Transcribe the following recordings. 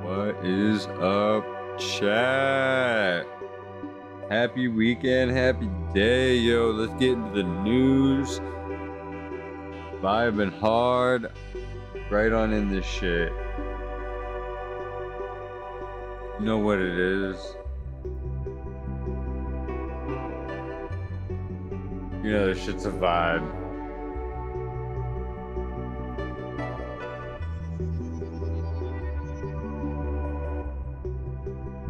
What is up, chat? Happy weekend, happy day, yo. Let's get into the news. Vibing hard. Right on in this shit. You know what it is. You know this shit's a vibe.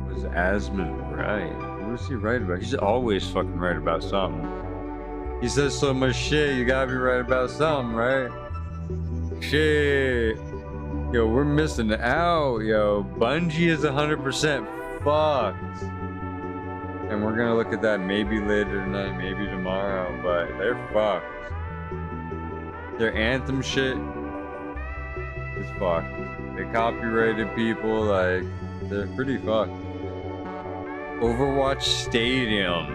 Was Asmund right? What is he right about? He's always fucking right about something. He says so much shit, you gotta be right about something, right? Shit. Yo, we're missing out, yo. Bungie is 100% fucked. And we're gonna look at that maybe later tonight, maybe tomorrow, but they're fucked. Their Anthem shit is fucked. They copyrighted people, like, they're pretty fucked. Overwatch Stadium.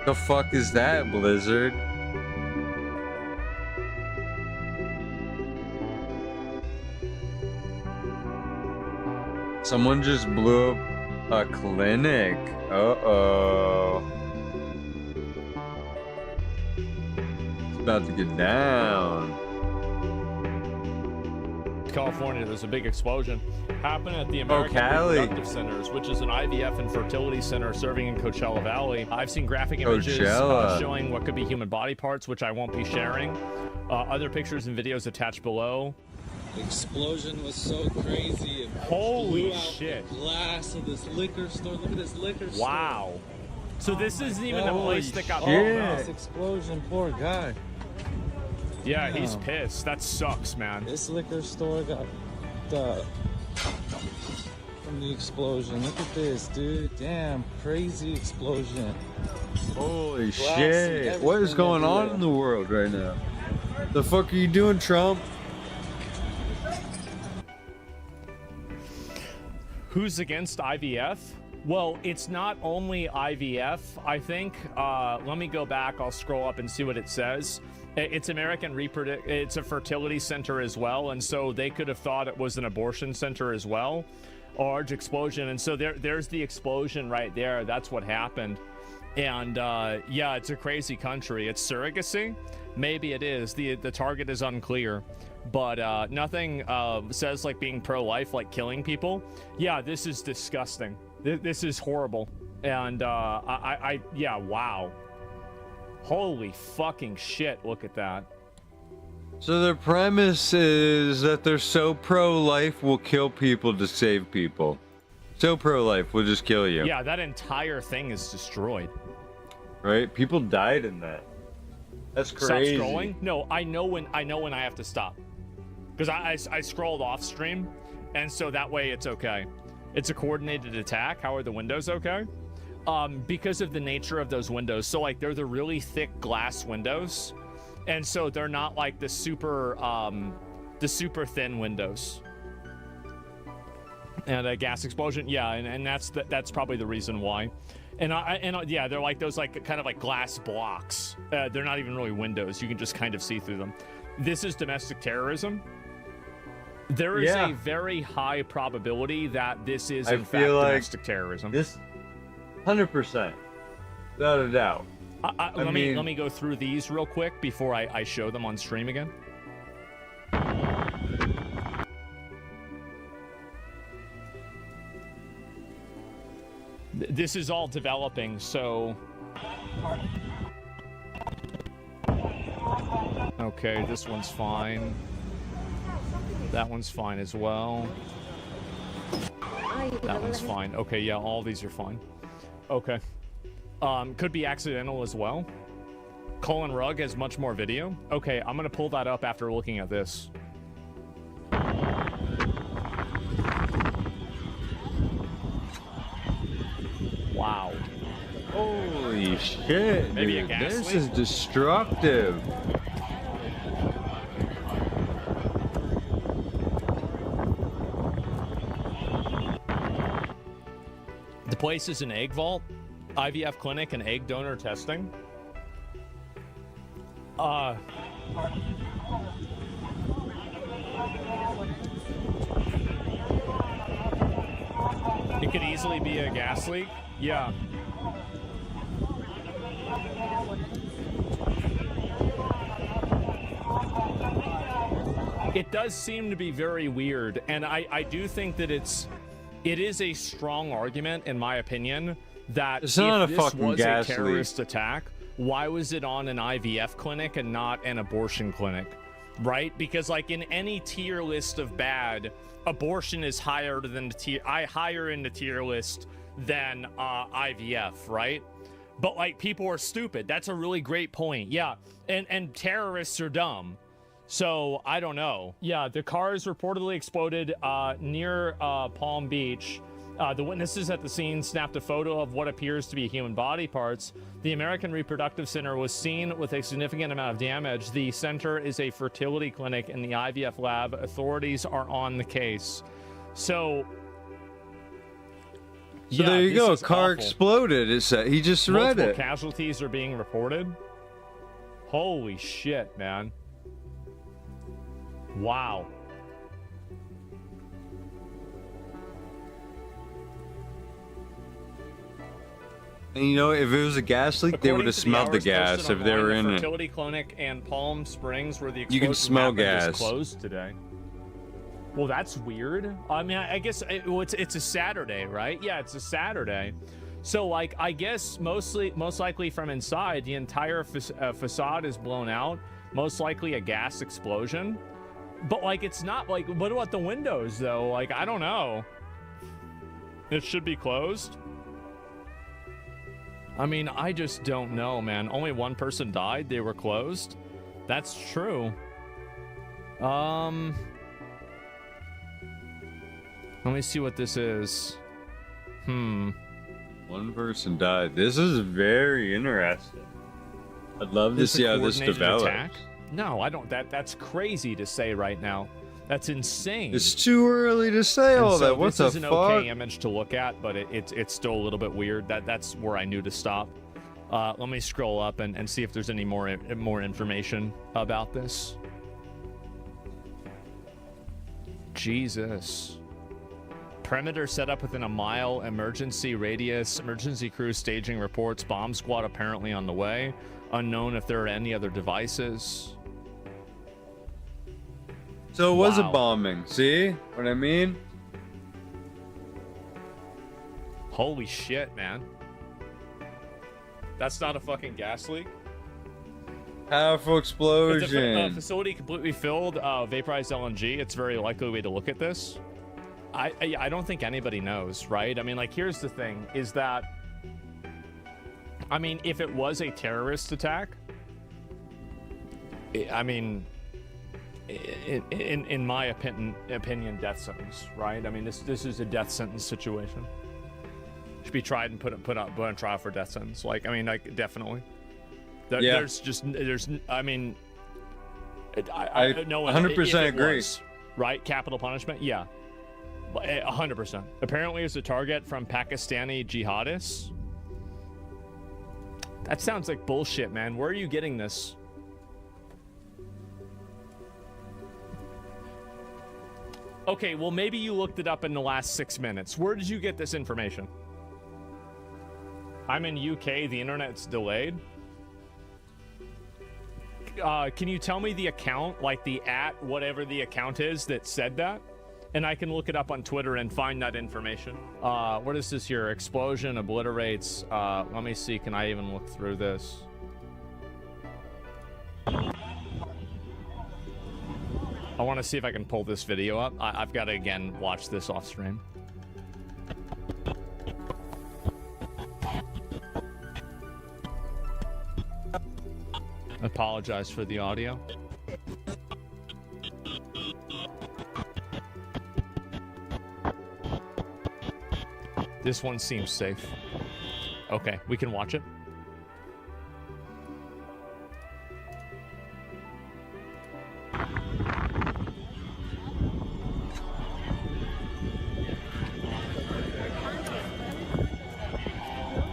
The fuck is that, Blizzard? Someone just blew up a clinic. Uh-oh. It's about to get down. California, there's a big explosion happened at the American Reproductive Centers, which is an IVF and fertility center serving in Coachella Valley. I've seen graphic images showing what could be human body parts, which I won't be sharing. Other pictures and videos attached below. The explosion was so crazy. It Holy blew out shit. The glass of this liquor store. Look at this liquor store. Wow. So this isn't even the place that got blown up. This explosion, poor guy. Yeah, he's pissed. That sucks, man. This liquor store got from the explosion. Look at this, dude. Damn, crazy explosion. Holy shit. What is going on in the world right now? The fuck are you doing, Trump? Who's against IVF? Well, it's not only IVF, I think. Let me go back. I'll scroll up and see what it says. It's it's a fertility center as well, and so they could have thought it was an abortion center as well. A large explosion, and so there's the explosion right there. That's what happened. And yeah, it's a crazy country. It's surrogacy. Maybe it is. The target is unclear. But nothing says like being pro-life, like killing people. Yeah, this is disgusting. This is horrible. And yeah, wow. Holy fucking shit, look at that. So their premise is that they're so pro-life, we'll kill people to save people. So pro-life, we'll just kill you. Yeah, that entire thing is destroyed. Right? People died in that. That's crazy. Stop scrolling? No, I know when I have to stop. Because I scrolled off stream, and so that way it's okay. It's a coordinated attack. How are the windows okay? Because of the nature of those windows. So like they're the really thick glass windows, and so they're not like the super thin windows. And a gas explosion, yeah, and that's probably the reason why. And yeah, they're like those like kind of like glass blocks. They're not even really windows. You can just kind of see through them. This is domestic terrorism. There is a very high probability that this is in fact domestic terrorism. This 100%, without a doubt. Let me go through these real quick before I show them on stream again. This is all developing, so okay, this one's fine. That one's fine as well. That one's fine. Okay, yeah, all these are fine. Okay. Could be accidental as well. Colin Rugg has much more video. Okay, I'm gonna pull that up after looking at this. Wow. Holy shit, Maybe dude. a gas This leak? is destructive. The place is an egg vault, IVF clinic, and egg donor testing. easily be a gas leak. Yeah. It does seem to be very weird, and I do think that it is a strong argument, in my opinion, that it's not if a this fucking was gas a terrorist attack, why was it on an IVF clinic and not an abortion clinic, right? Because like in any tier list of bad, abortion is higher in the tier list than IVF, right? But like people are stupid. That's a really great point. Yeah, and terrorists are dumb. So I don't know. Yeah, the cars reportedly exploded near Palm Beach. The witnesses at the scene snapped a photo of what appears to be human body parts. The American Reproductive Center was seen with a significant amount of damage. The center is a fertility clinic in the IVF lab. Authorities are on the case. So yeah, there you go. A car awful. exploded. It said he just read Multiple it. casualties are being reported. Holy shit, man. Wow. And you know, if it was a gas leak, they would have smelled the gas if they were in it. Fertility clinic and Palm Springs, where the You can smell gas. is closed today. Well, that's weird. I mean, I guess it's a Saturday, right? Yeah, it's a Saturday. So, like, I guess most likely from inside, the entire facade is blown out. Most likely a gas explosion. But, like, it's not, like, what about the windows, though? Like, I don't know. It should be closed. I mean, I just don't know, man. Only one person died. They were closed. That's true. Let me see what this is. One person died. This is very interesting. I'd love to see how this develops. Attack? No, I don't. That's crazy to say right now. That's insane. It's too early to say all that. What the fuck? This is an okay image to look at, but it's still a little bit weird. That's where I knew to stop. Let me scroll up and see if there's any more information about this. Jesus. Perimeter set up within a mile emergency radius. Emergency crew staging reports. Bomb squad apparently on the way. Unknown if there are any other devices. So it was a bombing. See what I mean? Holy shit, man. That's not a fucking gas leak. Powerful explosion. Facility completely filled, vaporized LNG. It's a very likely way to look at this. I don't think anybody knows, right? I mean, like, here's the thing, is that, I mean, if it was a terrorist attack, I mean, in my opinion, death sentence, right? I mean, this is a death sentence situation. Should be tried and put on trial for death sentence. Like, I mean, like, definitely. Yeah. I mean, I no 100% agree. Was, right? Capital punishment? Yeah. 100%. Apparently, it's a target from Pakistani jihadists. That sounds like bullshit, man. Where are you getting this? Okay, well, maybe you looked it up in the last 6 minutes. Where did you get this information? I'm in UK. The internet's delayed. Can you tell me the account, like the whatever the account is that said that? And I can look it up on Twitter and find that information. What is this here? Explosion obliterates. Let me see. Can I even look through this? I want to see if I can pull this video up. I've got to, again, watch this off stream. Apologize for the audio. This one seems safe. Okay, we can watch it.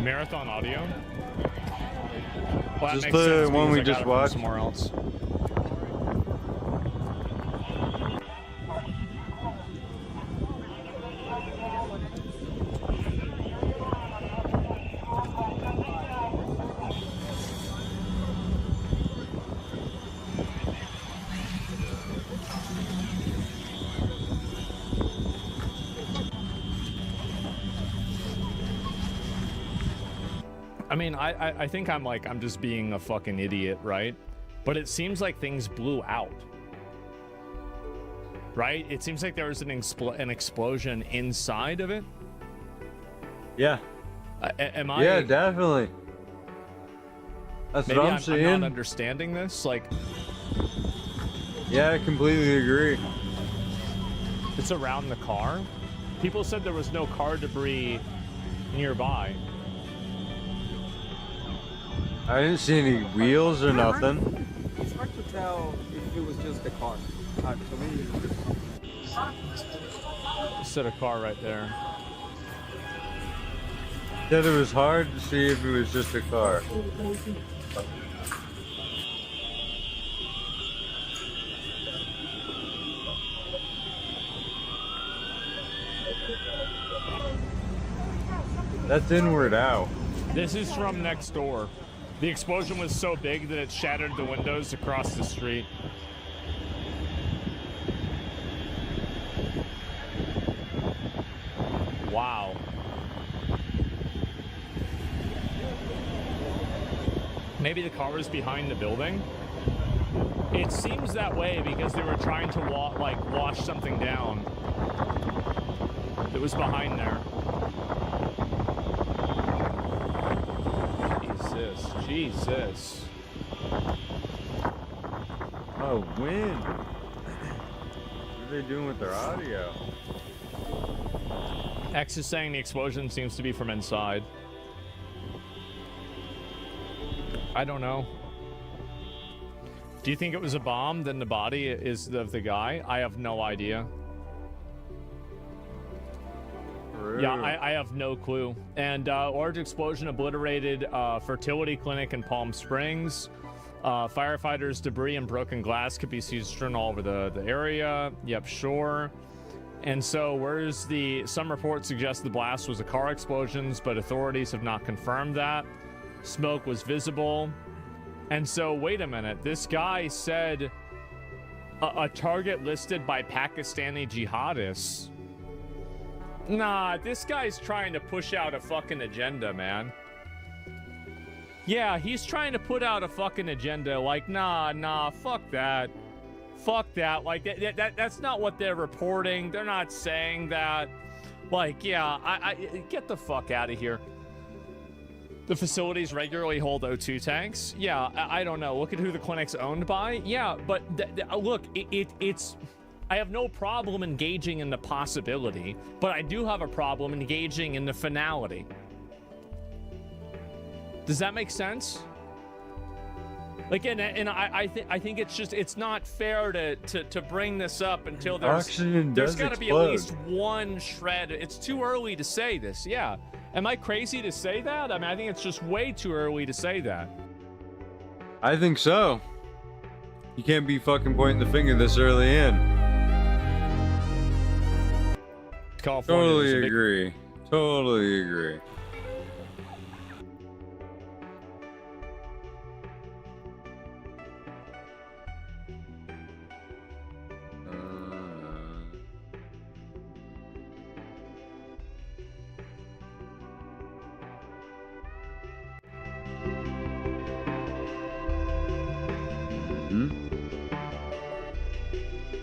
Marathon audio. Well, just the one we just watched. Somewhere else. I mean, I think I'm just being a fucking idiot, right? But it seems like things blew out. Right? It seems like there was an explosion inside of it. Yeah. Am I? Yeah, definitely. That's Maybe what I'm seeing. I'm not understanding this. Like, yeah, I completely agree. it's around the car. People said there was no car debris nearby. I didn't see any wheels or nothing. It's hard to tell if it was just the car. To me, Set a car right there. Said it was hard to see if it was just a car. That's inward out. This is from next door. The explosion was so big that it shattered the windows across the street. Wow. Maybe the car was behind the building? It seems that way because they were trying to wash something down that was behind there. Jesus. Oh, wind. What are they doing with their audio? X is saying the explosion seems to be from inside. I don't know. Do you think it was a bomb? Then the body is of the guy? I have no idea. Yeah, I have no clue. And large explosion obliterated fertility clinic in Palm Springs. Firefighters, debris, and broken glass could be seen strewn all over the area. Yep, sure. And so some reports suggest the blast was a car explosions, but authorities have not confirmed that. Smoke was visible. And so, wait a minute. This guy said a target listed by Pakistani jihadists. Nah, this guy's trying to push out a fucking agenda, man. Yeah, he's trying to put out a fucking agenda. Like, nah, fuck that. Fuck that. Like, that's not what they're reporting. They're not saying that. Like, yeah, I get the fuck out of here. The facilities regularly hold O2 tanks. Yeah, I don't know. Look at who the clinic's owned by. Yeah, but look, it's... I have no problem engaging in the possibility, but I do have a problem engaging in the finality. Does that make sense? Like, and I think it's not fair to bring this up until there's got to be at least one shred. It's too early to say this. Yeah. Am I crazy to say that? I mean, I think it's just way too early to say that. I think so. You can't be fucking pointing the finger this early in. Totally agree. Totally agree.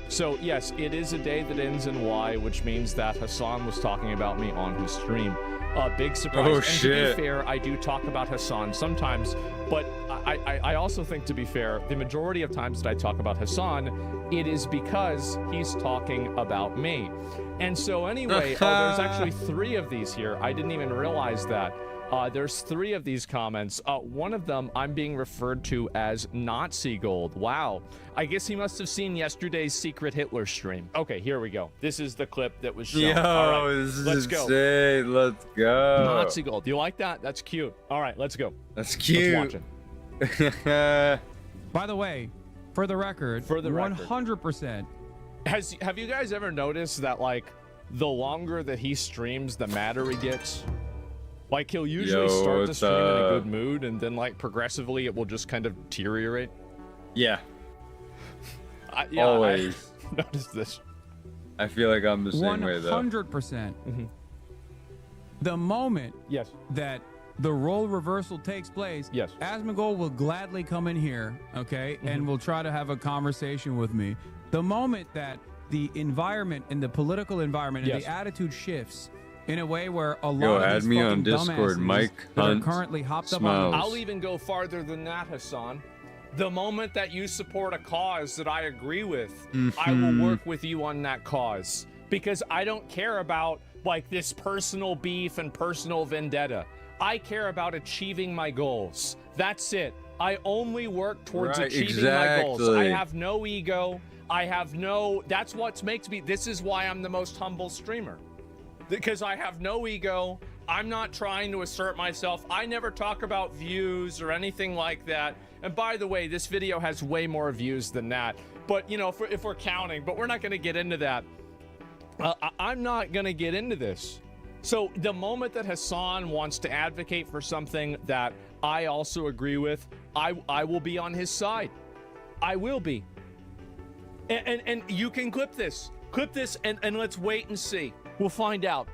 So, yes, it is a day that ends in Y, which means that Hassan was talking about me on his stream. Big surprise. Oh, and shit. To be fair, I do talk about Hassan sometimes, but I also think, to be fair, the majority of times that I talk about Hassan, it is because he's talking about me. And so anyway, there's actually 3 of these here. I didn't even realize that. There's 3 of these comments. One of them I'm being referred to as Nazi Gold. Wow. I guess he must have seen yesterday's Secret Hitler stream. Okay, here we go. This is the clip that was shown. Yo, all right, this is let's go. insane. Let's go. Nazi Gold. You like that? That's cute. All right, let's go. That's cute. Let's watch it. By the way, for the record, 100%. Have you guys ever noticed that, like, the longer that he streams, the madder he gets? Like, he'll usually start the stream in a good mood, and then, like, progressively it will just kind of deteriorate. Yeah. Yeah, always. I noticed this. I feel like I'm the same way, though. 100%. The moment Yes. that the role reversal takes place, Yes. Asmongold will gladly come in here, okay, and will try to have a conversation with me. The moment that the environment and the political environment and Yes. the attitude shifts in a way where a lot Yo, of add these me fucking on Discord, dumbasses Mike that are Hunt currently hopped up Smiles. on I'll even go farther than that, Hassan. The moment that you support a cause that I agree with, I will work with you on that cause. Because I don't care about like this personal beef and personal vendetta. I care about achieving my goals. That's it. I only work towards Right, achieving my goals. I exactly. have no ego. I have no, that's what makes me, this is why I'm the most humble streamer. Because I have no ego. I'm not trying to assert myself. I never talk about views or anything like that. And by the way, this video has way more views than that. But, you know, if we're counting, but we're not going to get into that. I'm not going to get into this. So the moment that Hassan wants to advocate for something that I also agree with, I will be on his side. I will be. And you can clip this and let's wait and see. We'll find out.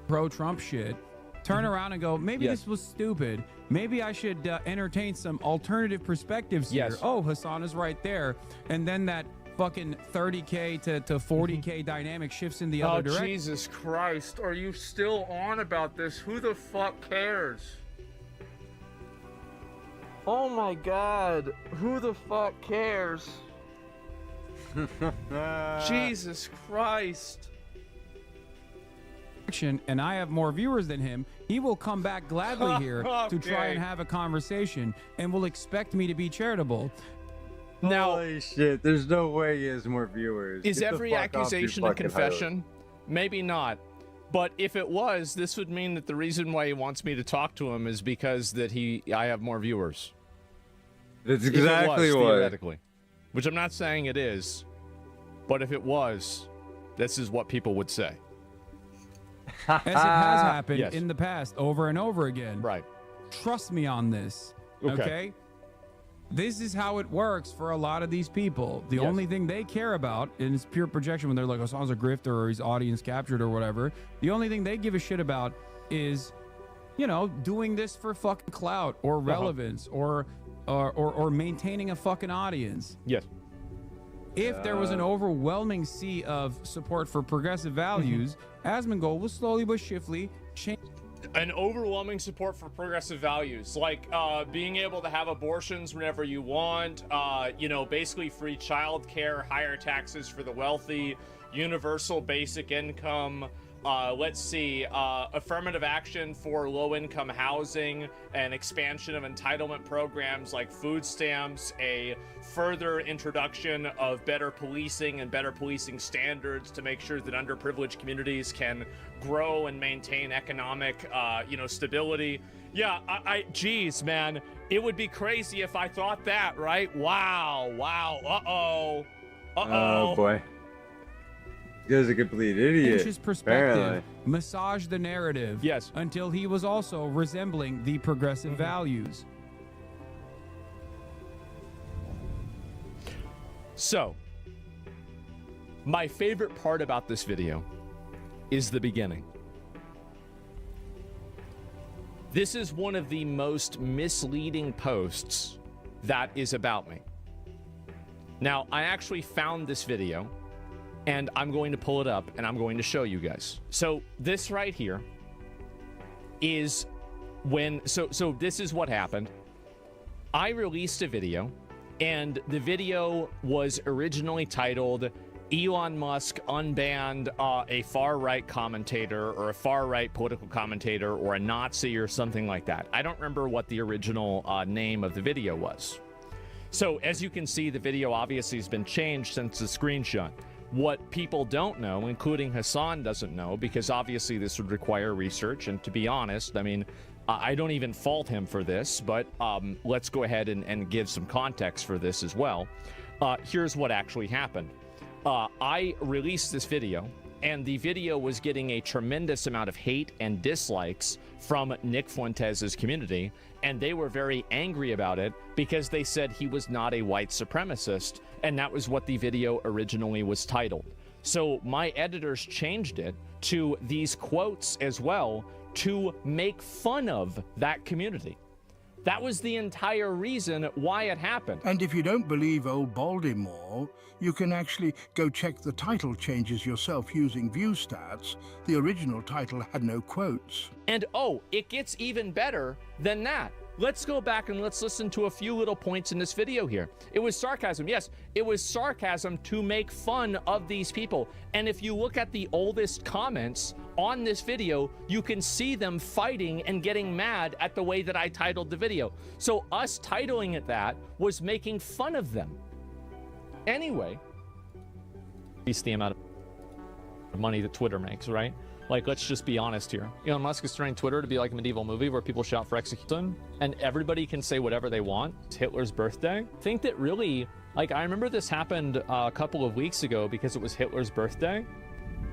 pro-Trump shit, turn around and go, maybe Yes. this was stupid. Maybe I should entertain some alternative perspectives here. Yes. Oh, Hassan is right there. And then that fucking 30K to 40K dynamic shifts in the other direction. Jesus Christ. Are you still on about this? Who the fuck cares? Oh my God. Who the fuck cares? Jesus Christ. And I have more viewers than him, he will come back gladly here to try and have a conversation and will expect me to be charitable. Now, Holy shit, there's no way he has more viewers. is Get the every fuck off your accusation a fucking confession? Maybe not. But if it was, this would mean that the reason why he wants me to talk to him is because that I have more viewers. hideout. That's If it exactly was, what. theoretically. Which I'm not saying it is, but if it was, this is what people would say. As it has happened Yes. in the past over and over again. Right. Trust me on this. Okay? This is how it works for a lot of these people. The Yes. only thing they care about, and it's pure projection when they're like, oh, someone's a grifter or he's audience captured or whatever. The only thing they give a shit about is, you know, doing this for fucking clout or relevance or maintaining a fucking audience. Yes. If there was an overwhelming sea of support for progressive values, Asmongold will slowly but shiftly change. An overwhelming support for progressive values, like being able to have abortions whenever you want, you know, basically free childcare, higher taxes for the wealthy, universal basic income, let's see, affirmative action for low-income housing, an expansion of entitlement programs like food stamps, a further introduction of better policing and better policing standards to make sure that underprivileged communities can grow and maintain economic, you know, stability. Yeah, geez, man, it would be crazy if I thought that, right? Wow, uh-oh. Oh boy. This guy's a complete idiot. His perspective, apparently. massage the narrative, Yes. until he was also resembling the progressive values. So, my favorite part about this video is the beginning. This is one of the most misleading posts that is about me. Now, I actually found this video, and I'm going to pull it up, and I'm going to show you guys. So, this right here is when... So this is what happened. I released a video, and the video was originally titled Elon Musk unbanned a far-right commentator or a far-right political commentator or a Nazi or something like that. I don't remember what the original name of the video was. So as you can see, the video obviously has been changed since the screenshot. What people don't know, including Hassan doesn't know, because obviously this would require research, and to be honest, I mean, I don't even fault him for this, but let's go ahead and give some context for this as well. Here's what actually happened. I released this video, and the video was getting a tremendous amount of hate and dislikes from Nick Fuentes' community, and they were very angry about it because they said he was not a white supremacist, and that was what the video originally was titled. So my editors changed it to these quotes as well to make fun of that community. That was the entire reason why it happened. And if you don't believe old Baltimore, you can actually go check the title changes yourself using ViewStats. The original title had no quotes. And oh, it gets even better than that. Let's go back and let's listen to a few little points in this video here. It was sarcasm. Yes, it was sarcasm to make fun of these people. And if you look at the oldest comments on this video, you can see them fighting and getting mad at the way that I titled the video. So us titling it that was making fun of them. Anyway, it's the amount of money that Twitter makes, right? Like, let's just be honest here. Elon Musk is turning Twitter to be like a medieval movie where people shout for execution and everybody can say whatever they want. It's Hitler's birthday. I think that really, like, I remember this happened a couple of weeks ago because it was Hitler's birthday.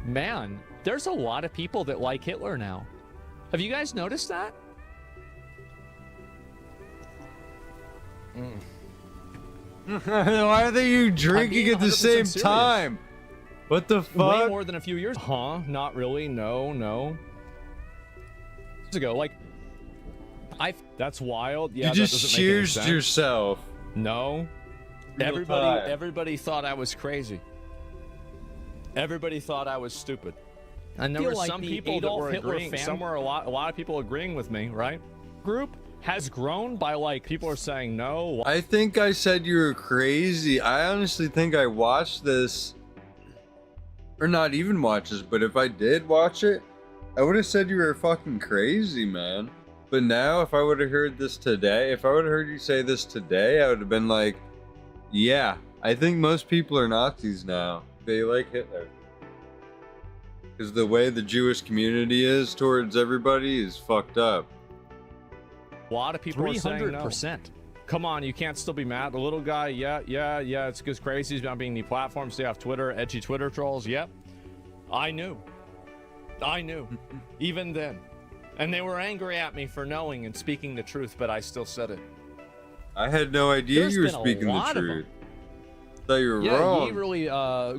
Man, there's a lot of people that like Hitler now. Have you guys noticed that? Why are you drinking at the same serious. time? What the fuck? Way more than a few years. Huh? Not really. No. Years ago, like, that's wild. Yeah, you just cheersed yourself. No. Real time. Everybody thought I was crazy. Everybody thought I was stupid. And there were like some the people Adolf that were Hitler agreeing. fan- Some were a lot of people agreeing with me, right? Group has grown by, like, people are saying no. I think I said you were crazy. I honestly think I watched this, or not even watch this, but if I did watch it, I would have said you were fucking crazy, man. But now, if I would have heard this today, if I would have heard you say this today, I would have been like, yeah, I think most people are Nazis now. They like Hitler. Because the way the Jewish community is towards everybody is fucked up. A lot of people are saying no. 300%. Come on, you can't still be mad. The little guy, yeah, it's because crazy's not being deplatformed. Stay off Twitter, edgy Twitter trolls. Yep. I knew. Even then. And they were angry at me for knowing and speaking the truth, but I still said it. I had no idea There's you were been a speaking the lot of truth. Thought you were Yeah, wrong. he really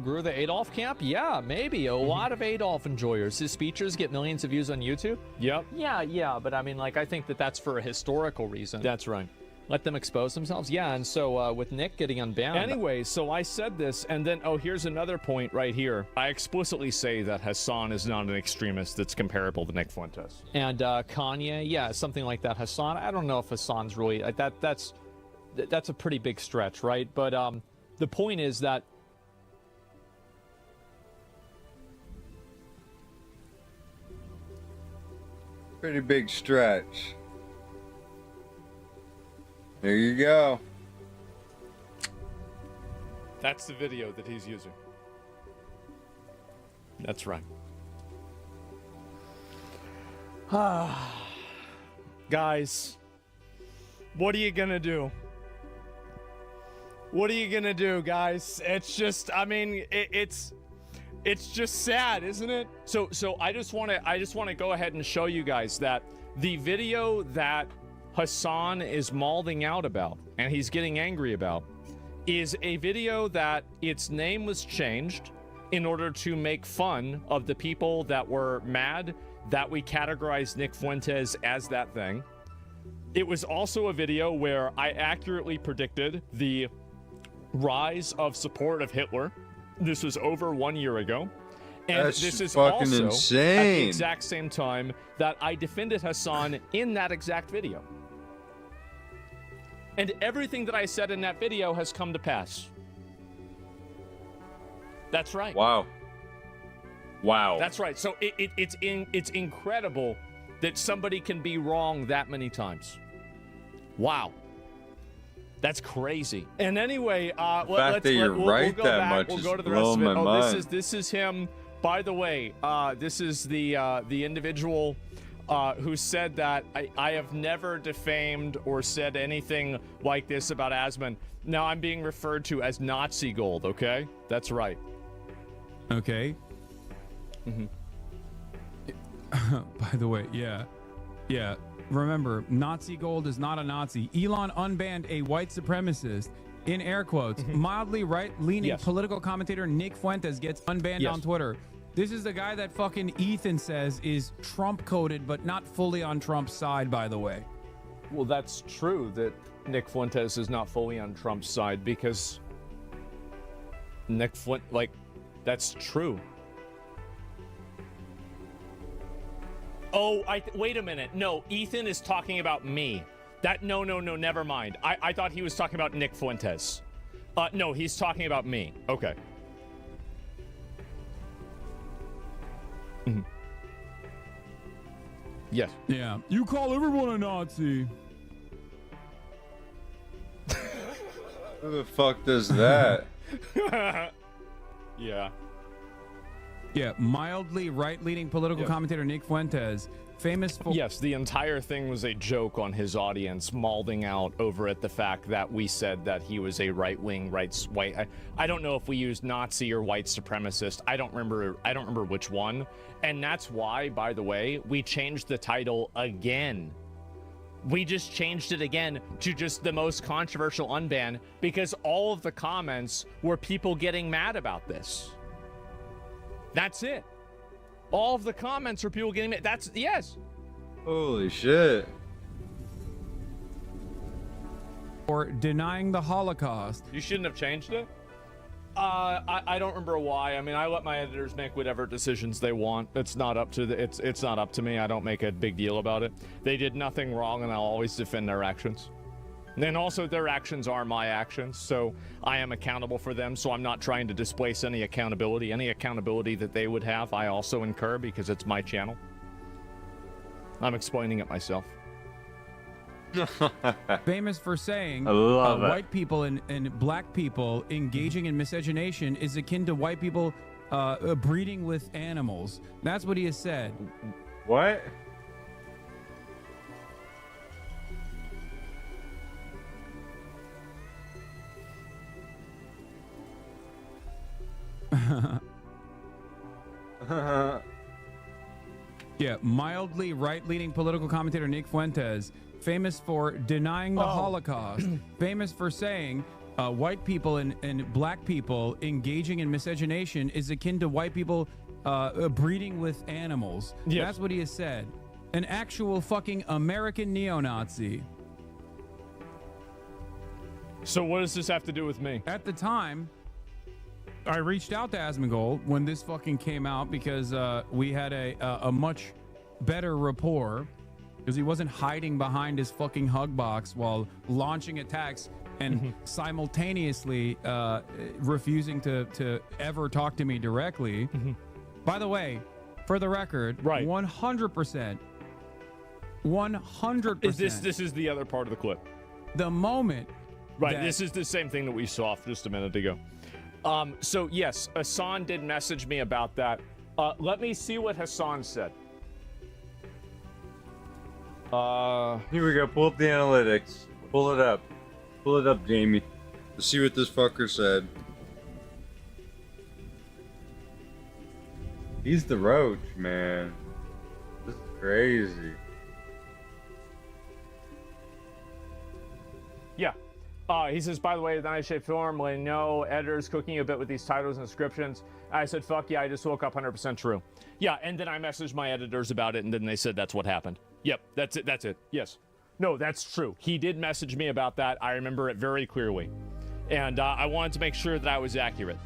grew the Adolf camp? Yeah, maybe. A lot of Adolf enjoyers. His speeches get millions of views on YouTube? Yep. Yeah, but I mean, like, I think that that's for a historical reason. That's right. Let them expose themselves? Yeah, and so with Nick getting unbanned. Anyway, so I said this, and then, oh, here's another point right here. I explicitly say that Hassan is not an extremist that's comparable to Nick Fuentes. And Kanye, yeah, something like that. Hassan, I don't know if Hassan's really, that's a pretty big stretch, right? But the point is that Pretty big stretch. There you go. that's the video that he's using. That's right. Guys, what are you gonna do? What are you gonna do, guys? It's just, I mean, it's just sad, isn't it? So I just want to go ahead and show you guys that the video that Hassan is mauling out about and he's getting angry about is a video that its name was changed in order to make fun of the people that were mad that we categorized Nick Fuentes as that thing. It was also a video where I accurately predicted the rise of support of Hitler. This was over 1 year ago. And That's this is fucking also insane. at the exact same time that I defended Hassan in that exact video. And everything that I said in that video has come to pass. That's right. Wow. That's right. So it's incredible that somebody can be wrong that many times. Wow. That's crazy. And anyway, The fact that you're right go that back. much We'll is go to the rest of blowing it. my Oh, mind. this is him. By the way, this is the individual who said that I have never defamed or said anything like this about Asman. Now I'm being referred to as Nazi gold. Okay, that's right. Okay. By the way, yeah. Remember, Nazi gold is not a Nazi. Elon unbanned a white supremacist, in air quotes, mildly right-leaning Yes. political commentator Nick Fuentes gets unbanned Yes. on Twitter. This is the guy that fucking Ethan says is Trump coded, but not fully on Trump's side, by the way. Well, that's true that Nick Fuentes is not fully on Trump's side because that's true. Oh, wait a minute. No, Ethan is talking about me. No, never mind. I thought he was talking about Nick Fuentes. No, he's talking about me. Okay. Mhm. Yes. Yeah. You call everyone a Nazi. Who the fuck does that? Yeah. Yeah, mildly right-leaning political commentator Nick Fuentes, famous for... Yes, the entire thing was a joke on his audience, malding out over at the fact that we said that he was a right-wing, white... I don't know if we used Nazi or white supremacist. I don't remember which one. And that's why, by the way, we changed the title again. We just changed it again to just the most controversial unban because all of the comments were people getting mad about this. That's it. All of the comments were people getting mad. Yes. Holy shit. For denying the Holocaust. You shouldn't have changed it. I don't remember why. I mean, I let my editors make whatever decisions they want. It's not up to it's not up to me. I don't make a big deal about it. They did nothing wrong, and I'll always defend their actions. And also, their actions are my actions, so I am accountable for them. So I'm not trying to displace any accountability. Any accountability that they would have, I also incur because it's my channel. I'm explaining it myself. Famous for saying I love it. White people and black people engaging in miscegenation is akin to white people breeding with animals. That's what he has said. What? Yeah, mildly right-leaning political commentator Nick Fuentes, famous for denying the Holocaust, famous for saying white people and black people engaging in miscegenation is akin to white people breeding with animals. Yes. That's what he has said. An actual fucking American neo-Nazi. So what does this have to do with me? At the time, I reached out to Asmongold when this fucking came out because we had a much better rapport because he wasn't hiding behind his fucking hug box while launching attacks and simultaneously refusing to ever talk to me directly. By the way, for the record, right, 100%. This is the other part of the clip. The moment. Right, this is the same thing that we saw just a minute ago. So yes, Hassan did message me about that. Let me see what Hassan said. Here we go. Pull up the analytics. Pull it up. Pull it up, Jamie. Let's see what this fucker said. He's the roach, man. This is crazy. Yeah. He says, by the way, the nice shape form, when no editors cooking a bit with these titles and descriptions. I said, fuck yeah, I just woke up 100% true. Yeah, and then I messaged my editors about it, and then they said that's what happened. Yep, that's it. Yes. No, that's true. He did message me about that. I remember it very clearly. And I wanted to make sure that I was accurate.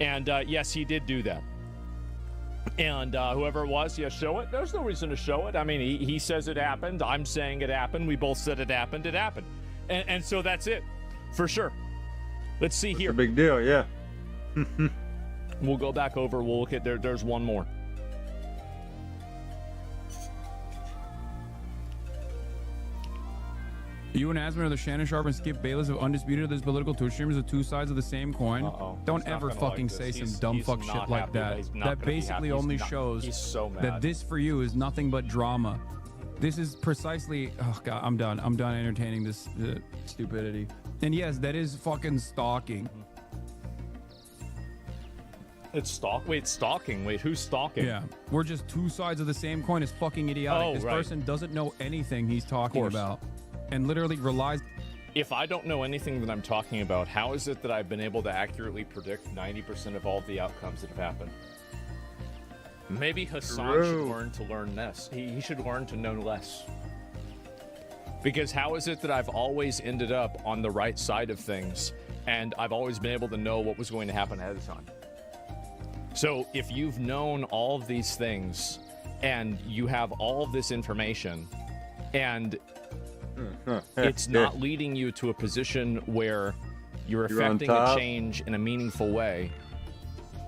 And yes, he did do that. And whoever it was, yeah, show it. There's no reason to show it. I mean, he says it happened. I'm saying it happened. We both said it happened. It happened. And so that's it. For sure. Let's see here. It's a big deal, yeah. We'll go back over. We'll look at there's one more. You and Asman are the Shannon Sharp and Skip Bayless of Undisputed. There's political two streamers of two sides of the same coin. Don't ever fucking say some dumb fuck shit like that. That basically only shows that this for you is nothing but drama. This is precisely... Oh, God, I'm done. I'm done entertaining this stupidity. And yes, that is fucking stalking. It's stalking. Wait, who's stalking? Yeah, we're just two sides of the same coin. It's fucking idiotic. This person doesn't know anything he's talking about and literally relies... If I don't know anything that I'm talking about, how is it that I've been able to accurately predict 90% of all of the outcomes that have happened? Maybe Hassan should learn to learn this. He should learn to know less. Because how is it that I've always ended up on the right side of things, and I've always been able to know what was going to happen ahead of time? So if you've known all of these things, and you have all of this information, and it's not leading you to a position where you're affecting a change in a meaningful way,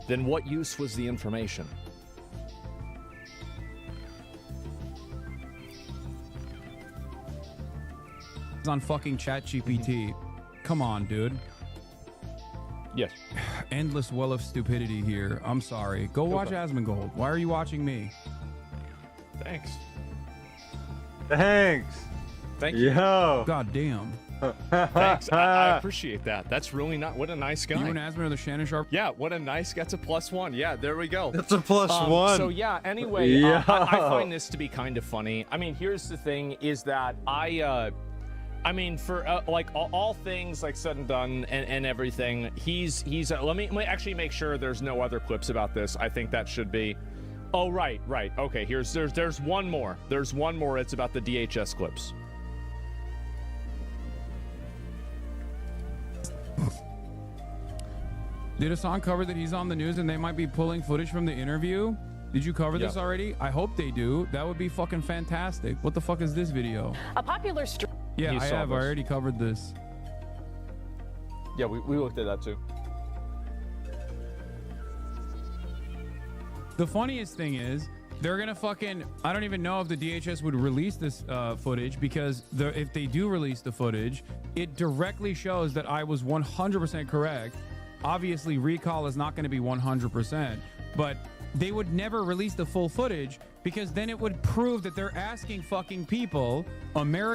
then what use was the information? It's on fucking ChatGPT. Come on, dude. Yes. Endless well of stupidity here. I'm sorry. Go watch Asmongold. Why are you watching me? Thanks. Thanks. Thank you. Yo. God damn. Thanks. I appreciate that. That's really not. What a nice guy. You and Asmon are the Shannon Sharp. Yeah, what a nice. That's a +1. Yeah, there we go. That's a +1. So yeah. Anyway, I find this to be kind of funny. I mean, here's the thing: is that I mean, for like all things like said and done and everything, he's. Let me actually make sure there's no other clips about this. I think that should be. Oh right. Okay. There's one more. There's one more. It's about the DHS clips. Did Hassan cover that he's on the news and they might be pulling footage from the interview? Did you cover this already? I hope they do. That would be fucking fantastic. What the fuck is this video? A popular Yeah, I have. I already covered this. Yeah, we looked at that too. The funniest thing is, they're gonna fucking... I don't even know if the DHS would release this footage, because if they do release the footage, it directly shows that I was 100% correct. Obviously, recall is not going to be 100%, but they would never release the full footage, because then it would prove that they're asking fucking people,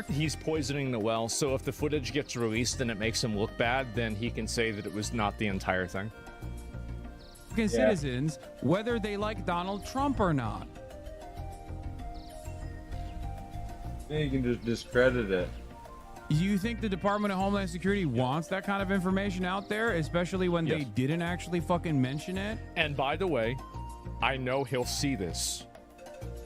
He's poisoning the well, so if the footage gets released and it makes him look bad, then he can say that it was not the entire thing. American citizens, whether they like Donald Trump or not. You can just discredit it. You think the Department of Homeland Security wants that kind of information out there, especially when they didn't actually fucking mention it? And by the way, I know he'll see this.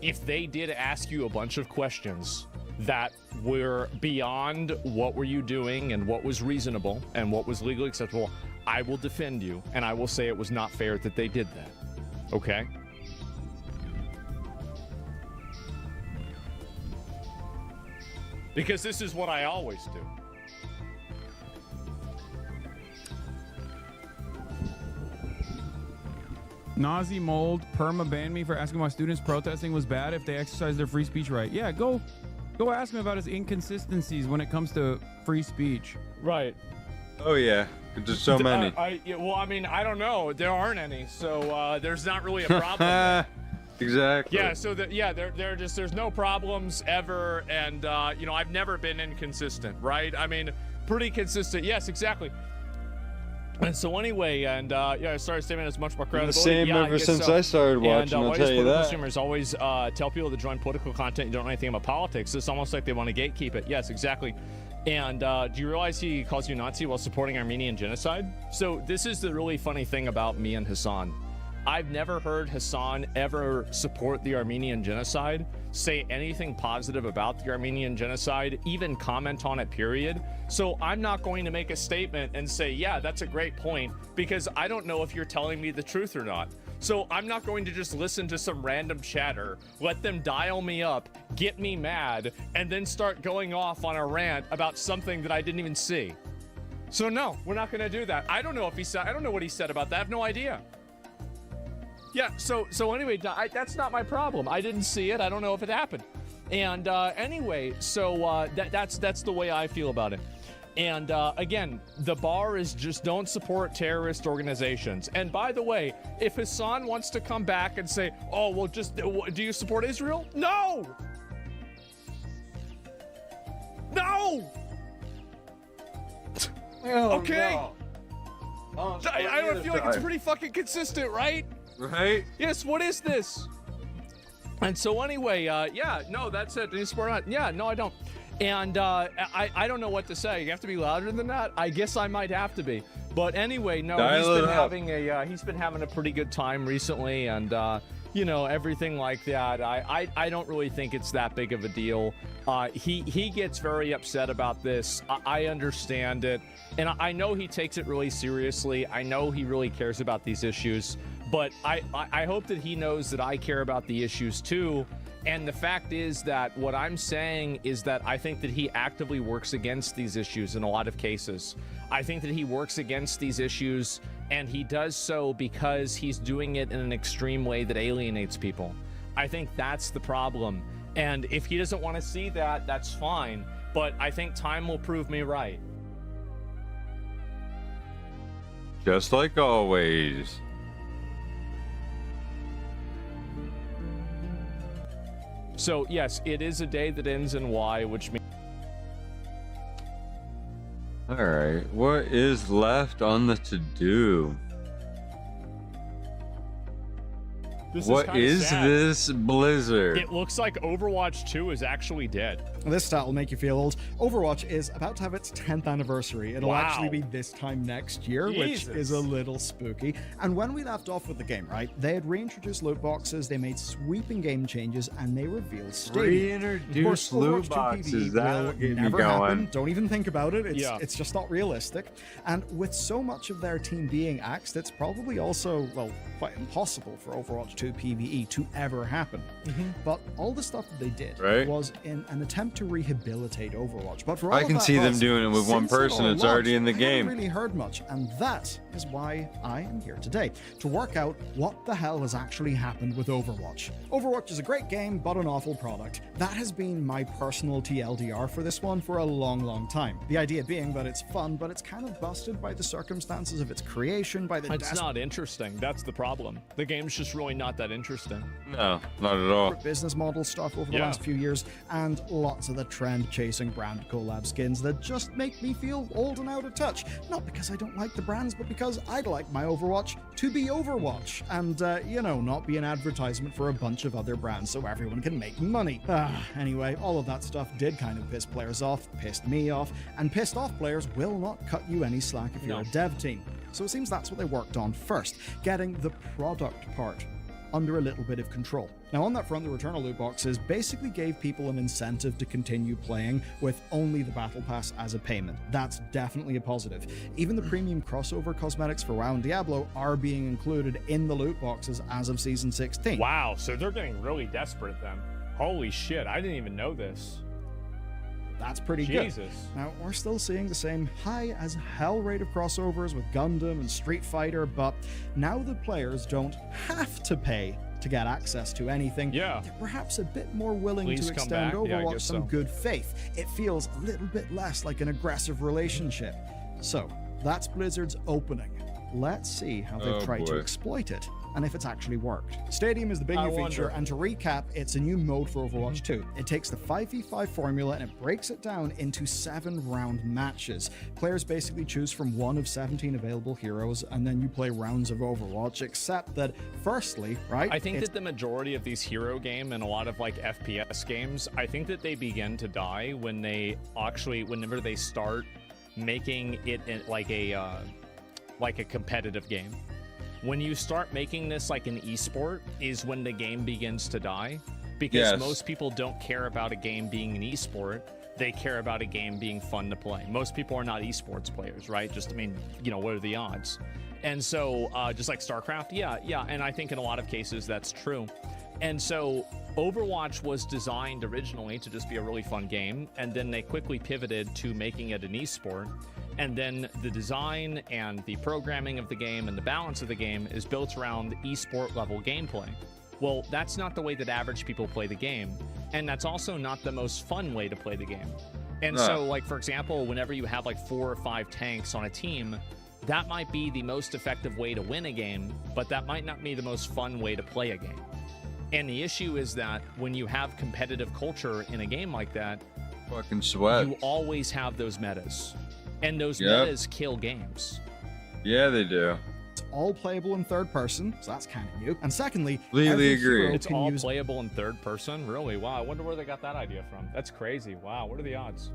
If they did ask you a bunch of questions that were beyond what were you doing and what was reasonable and what was legally acceptable, I will defend you and I will say it was not fair that they did that. Okay? Because this is what I always do. Nazi Mold perma banned me for asking why students protesting was bad if they exercise their free speech right. Yeah, go ask him about his inconsistencies when it comes to free speech. Right. Oh yeah, there's so many. Well, I mean, I don't know. There aren't any, so there's not really a problem. Exactly. Yeah, so there's no problems ever, and you know, I've never been inconsistent, right? I mean, pretty consistent. Yes, exactly. And so anyway, and yeah, I started statement as much more credible. The same ever since I started watching. I'll tell you that. Consumers always tell people to join political content. You don't know anything about politics. It's almost like they want to gatekeep it. Yes, exactly. And do you realize he calls you Nazi while supporting Armenian genocide? So this is the really funny thing about me and Hassan. I've never heard Hassan ever support the Armenian genocide, say anything positive about the Armenian genocide, even comment on it, period. So I'm not going to make a statement and say, yeah, that's a great point, because I don't know if you're telling me the truth or not. So I'm not going to just listen to some random chatter, let them dial me up, get me mad, and then start going off on a rant about something that I didn't even see. So no, we're not going to do that. I don't know if he said, I don't know what he said about that. I have no idea. Yeah, so anyway, that's not my problem. I didn't see it. I don't know if it happened. And anyway, so that's the way I feel about it. And again, the bar is just don't support terrorist organizations. And by the way, if Hassan wants to come back and say, oh, well, just do you support Israel? No! No! Okay. No. I feel like it's pretty fucking consistent, right? Right? Yes, what is this? And so anyway, yeah, no, that's it. Do you support it? Yeah, no, I don't. And I don't know what to say. You have to be louder than that? I guess I might have to be. But anyway, no, he's been having a pretty good time recently, and you know, everything like that. I don't really think it's that big of a deal. He gets very upset about this. I understand it, and I know he takes it really seriously. I know he really cares about these issues, but I hope that he knows that I care about the issues too. And the fact is that what I'm saying is that I think that he actively works against these issues in a lot of cases. I think that he works against these issues, and he does so because he's doing it in an extreme way that alienates people. I think that's the problem. And if he doesn't want to see that, that's fine. But I think time will prove me right. Just like always. So yes, it is a day that ends in Y, which means... All right, what is left on the to-do? What is this blizzard? It looks like Overwatch 2 is actually dead. This stat will make you feel old. Overwatch is about to have its 10th anniversary. It'll Wow. actually be this time next year, which Jesus. is a little spooky. And when we left off with the game, right, they had reintroduced loot boxes, they made sweeping game changes, and they revealed Stadium. Reintroduce loot Overwatch 2 boxes. PvE That'll will get me never going. happen. Don't even think about it. Yeah. It's just not realistic. And with so much of their team being axed, it's probably also, well, quite impossible for Overwatch 2 PvE to ever happen. But all the stuff that they did Right. was in an attempt to rehabilitate Overwatch. But for all I of can that see them buzz, doing it with one since it person. all It's already in the launched, I haven't game. really heard much, and that is why I am here today, to work out what the hell has actually happened with Overwatch. Overwatch is a great game, but an awful product. That has been my personal TLDR for this one for a long time. The idea being that it's fun, but it's kind of busted by the circumstances of its creation, by the It's not interesting. That's the problem. The game's just really not that interesting. No, not at all. business model stuff over the Yeah. last few years, and lots of the trend chasing brand collab skins that just make me feel old and out of touch. Not because I don't like the brands, but because I'd like my Overwatch to be Overwatch and, you know, not be an advertisement for a bunch of other brands so everyone can make money. Anyway, all of that stuff did kind of piss players off, pissed me off, and pissed off players will not cut you any slack if you're a dev team. So it seems that's what they worked on first, getting the product part under a little bit of control. Now on that front, the Returnal loot boxes basically gave people an incentive to continue playing with only the Battle Pass as a payment. That's definitely a positive. Even the premium crossover cosmetics for WoW and Diablo are being included in the loot boxes as of Season 16. Wow, so they're getting really desperate then. Holy shit, I didn't even know this. That's pretty Jesus. good. Now, we're still seeing the same high as hell rate of crossovers with Gundam and Street Fighter, but now the players don't have to pay to get access to anything. Yeah. They're perhaps a bit more willing Please to come extend back. Yeah, I Overwatch guess some so. good faith. It feels a little bit less like an aggressive relationship. So, that's Blizzard's opening. Let's see how they've Oh, tried to boy. exploit it, and if it's actually worked. Stadium is the big I new feature, wonder. and to recap, it's a new mode for Overwatch 2. It takes the 5v5 formula and it breaks it down into 7-round matches. Players basically choose from one of 17 available heroes, and then you play rounds of Overwatch, except that, firstly, right? I think it's that the majority of these hero game and a lot of like FPS games, I think that they begin to die when they actually, whenever they start making it like a competitive game. When you start making this like an esport is when the game begins to die, because Yes. most people don't care about a game being an esport. They care about a game being fun to play. Most people are not esports players, right? Just, I mean, you know, what are the odds? And so, just like StarCraft, yeah, and I think in a lot of cases that's true. And so Overwatch was designed originally to just be a really fun game, and then they quickly pivoted to making it an esport. And then the design and the programming of the game and the balance of the game is built around esport level gameplay. Well, that's not the way that average people play the game, and that's also not the most fun way to play the game. And so, like, for example, whenever you have like 4 or 5 tanks on a team, that might be the most effective way to win a game, but that might not be the most fun way to play a game. And the issue is that when you have competitive culture in a game like that, Fucking sweat. you always have those metas. And those Yep. metas kill games. Yeah, they do. all playable in third person, so that's kind of new. And secondly, Completely every agree. hero It's can all use playable in third person? Really? Wow, I wonder where they got that idea from. That's crazy. Wow, what are the odds?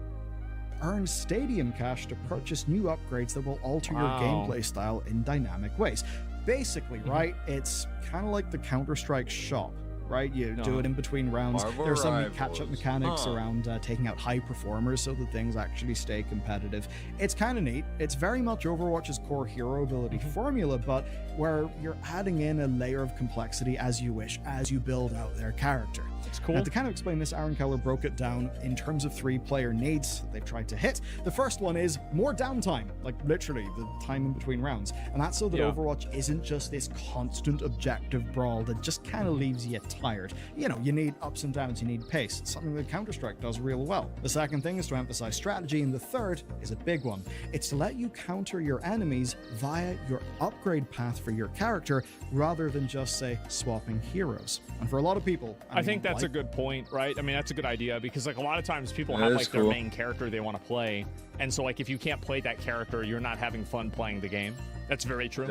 earn Stadium cash to purchase new upgrades that will alter Wow. your gameplay style in dynamic ways. basically, right, it's kind of like the Counter-Strike shop. Right, you do it in between rounds. Marvel There's some Rivals. catch-up mechanics around taking out high performers so that things actually stay competitive. It's kind of neat. It's very much Overwatch's core hero ability formula, but where you're adding in a layer of complexity as you wish, as you build out their character. It's cool. And to kind of explain this, Aaron Keller broke it down in terms of 3 player needs they've tried to hit. The first one is more downtime, like literally the time in between rounds. And that's so that Overwatch isn't just this constant objective brawl that just kind of leaves you tired. You know, you need ups and downs, you need pace. It's something that Counter-Strike does real well. The second thing is to emphasize strategy, and the third is a big one. It's to let you counter your enemies via your upgrade path for your character, rather than just, say, swapping heroes. And for a lot of people, I think that's a good point, right? I mean, that's a good idea, because like a lot of times people have like their main character they want to play, and so like if you can't play that character, you're not having fun playing the game. That's very true.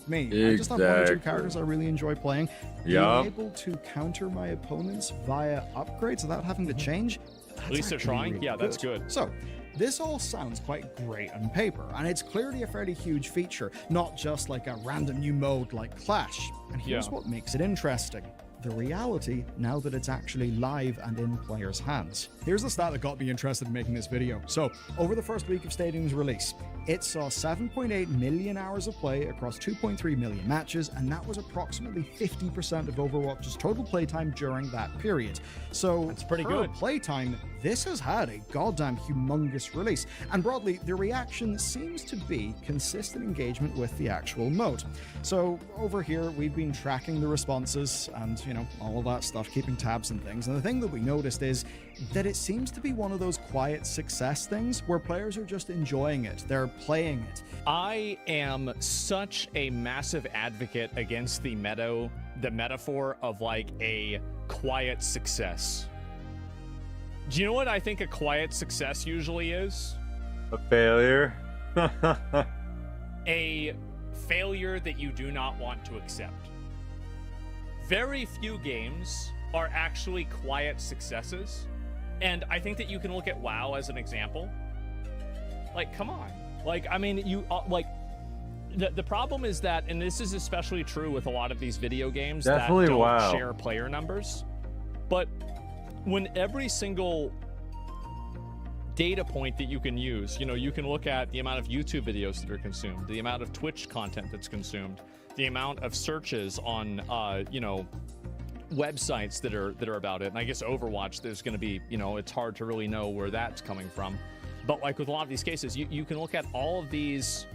Me. I just have 1 or 2 characters I really enjoy playing. Being able to counter my opponents via upgrades without having to change. At least they're trying. Really yeah, that's good. So, this all sounds quite great on paper, and it's clearly a fairly huge feature, not just like a random new mode like Clash. And here's what makes it interesting. The reality now that it's actually live and in players' hands. Here's the stat that got me interested in making this video. So, over the first week of Stadium's release, it saw 7.8 million hours of play across 2.3 million matches, and that was approximately 50% of Overwatch's total playtime during that period. So, that's pretty for good. Playtime, this has had a goddamn humongous release, and broadly, the reaction seems to be consistent engagement with the actual mode. So, over here, we've been tracking the responses and, you know, all of that stuff, keeping tabs and things, and the thing that we noticed is that it seems to be one of those quiet success things where players are just enjoying it. They're playing it. I am such a massive advocate against the metaphor of like a quiet success. Do you know what I think a quiet success usually is? A failure. A failure that you do not want to accept. Very few games are actually quiet successes. And I think that you can look at WoW as an example. Like, come on. Like, I mean, you like the problem is that, and this is especially true with a lot of these video games that don't share player numbers. But when every single data point that you can use, you know, you can look at the amount of YouTube videos that are consumed, the amount of Twitch content that's consumed, the amount of searches on, you know, websites that are about it. And I guess Overwatch, there's going to be, you know, it's hard to really know where that's coming from. But like with a lot of these cases, you can look at all of these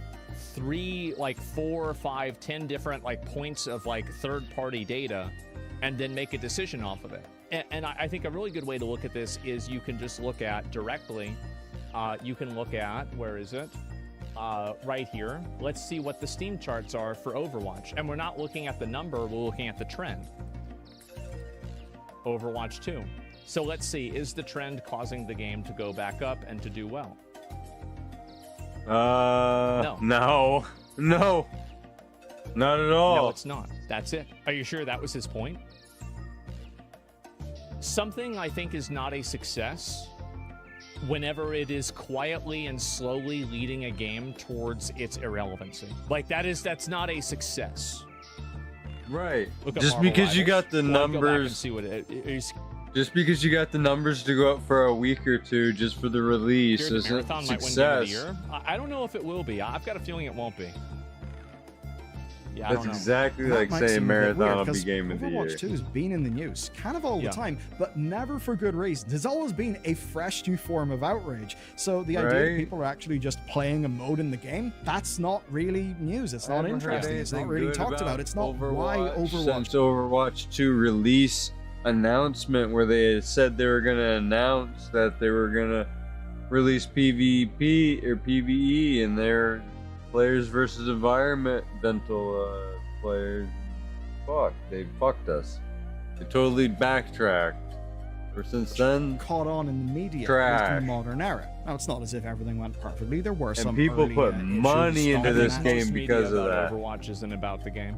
3, like 4, 5, 10 different like points of like third-party data and then make a decision off of it. And I think a really good way to look at this is you can just look at directly, you can look at, where is it? Right here. Let's see what the Steam charts are for Overwatch. And we're not looking at the number, we're looking at the trend. Overwatch 2. So let's see, is the trend causing the game to go back up and to do well? No, not at all. No, it's not. That's it. Are you sure that was his point? Something I think is not a success whenever it is quietly and slowly leading a game towards its irrelevancy. Like that's not a success. Right. Just because you got the numbers, see what it is. Just because you got the numbers to go up for a week or two just for the release isn't Marathon success. Might win Game of the Year. I don't know if it will be. I've got a feeling it won't be. Yeah, That's exactly like saying Marathon will be Game of the Year. Overwatch 2 has been in the news kind of all the time, but never for good reasons. It's always been a fresh new form of outrage. So the idea that people are actually just playing a mode in the game, that's not really news. It's not interesting. It's not really talked about. It's not why Overwatch. Since Overwatch 2 release announcement where they said they were going to announce that they were going to release PvP or PvE in their players versus environmental players. Fuck, they fucked us. They totally backtracked. Ever since then, caught on in the media in the modern era. Now it's not as if everything went perfectly. There were some people early, put money into this game because of that. Overwatch isn't about the game.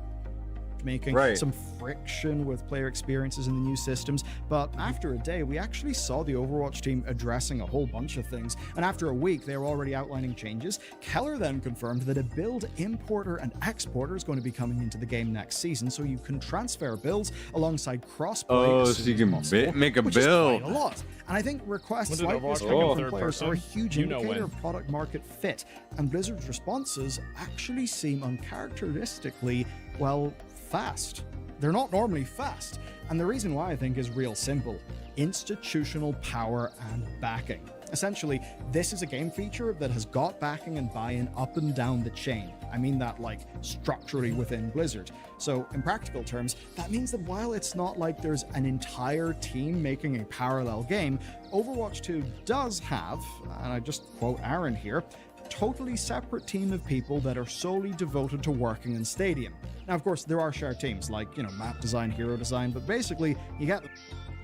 making Right. some friction with player experiences in the new systems. But after a day, we actually saw the Overwatch team addressing a whole bunch of things. And after a week, they were already outlining changes. Keller then confirmed that a build importer and exporter is going to be coming into the game next season, so you can transfer builds alongside crossplay. Oh, as so soon you as can possible, make a which is build. quite a lot. And I think requests When did like Overwatch this become from third players are a person? huge You know indicator when. of product market fit. And Blizzard's responses actually seem uncharacteristically, well, fast. They're not normally fast. And the reason why I think is real simple: institutional power and backing. Essentially, this is a game feature that has got backing and buy-in up and down the chain. I mean that like structurally within Blizzard. So in practical terms, that means that while it's not like there's an entire team making a parallel game, Overwatch 2 does have, and I just quote Aaron here, totally separate team of people that are solely devoted to working in Stadium. Now, of course, there are shared teams like, map design, hero design, but basically you get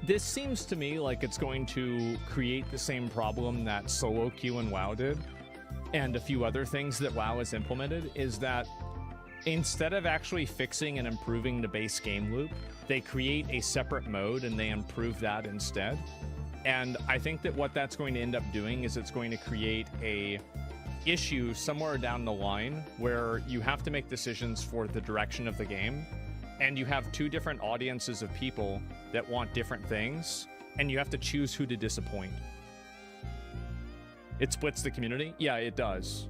This seems to me like it's going to create the same problem that solo queue and WoW did, and a few other things that WoW has implemented, is that instead of actually fixing and improving the base game loop, they create a separate mode and they improve that instead. And I think that what that's going to end up doing is it's going to create a issue somewhere down the line where you have to make decisions for the direction of the game, and you have two different audiences of people that want different things, and you have to choose who to disappoint. It splits the community? Yeah, it does.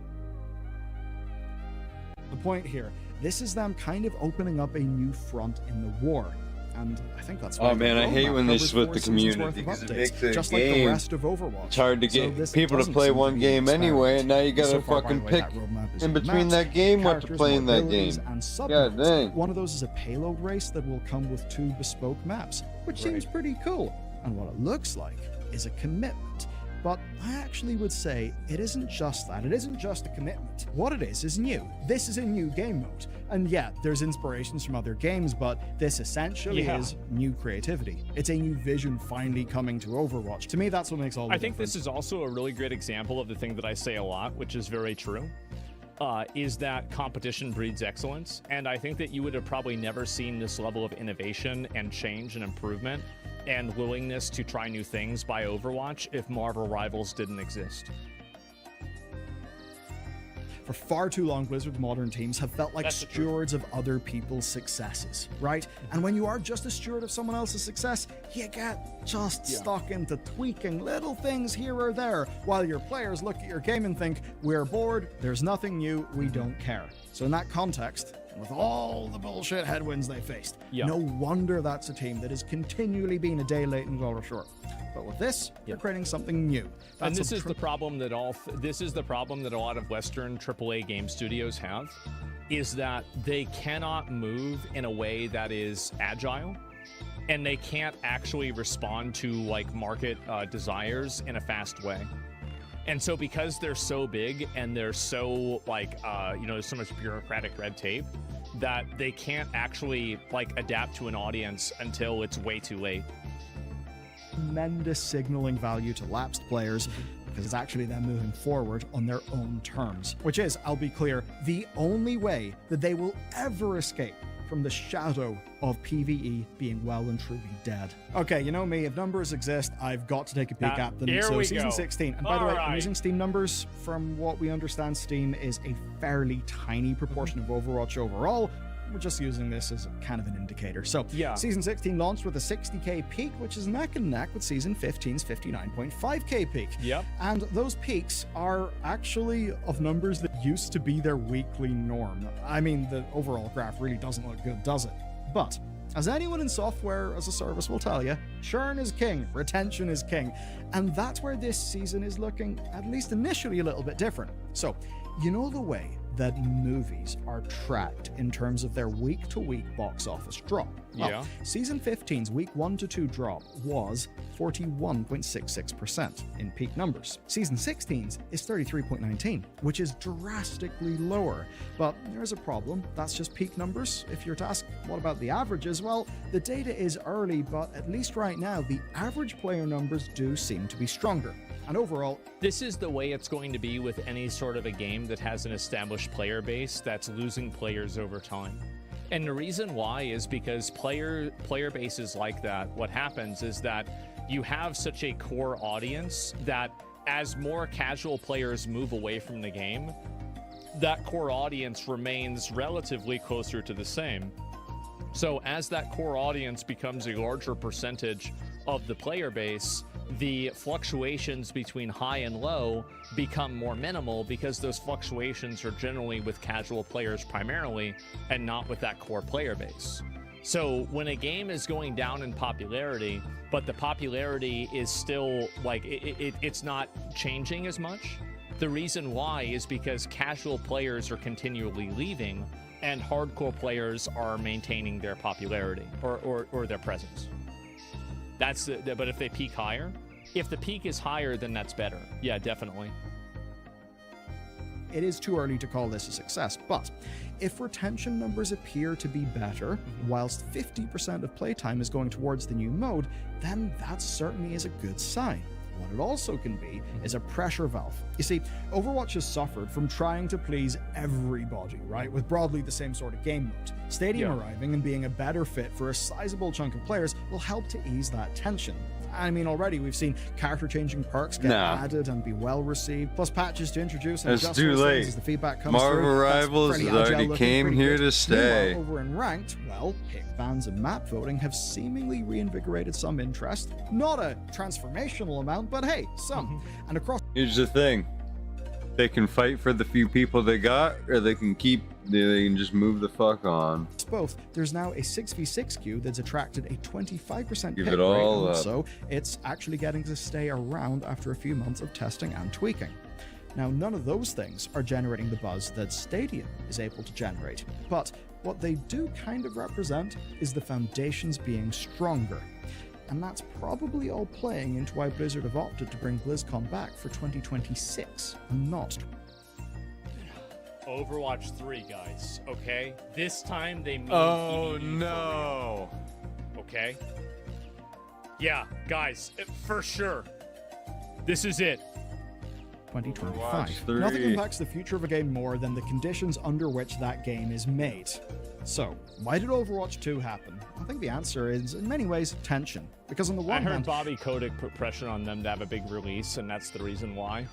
the point here. This is them kind of opening up a new front in the war. And I think that's why Oh man, I hate when they covers split 4 the seasons worth community of because it updates, makes the just like the game. rest of Overwatch. It's hard to So get this people to doesn't play seem one be game an anyway, and now you experiment. gotta So far, by the fucking way, pick that roadmap is in with between maps, that game what to characters, play in that abilities, game. and God submaps. dang. One of those is a payload race that will come with 2 bespoke maps, which seems pretty cool. And what it looks like is a commitment. But I actually would say it isn't just that. It isn't just a commitment. What it is new. This is a new game mode. And yeah, there's inspirations from other games, but this essentially is new creativity. It's a new vision finally coming to Overwatch. To me, that's what makes all the I think difference. this is also a really great example of the thing that I say a lot, which is very true, is that competition breeds excellence. And I think that you would have probably never seen this level of innovation and change and improvement and willingness to try new things by Overwatch if Marvel Rivals didn't exist. For far too long, Blizzard's modern teams have felt like That's the truth. stewards of other people's successes, right? And when you are just a steward of someone else's success, you get just stuck into tweaking little things here or there, while your players look at your game and think, we're bored, there's nothing new, we don't care. So in that context, with all the bullshit headwinds they faced, no wonder that's a team that is continually being a day late and dollar short. But with this, you're creating something new. And this is the problem that this is the problem that a lot of Western AAA game studios have, is that they cannot move in a way that is agile, and they can't actually respond to like market desires in a fast way. And so because they're so big and they're so like there's so much bureaucratic red tape that they can't actually like adapt to an audience until it's way too late. Tremendous signaling value to lapsed players because it's actually them moving forward on their own terms, which is, I'll be clear, the only way that they will ever escape from the shadow of PvE being well and truly dead. Okay, you know me, if numbers exist, I've got to take a peek at them. Here So we season go. 16, and by the way, I'm Alright. using Steam numbers. From what we understand, Steam is a fairly tiny proportion of Overwatch overall. We're just using this as a kind of an indicator. So, Season 16 launched with a 60k peak, which is neck and neck with Season 15's 59.5k peak. Yep. And those peaks are actually of numbers that used to be their weekly norm. I mean, the overall graph really doesn't look good, does it? But as anyone in software as a service will tell you, churn is king, retention is king. And that's where this season is looking, at least initially, a little bit different. So, you know the way that movies are tracked in terms of their week-to-week box office drop. Well, Season 15's week 1 to 2 drop was 41.66% in peak numbers. Season 16's is 33.19, which is drastically lower. But there's a problem. That's just peak numbers. If you're to ask, what about the averages? Well, the data is early, but at least right now, the average player numbers do seem to be stronger. And overall, this is the way it's going to be with any sort of a game that has an established player base that's losing players over time. And the reason why is because player bases like that, what happens is that you have such a core audience that as more casual players move away from the game, that core audience remains relatively closer to the same. So as that core audience becomes a larger percentage of the player base, the fluctuations between high and low become more minimal because those fluctuations are generally with casual players primarily and not with that core player base. So when a game is going down in popularity, but the popularity is still like it's not changing as much, the reason why is because casual players are continually leaving and hardcore players are maintaining their popularity or their presence. That's but if they peak higher, if the peak is higher, then that's better. Yeah, definitely. It is too early to call this a success, but if retention numbers appear to be better, whilst 50% of playtime is going towards the new mode, then that certainly is a good sign. What it also can be is a pressure valve. You see, Overwatch has suffered from trying to please everybody, right? With broadly the same sort of game mode. Stadium arriving and being a better fit for a sizable chunk of players will help to ease that tension. I mean, already we've seen character-changing perks get added and be well-received, plus patches to introduce and It's adjust too those late. things as the feedback comes Marvel through. Rivals That's has pretty agile already looking, came pretty here good. to stay. Meanwhile, over in Ranked, well, pick bans and map voting have seemingly reinvigorated some interest. Not a transformational amount, but hey, some. And across Here's the thing. They can fight for the few people they got, or they can just move the fuck on. both, there's now a 6v6 queue that's attracted a 25% Give hit it all rate, and up. so it's actually getting to stay around after a few months of testing and tweaking. Now, none of those things are generating the buzz that Stadium is able to generate, but what they do kind of represent is the foundations being stronger. And that's probably all playing into why Blizzard have opted to bring BlizzCon back for 2026 and not. Overwatch 3, guys, okay? This time they mean Oh PvE no! for real, okay? Yeah, guys, for sure. This is it. 2025. Overwatch 3. Nothing impacts the future of a game more than the conditions under which that game is made. So, why did Overwatch 2 happen? I think the answer is, in many ways, tension. Because on the I one heard hand, Bobby Kotick put pressure on them to have a big release, and that's the reason why.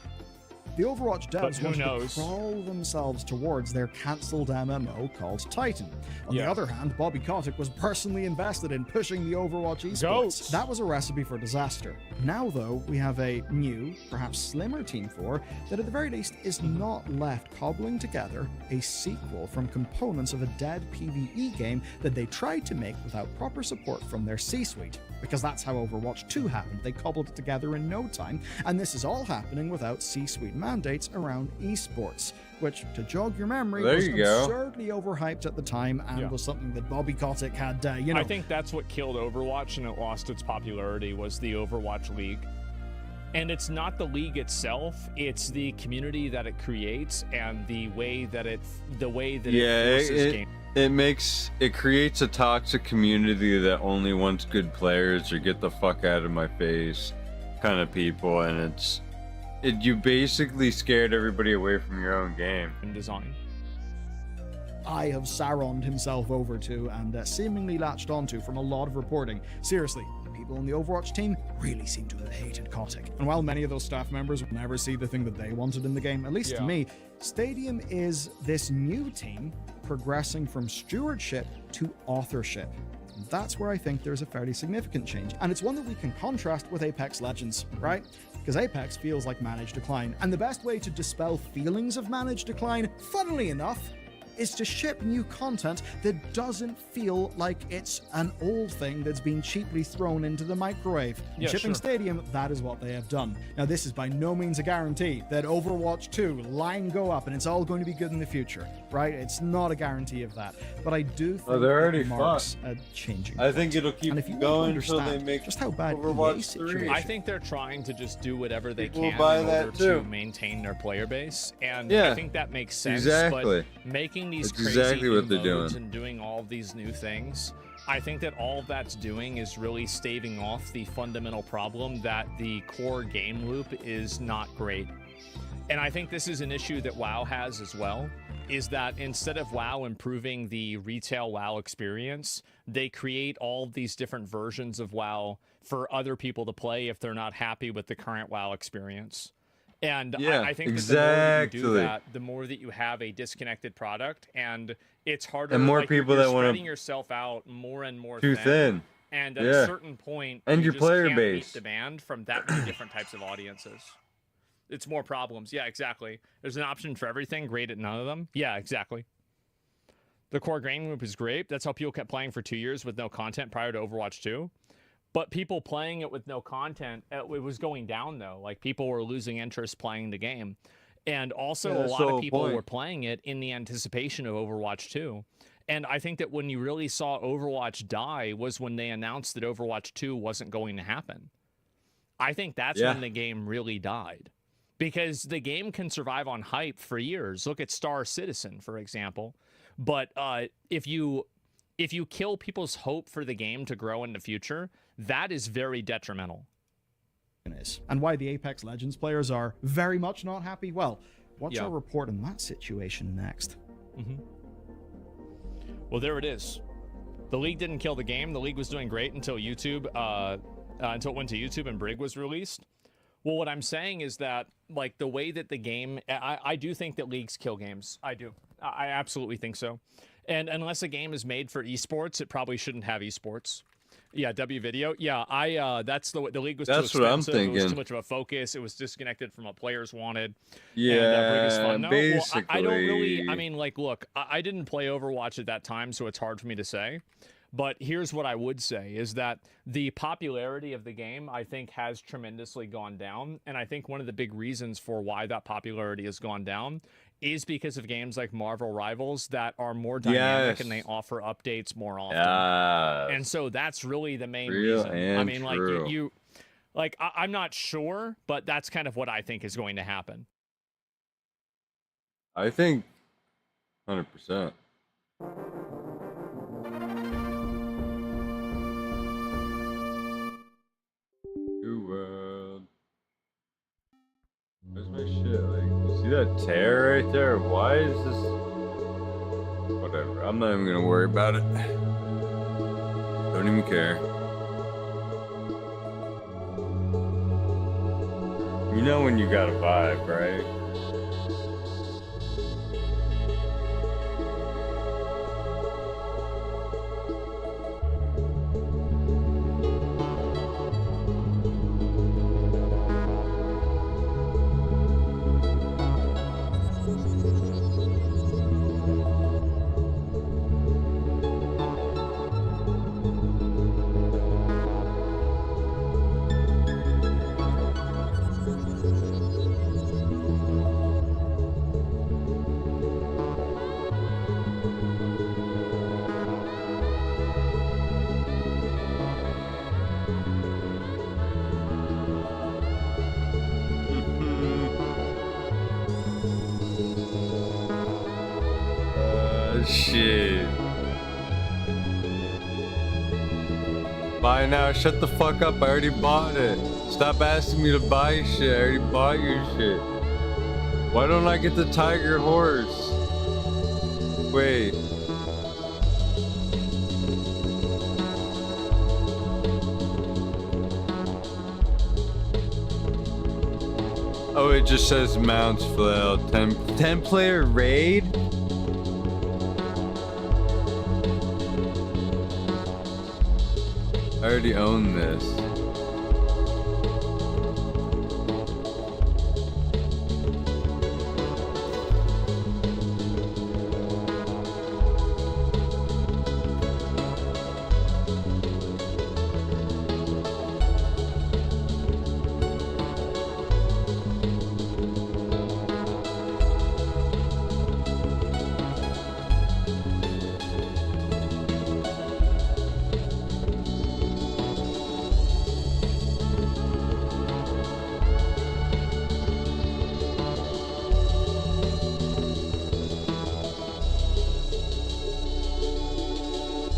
the Overwatch But devs who wanted knows? to crawl themselves towards their cancelled MMO called Titan. On the other hand, Bobby Kotick was personally invested in pushing the Overwatch esports. Goats. That was a recipe for disaster. Now, though, we have a new, perhaps slimmer Team 4 that at the very least is not left cobbling together a sequel from components of a dead PvE game that they tried to make without proper support from their C-suite. Because that's how Overwatch 2 happened. They cobbled it together in no time, and this is all happening without C-suite mandates around esports, which, to jog your memory, There was you go. absurdly overhyped at the time and was something that Bobby Kotick had, I think that's what killed Overwatch and it lost its popularity was the Overwatch League. And it's not the league itself, it's the community that it creates and the way that it forces game. It creates a toxic community that only wants good players or get the fuck out of my face kind of people, and you basically scared everybody away from your own game. In design. I have Sauroned himself over to and seemingly latched onto from a lot of reporting. Seriously, people on the Overwatch team really seem to have hated Kotick. And while many of those staff members will never see the thing that they wanted in the game, at least to me, Stadium is this new team progressing from stewardship to authorship. And that's where I think there's a fairly significant change. And it's one that we can contrast with Apex Legends, right? Because Apex feels like managed decline. And the best way to dispel feelings of managed decline, funnily enough, is to ship new content that doesn't feel like it's an old thing that's been cheaply thrown into the microwave. Yeah, Shipping sure. Stadium, that is what they have done. Now, this is by no means a guarantee that Overwatch 2 line go up and it's all going to be good in the future, right? It's not a guarantee of that. But I do think they're already it marks a changing I think point. it'll keep And if you want to going until they understand make just how bad Overwatch EA's 3. situation I think they're trying to just do whatever they People can buy in that order too. to maintain their player base, and Yeah, I think that makes sense. exactly. But making these That's crazy exactly what new they're modes doing. and doing all of these new things, I think that all that's doing is really staving off the fundamental problem that the core game loop is not great. And I think this is an issue that WoW has as well, is that instead of WoW improving the retail WoW experience, they create all these different versions of WoW for other people to play if they're not happy with the current WoW experience. And Yeah, I think exactly. that the more that you do that, the more that you have a disconnected product, and it's harder. And more like, people you're that wanna- spreading yourself out more and more Too thin. And at Yeah. a certain point, And you your just player can't base. meet demand from that many different types of audiences. It's more problems. Yeah, exactly. There's an option for everything. Great at none of them. Yeah, exactly. The core game loop is great. That's how people kept playing for 2 years with no content prior to Overwatch 2. But people playing it with no content, it was going down, though. Like, people were losing interest playing the game. And also, Yeah, a that's lot the of whole people point. were playing it in the anticipation of Overwatch 2. And I think that when you really saw Overwatch die was when they announced that Overwatch 2 wasn't going to happen. I think that's Yeah. when the game really died. Because the game can survive on hype for years. Look at Star Citizen, for example. But if you kill people's hope for the game to grow in the future, that is very detrimental. And why the Apex Legends players are very much not happy. Well, watch Yeah. our report on that situation next. Well, there it is. The league didn't kill the game. The league was doing great until YouTube, until it went to YouTube and Brig was released. Well, what I'm saying is that, like, the way that the game, I do think that leagues kill games. I do. I absolutely think so. And unless a game is made for esports, it probably shouldn't have esports. Yeah, W video. Yeah, that's the league was That's too what I'm expensive. It was thinking. too much of a focus. It was disconnected from what players wanted. Yeah, and, Brig is fun. No, basically. well, I don't really. I mean, like, look, I didn't play Overwatch at that time, so it's hard for me to say. But here's what I would say is that the popularity of the game, I think, has tremendously gone down. And I think one of the big reasons for why that popularity has gone down is because of games like Marvel Rivals that are more dynamic Yes. and they offer updates more often. Yeah. And so that's really the main Real reason. I and mean, like, true. you like, I'm not sure, but that's kind of what I think is going to happen. I think 100%. New world. Where's my shit? Like, you see that tear right there? Why is this? Whatever. I'm not even gonna worry about it. Don't even care. You know when you got a vibe, right? Shit. Buy now, shut the fuck up. I already bought it. Stop asking me to buy shit. I already bought your shit. Why don't I get the tiger horse? Wait. Oh, it just says mounts flail. 10 player raid? I already own this.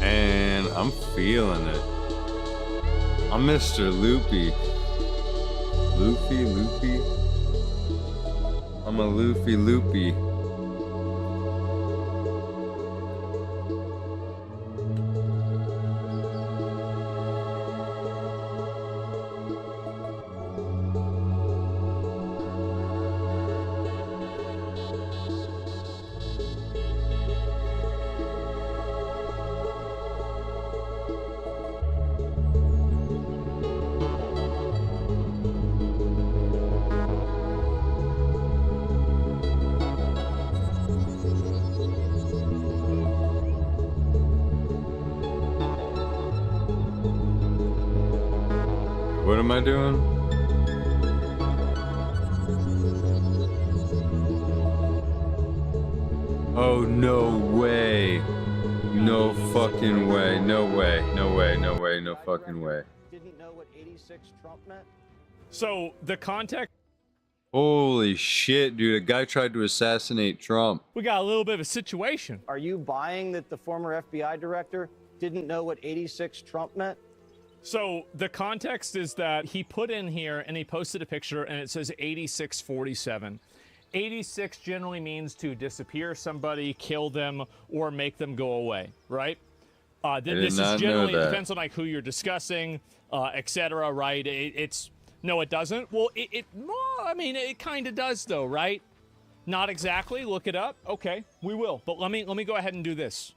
And I'm feeling it. I'm Mr. Loopy. Loopy. I'm a loopy loopy. What am I doing? Oh, no way. No fucking way. No way. No way. No way. No fucking way. Didn't know what 86 Trump meant? So the context, Holy shit, dude. A guy tried to assassinate Trump. we got a little bit of a situation. Are you buying that the former FBI director didn't know what 86 Trump meant? So the context is that he put in here and he posted a picture and it says 8647. 86 generally means to disappear somebody, kill them, or make them go away, right? This is generally, it depends on like who you're discussing, etc., right? No, it doesn't. Well, well, I mean, it kind of does though, right? Not exactly. Look it up. Okay, we will. But let me go ahead and do this.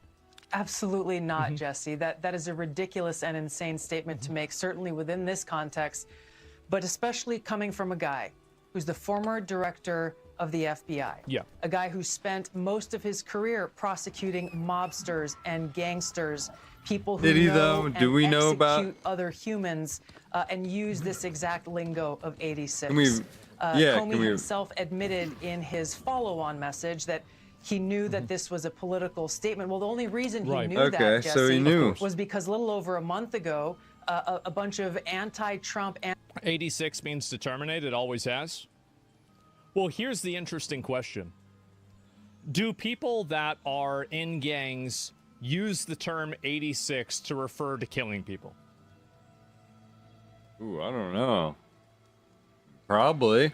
Absolutely not, Jesse. That is a ridiculous and insane statement to make, certainly within this context, but especially coming from a guy who's the former director of the FBI. Yeah. A guy who spent most of his career prosecuting mobsters and gangsters, people who Did he, know though? and Do we know about- execute other humans, and use this exact lingo of 86. Can we- yeah, Comey can we- himself admitted in his follow-on message that he knew that this was a political statement. Well, the only reason he Right. knew Okay, that, Jesse, so he knew. was because a little over a month ago, a bunch of anti-Trump, 86 means to terminate. It always has. Well, here's the interesting question. Do people that are in gangs use the term 86 to refer to killing people? Ooh, I don't know. Probably.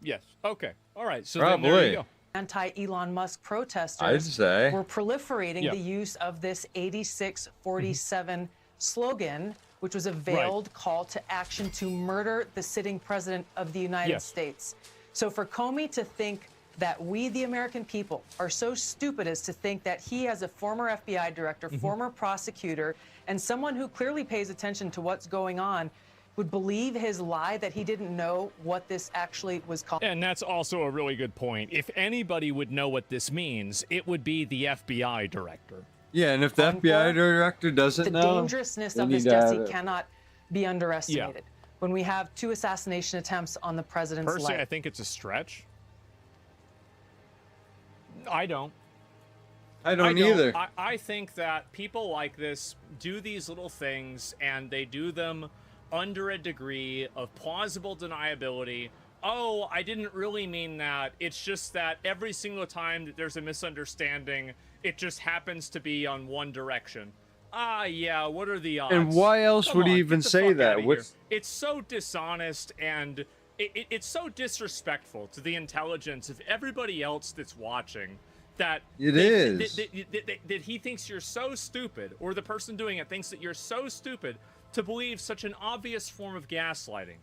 Yes. Okay. All right. So then there Probably. you go. anti-Elon Musk I'd protesters say. were proliferating Yeah. the use of this 8647 slogan, which was a veiled call to action to murder the sitting president of the United Yes. States. So for Comey to think that we, the American people, are so stupid as to think that he, as a former FBI director, former prosecutor, and someone who clearly pays attention to what's going on, would believe his lie that he didn't know what this actually was called. And that's also a really good point. If anybody would know what this means, it would be the FBI director. Yeah, and if the FBI director doesn't The know, dangerousness they of this, need to have Jesse, it. cannot be underestimated. When we have 2 assassination attempts on the president's Personally, life. I think it's a stretch. I don't. I don't either. I think that people like this do these little things and they do them under a degree of plausible deniability. Oh, I didn't really mean that. It's just that every single time that there's a misunderstanding, it just happens to be on one direction. Yeah, what are the odds? And why else Come would he on, even get the say fuck that? outta here. What's- It's so dishonest and it's so disrespectful to the intelligence of everybody else that's watching that It is. that he thinks you're so stupid, or the person doing it thinks that you're so stupid to believe such an obvious form of gaslighting.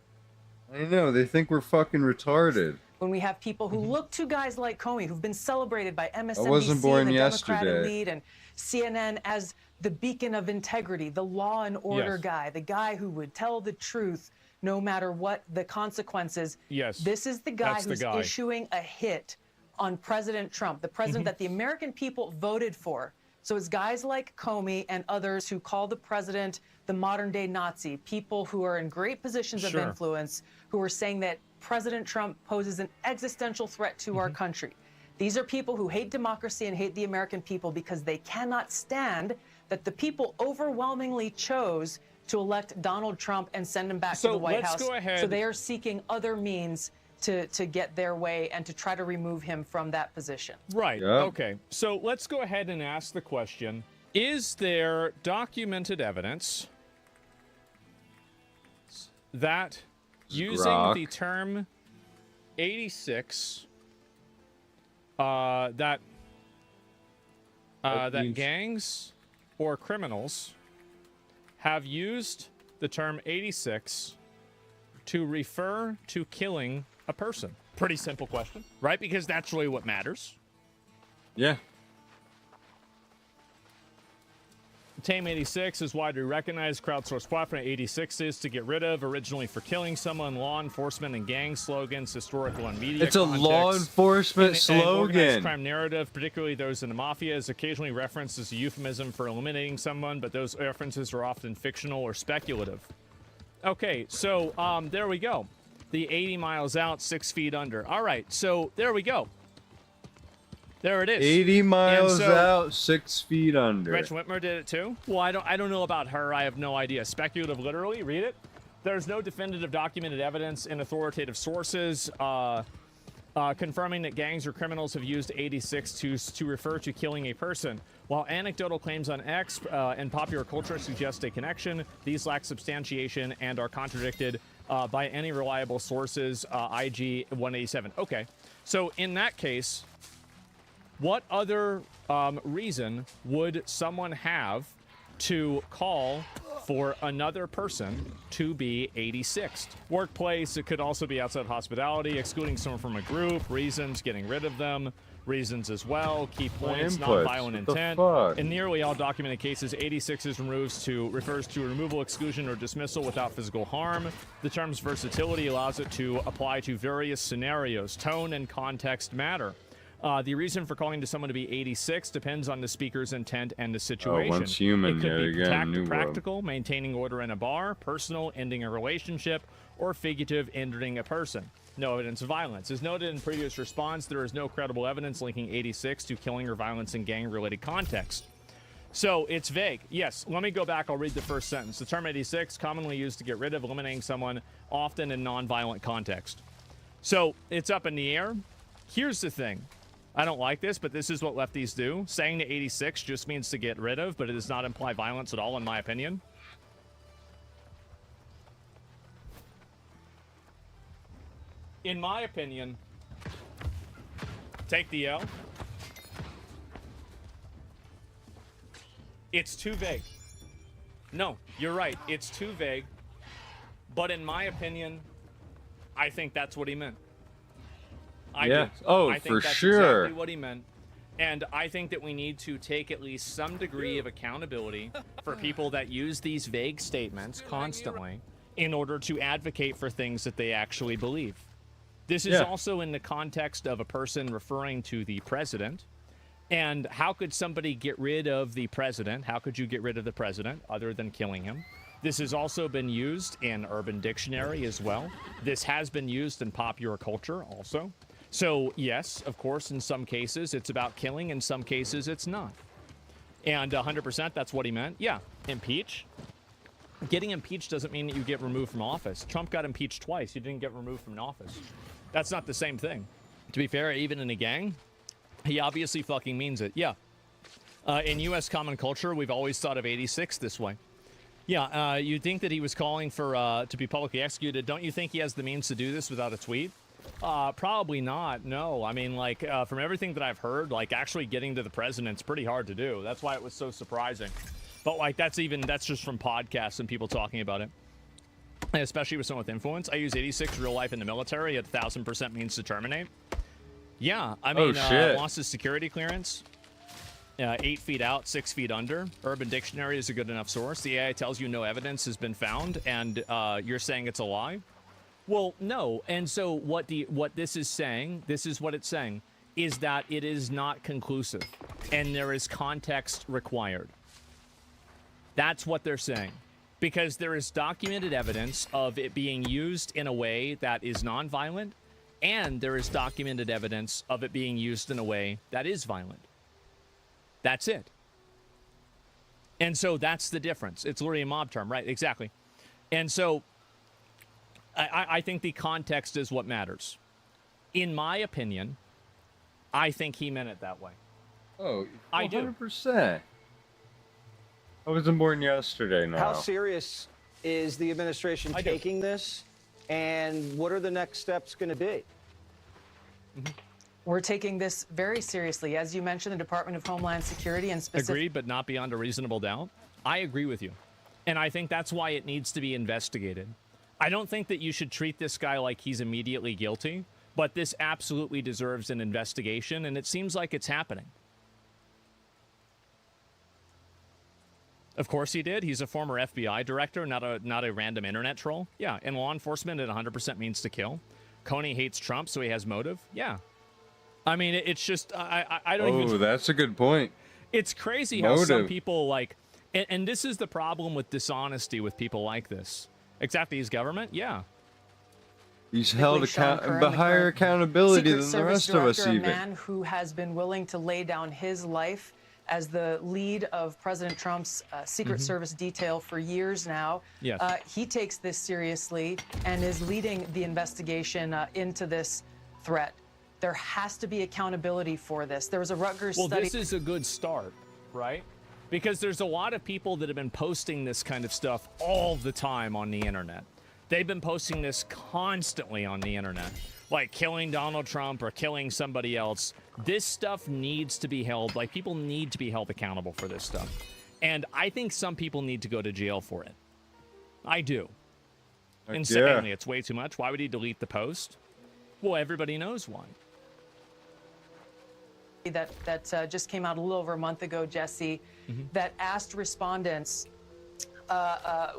I know, they think we're fucking retarded. When we have people who look to guys like Comey, who've been celebrated by MSNBC wasn't born and the Democratic yesterday. lead and CNN as the beacon of integrity, the law and order Yes. guy, the guy who would tell the truth no matter what the consequences. Yes, This is the guy that's the who's guy. issuing a hit on President Trump, the president that the American people voted for. So it's guys like Comey and others who call the president the modern day Nazi, people who are in great positions Sure. of influence, who are saying that President Trump poses an existential threat to our country. These are people who hate democracy and hate the American people because they cannot stand that the people overwhelmingly chose to elect Donald Trump and send him back to So the White let's House. go ahead. So they are seeking other means to get their way and to try to remove him from that position. Right. Yep. Okay. So let's go ahead and ask the question: is there documented evidence that using Grok. the term 86 that gangs or criminals have used the term 86 to refer to killing a person. Pretty simple question, right? Because that's really what matters. Yeah. Tame 86 is widely recognized crowdsourced platform. 86 is to get rid of, originally for killing someone, law enforcement and gang slogans, historical and media It's a context. law enforcement And organized slogan. crime narrative, particularly those in the mafia, is occasionally referenced as a euphemism for eliminating someone, but those references are often fictional or speculative. Okay, so there we go. The 80 miles out, 6 feet under. All right, so there we go. There it is. 80 miles And so- out, 6 feet under. Gretchen Whitmer did it too? Well, I don't know about her. I have no idea. Speculative, literally. Read it. There's no definitive documented evidence in authoritative sources confirming that gangs or criminals have used 86 to refer to killing a person. While anecdotal claims on X and popular culture suggest a connection, these lack substantiation and are contradicted by any reliable sources. IG 187. Okay, so in that case, what other reason would someone have to call for another person to be 86th? Workplace, it could also be outside hospitality, excluding someone from a group, reasons, getting rid of them, reasons as well, key points, inputs. nonviolent What the intent. fuck? In nearly all documented cases, 86 refers to removal, exclusion, or dismissal without physical harm. The term's versatility allows it to apply to various scenarios. Tone and context matter. The reason for calling to someone to be 86 depends on the speaker's intent and the situation. once human, it could yet be again, new world. practical, maintaining order in a bar, personal, ending a relationship, or figurative, injuring a person. No evidence of violence. As noted in previous response, there is no credible evidence linking 86 to killing or violence in gang-related context. So it's vague. Yes, let me go back. I'll read the first sentence. The term 86, commonly used to get rid of, eliminating someone, often in non-violent context. So it's up in the air. Here's the thing. I don't like this, but this is what lefties do. Saying the 86 just means to get rid of, but it does not imply violence at all, in my opinion. In my opinion, take the L. It's too vague. No, you're right. It's too vague. But in my opinion, I think that's what he meant. I Yeah. do. Oh, I think for that's sure. exactly what he meant. And I think that we need to take at least some degree of accountability for people that use these vague statements constantly in order to advocate for things that they actually believe. This is also in the context of a person referring to the president. And how could somebody get rid of the president? How could you get rid of the president other than killing him? This has also been used in Urban Dictionary as well. This has been used in popular culture also. So, yes, of course, in some cases it's about killing. In some cases it's not. And 100% that's what he meant. Yeah, impeach. Getting impeached doesn't mean that you get removed from office. Trump got impeached twice. He didn't get removed from office. That's not the same thing. To be fair, even in a gang, he obviously fucking means it. Yeah. In U.S. common culture, we've always thought of 86 this way. Yeah, you think that he was calling for to be publicly executed. Don't you think he has the means to do this without a tweet? Probably not. No. I mean, like, from everything that I've heard, like, actually getting to the president's pretty hard to do. That's why it was so surprising. But, like, that's just from podcasts and people talking about it. And especially with someone with influence. I use 86 real life in the military at 1,000% means to terminate. Yeah, I mean, lost his security clearance. 8 feet out, 6 feet under. Urban Dictionary is a good enough source. The AI tells you no evidence has been found, and you're saying it's a lie? Well, no. And so what this is saying, this is what it's saying, is that it is not conclusive, and there is context required. That's what they're saying. Because there is documented evidence of it being used in a way that is nonviolent, and there is documented evidence of it being used in a way that is violent. That's it. And so that's the difference. It's literally a mob term, right? Exactly. And so I think the context is what matters. In my opinion, I think he meant it that way. Oh, 100%. I do. I wasn't born yesterday now. How serious is the administration taking this? And what are the next steps going to be? We're taking this very seriously. As you mentioned, the Department of Homeland Security and Agreed, but not beyond a reasonable doubt. I agree with you. And I think that's why it needs to be investigated. I don't think that you should treat this guy like he's immediately guilty, but this absolutely deserves an investigation, and it seems like it's happening. Of course he did. He's a former FBI director, not a random internet troll. Yeah, in law enforcement, it 100% means to kill. Coney hates Trump, so he has motive. Yeah. I mean, it's just, I don't even... Oh, that's a good point. It's crazy how some people, like... And this is the problem with dishonesty with people like this. Exactly, his government? Yeah. He's held higher accountability than the rest of us, even. A man who has been willing to lay down his life as the lead of President Trump's Secret Service detail for years now. Yes. He takes this seriously and is leading the investigation into this threat. There has to be accountability for this. There was a Rutgers study. Well, this is a good start, right? Because there's a lot of people that have been posting this kind of stuff all the time on the internet. They've been posting this constantly on the internet, like killing Donald Trump or killing somebody else. This stuff needs to be held, like people need to be held accountable for this stuff. And I think some people need to go to jail for it. I do. Insanely, it's way too much. Why would he delete the post? Well, everybody knows why. That just came out a little over a month ago, Jesse, that asked respondents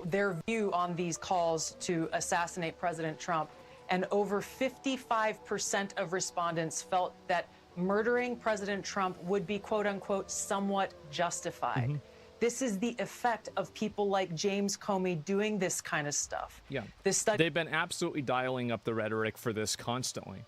their view on these calls to assassinate President Trump. And over 55% of respondents felt that murdering President Trump would be, quote unquote, somewhat justified. This is the effect of people like James Comey doing this kind of stuff. Yeah. This study. They've been absolutely dialing up the rhetoric for this constantly.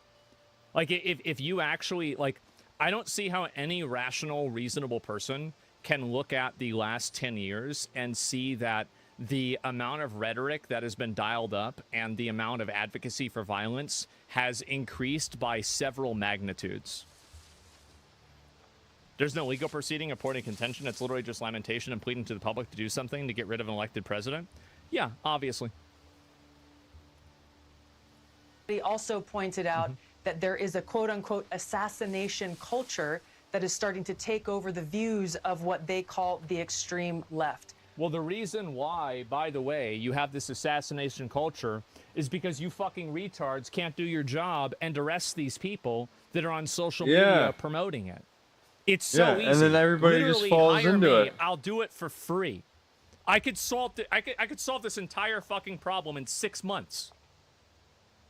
Like, if you actually, like, I don't see how any rational, reasonable person can look at the last 10 years and see that the amount of rhetoric that has been dialed up and the amount of advocacy for violence has increased by several magnitudes. There's no legal proceeding, reporting contention. It's literally just lamentation and pleading to the public to do something to get rid of an elected president. Yeah, obviously. He also pointed out that there is a quote-unquote assassination culture that is starting to take over the views of what they call the extreme left. Well, the reason why, by the way, you have this assassination culture is because you fucking retards can't do your job and arrest these people that are on social media promoting it. It's so easy. And then everybody Literally, just falls hire into me, it. I'll do it for free. I could solve this entire fucking problem in 6 months.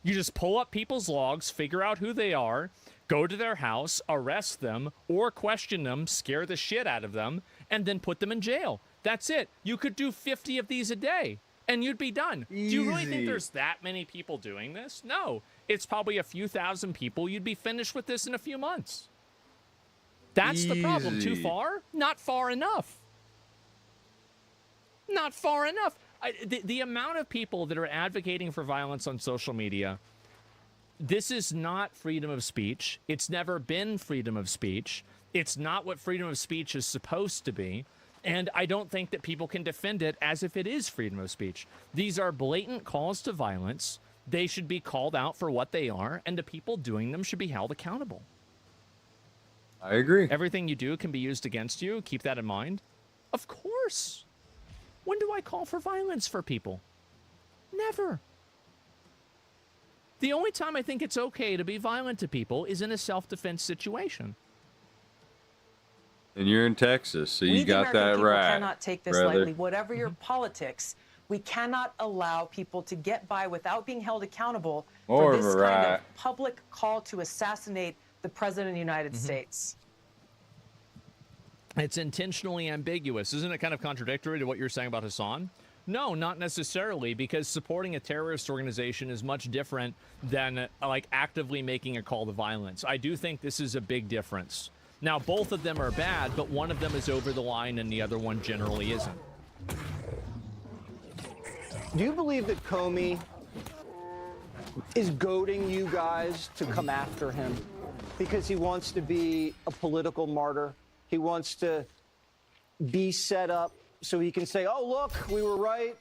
You just pull up people's logs, figure out who they are, go to their house, arrest them, or question them, scare the shit out of them, and then put them in jail. That's it. You could do 50 of these a day, and you'd be done. Easy. Do you really think there's that many people doing this? No. It's probably a few thousand people. You'd be finished with this in a few months. That's the problem. Too far? Not far enough. Not far enough. The amount of people that are advocating for violence on social media, this is not freedom of speech. It's never been freedom of speech. It's not what freedom of speech is supposed to be. And I don't think that people can defend it as if it is freedom of speech. These are blatant calls to violence. They should be called out for what they are, and the people doing them should be held accountable. I agree. Everything you do can be used against you. Keep that in mind. Of course. When do I call for violence for people? Never. The only time I think it's okay to be violent to people is in a self-defense situation. And you're in Texas, so you got that right. We cannot take this lightly. Whatever your politics, we cannot allow people to get by without being held accountable for this kind of public call to assassinate the President of the United States. It's intentionally ambiguous. Isn't it kind of contradictory to what you're saying about Hassan? No, not necessarily, because supporting a terrorist organization is much different than like actively making a call to violence. I do think this is a big difference. Now, both of them are bad, but one of them is over the line and the other one generally isn't. Do you believe that Comey is goading you guys to come after him because he wants to be a political martyr? He wants to be set up so he can say, oh, look, we were right.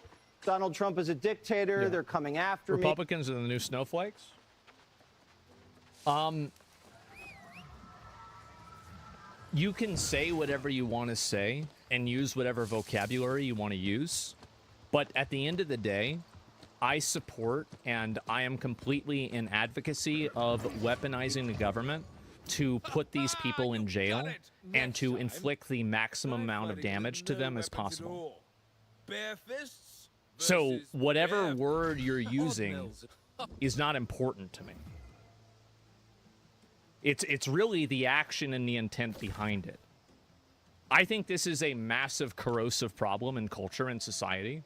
Donald Trump is a dictator. Yeah. They're coming after me. Republicans are the new snowflakes. You can say whatever you want to say and use whatever vocabulary you want to use, but at the end of the day, I support and I am completely in advocacy of weaponizing the government to put these people in jail and to inflict the maximum amount of damage to them as possible. So whatever word you're using is not important to me. It's really the action and the intent behind it. I think this is a massive corrosive problem in culture and society.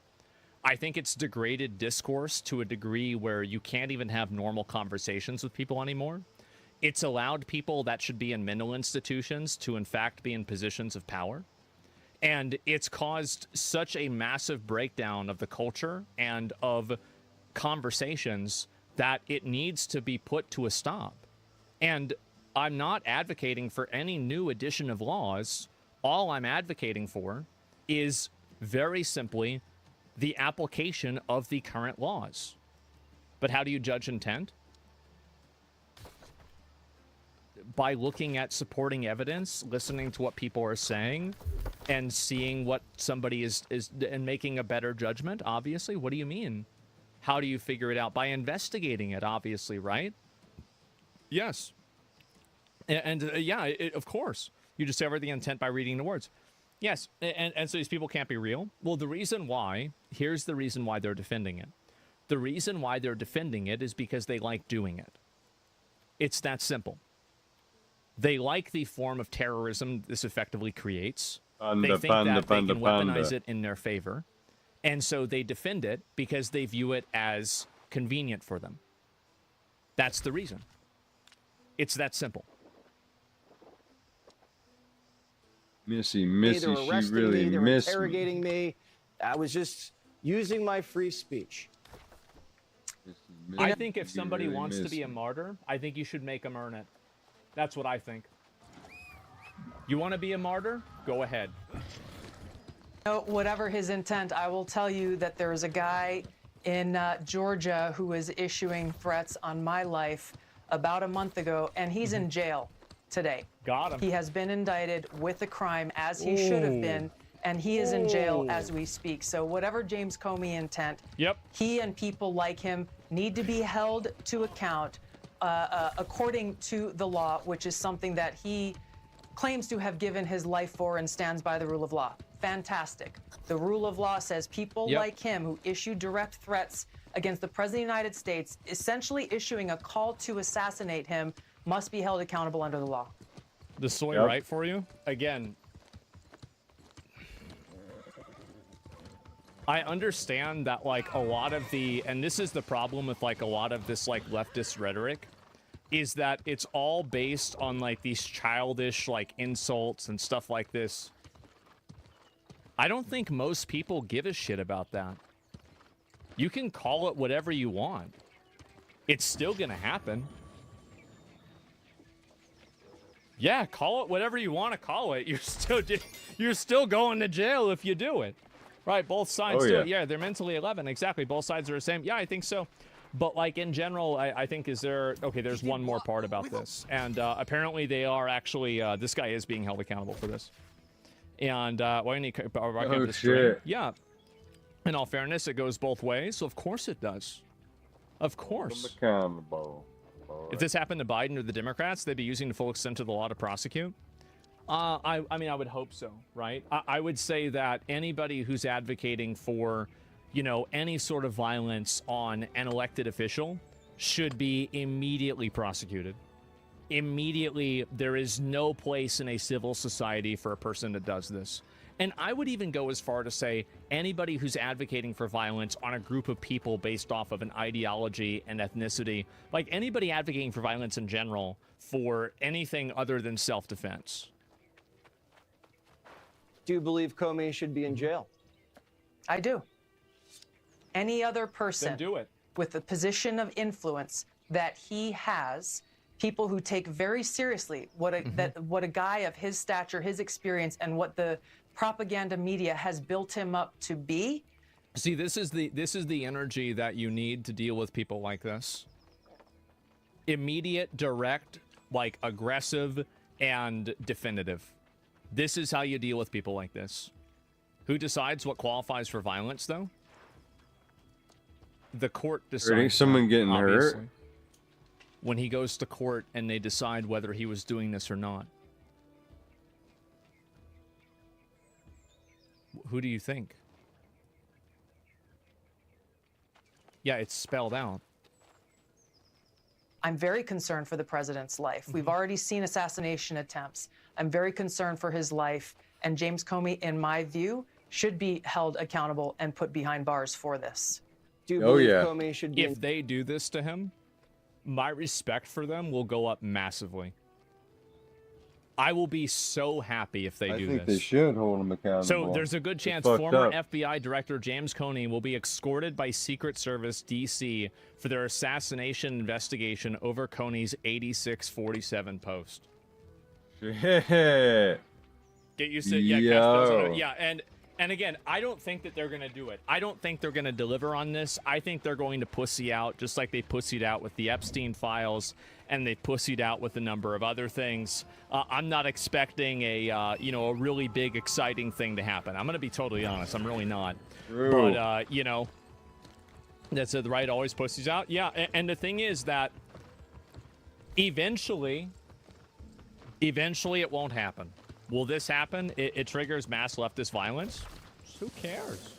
I think it's degraded discourse to a degree where you can't even have normal conversations with people anymore. It's allowed people that should be in mental institutions to, in fact, be in positions of power. And it's caused such a massive breakdown of the culture and of conversations that it needs to be put to a stop. And I'm not advocating for any new addition of laws. All I'm advocating for is very simply the application of the current laws. But how do you judge intent? By looking at supporting evidence, listening to what people are saying, and seeing what somebody is and making a better judgment, obviously. What do you mean? How do you figure it out? By investigating it, obviously, right? Yes. And yeah, of course. You discover the intent by reading the words. Yes, and so these people can't be real? Well, the reason why, here's the reason why they're defending it. The reason why they're defending it is because they like doing it. It's that simple. They like the form of terrorism this effectively creates. They think that they can weaponize it in their favor. And so they defend it because they view it as convenient for them. That's the reason. It's that simple. Missy, They were she arresting really me, they were missed me. interrogating me. I was just using my free speech. I think if somebody wants to be a martyr, I think you should make them earn it. That's what I think. You want to be a martyr? Go ahead. Whatever his intent, I will tell you that there is a guy in Georgia who is issuing threats on my life about a month ago, and he's in jail today. Got him. He has been indicted with a crime, as he should have been, and he is in jail as we speak. So whatever James Comey intent, he and people like him need to be held to account according to the law, which is something that he claims to have given his life for and stands by the rule of law. Fantastic. The rule of law says people like him who issue direct threats against the President of the United States, essentially issuing a call to assassinate him, must be held accountable under the law. The soy right for you? Again, I understand that, like, a lot of the, and this is the problem with, like, a lot of this, like, leftist rhetoric, is that it's all based on, like, these childish, like, insults and stuff like this. I don't think most people give a shit about that. You can call it whatever you want. It's still gonna happen. Yeah, call it whatever you want to call it. You're still going to jail if you do it. Right, both sides do it. Yeah, they're mentally 11. Exactly, both sides are the same. Yeah, I think so. But, like, in general, I think there's one more part about this. And apparently they are actually, this guy is being held accountable for this. And why didn't he shit. Yeah. In all fairness, it goes both ways. So of course it does. Of course. Accountable. If this happened to Biden or the Democrats, they'd be using the full extent of the law to prosecute. I mean, I would hope so, right? I would say that anybody who's advocating for, you know, any sort of violence on an elected official should be immediately prosecuted. Immediately, there is no place in a civil society for a person that does this. And I would even go as far to say anybody who's advocating for violence on a group of people based off of an ideology and ethnicity, like anybody advocating for violence in general for anything other than self-defense. Do you believe Comey should be in jail? I do. Any other person Then do it. with the position of influence that he has, people who take very seriously what a guy of his stature, his experience, and what the propaganda media has built him up to be, See, this is the energy that you need to deal with people like this. Immediate, direct, like aggressive, and definitive. This is how you deal with people like this. Who decides what qualifies for violence, though? The court decides. Hurting someone getting hurt? Obviously. When he goes to court and they decide whether he was doing this or not. Who do you think? Yeah, it's spelled out. I'm very concerned for the president's life. We've already seen assassination attempts. I'm very concerned for his life. And James Comey, in my view, should be held accountable and put behind bars for this. Do you believe Comey should be... If they do this to him, my respect for them will go up massively. I will be so happy if they do this. I think they should hold him accountable. So there's a good chance former FBI Director James Comey will be escorted by Secret Service DC for their assassination investigation over Comey's 8647 post. Shit. Get used to it. Yeah, and again, I don't think that they're going to do it. I don't think they're going to deliver on this. I think they're going to pussy out just like they pussied out with the Epstein files and they pussied out with a number of other things. I'm not expecting a really big, exciting thing to happen. I'm going to be totally honest. I'm really not. True. But, that's the right always pussies out. Yeah, and the thing is that eventually it won't happen. Will this happen? It triggers mass leftist violence? Who cares?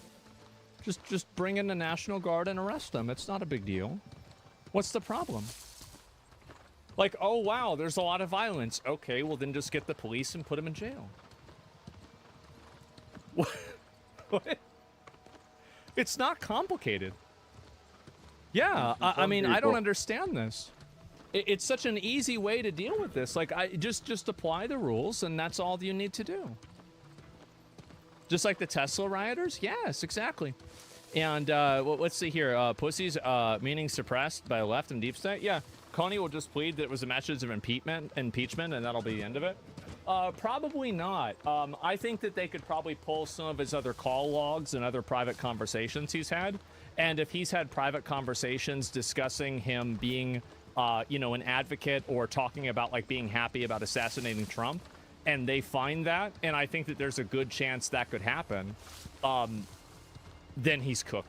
Just bring in the National Guard and arrest them. It's not a big deal. What's the problem? Like, oh, wow, there's a lot of violence. Okay, well, then just get the police and put them in jail. What? It's not complicated. Yeah, I mean, I don't understand this. It's such an easy way to deal with this. Like, just apply the rules, and that's all you need to do. Just like the Tesla rioters? Yes, exactly. And let's see here. Pussies, meaning suppressed by the left and deep state? Yeah, Coney will just plead that it was a message of impeachment, and that'll be the end of it. Probably not. I think that they could probably pull some of his other call logs and other private conversations he's had. And if he's had private conversations discussing him being... an advocate or talking about like being happy about assassinating Trump, and they find that, and I think that there's a good chance that could happen, then he's cooked.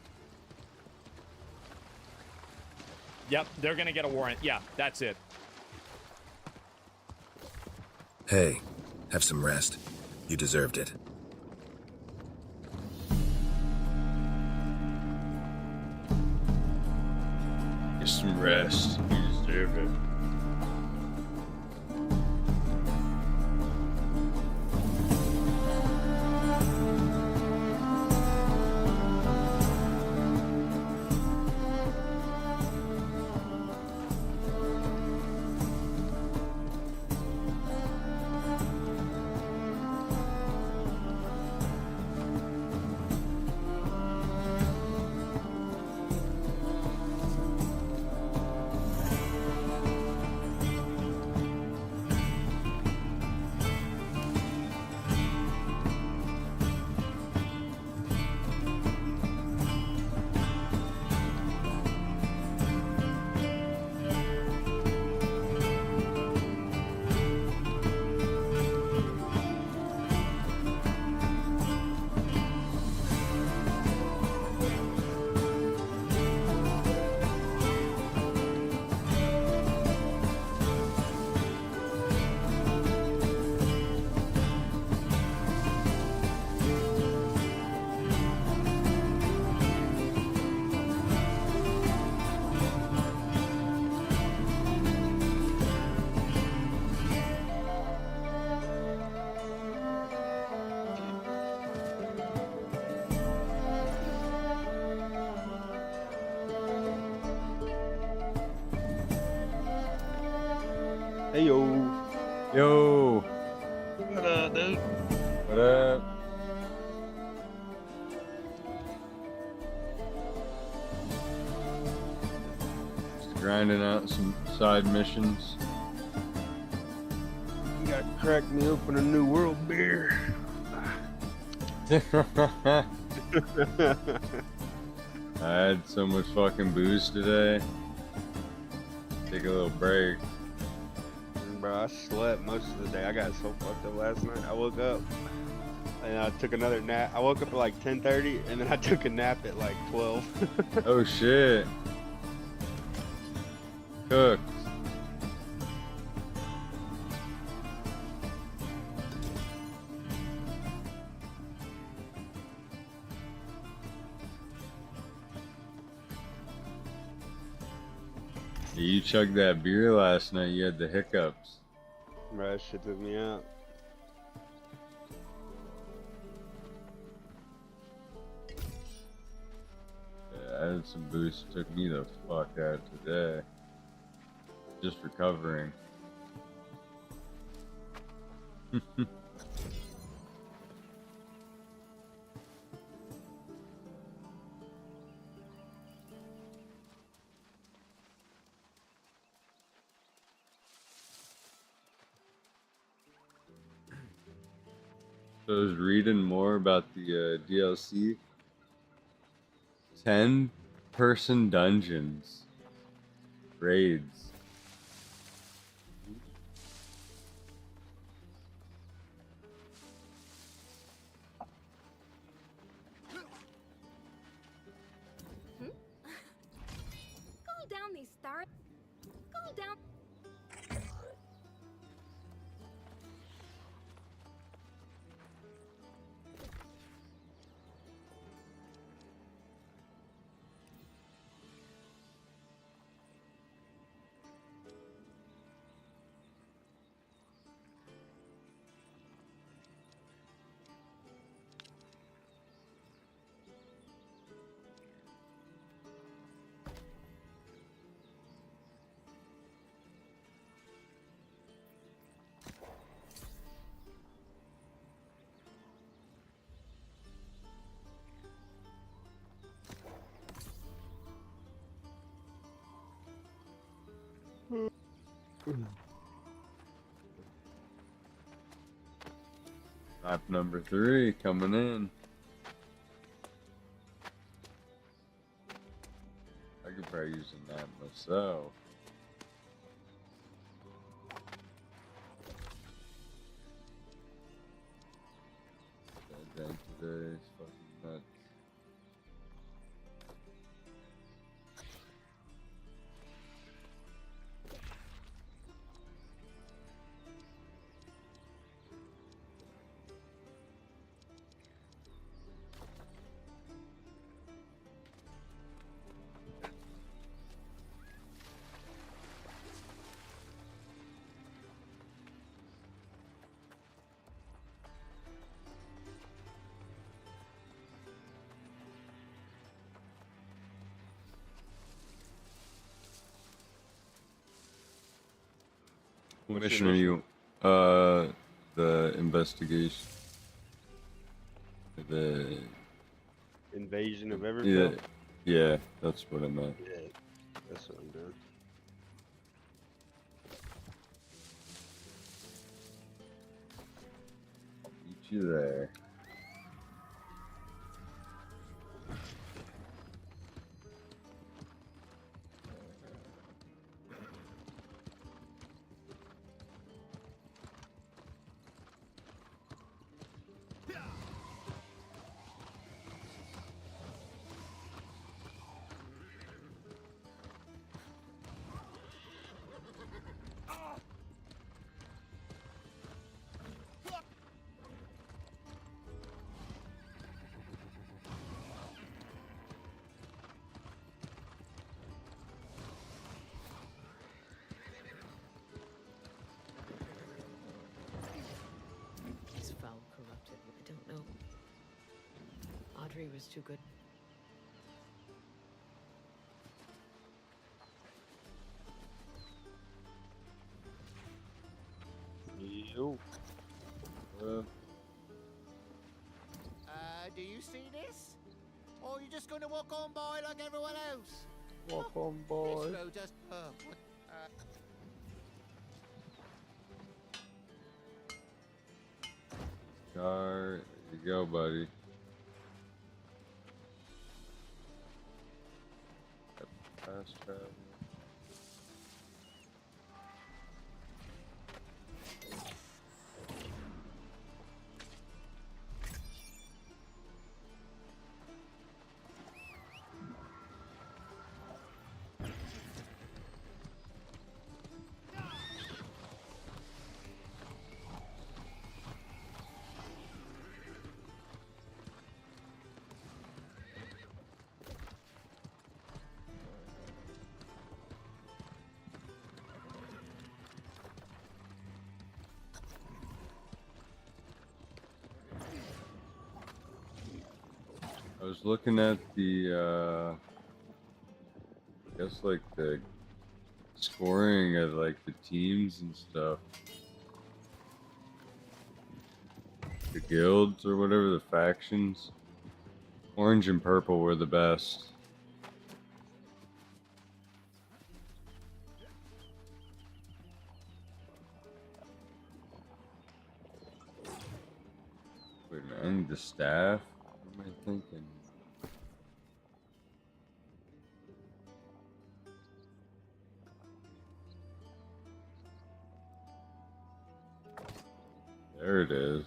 Yep, they're gonna get a warrant. Yeah, that's it. Hey, have some rest. You deserved it. Get some rest. You deserve it. Hey, yo. Yo. What up, dude? What up? Just grinding out some side missions. You gotta crack me open a New World beer. I had so much fucking booze today. Take a little break. Bro, I slept most of the day. I got so fucked up last night. I woke up and I took another nap. I woke up at like 10:30 and then I took a nap at like 12. Oh shit. Cooked. You chugged that beer last night, you had the hiccups. Bro, that shit took me out. Yeah, I had some booze, took me the fuck out today. Just recovering. So I was reading more about the DLC. 10-person dungeons. Raids. Cool down these stars. Cool down. Map number 3 coming in. I could probably use a map myself. That day today is fucking nuts. What mission are you? The investigation. The Invasion of yeah, Everfield? yeah, that's what I meant. Yeah, that's what I'm doing. Meet you there. He's foul, corrupted. I don't know. Audrey was too good. Yo. Do you see this? Or are you just going to walk on by like everyone else? Walk on by. This road just... what, Car, there you go, buddy. Fast travel. I was looking at the, I guess like the scoring of like the teams and stuff. The guilds or whatever, the factions. Orange and purple were the best. Wait a minute, I need the staff? What am I thinking? There it is.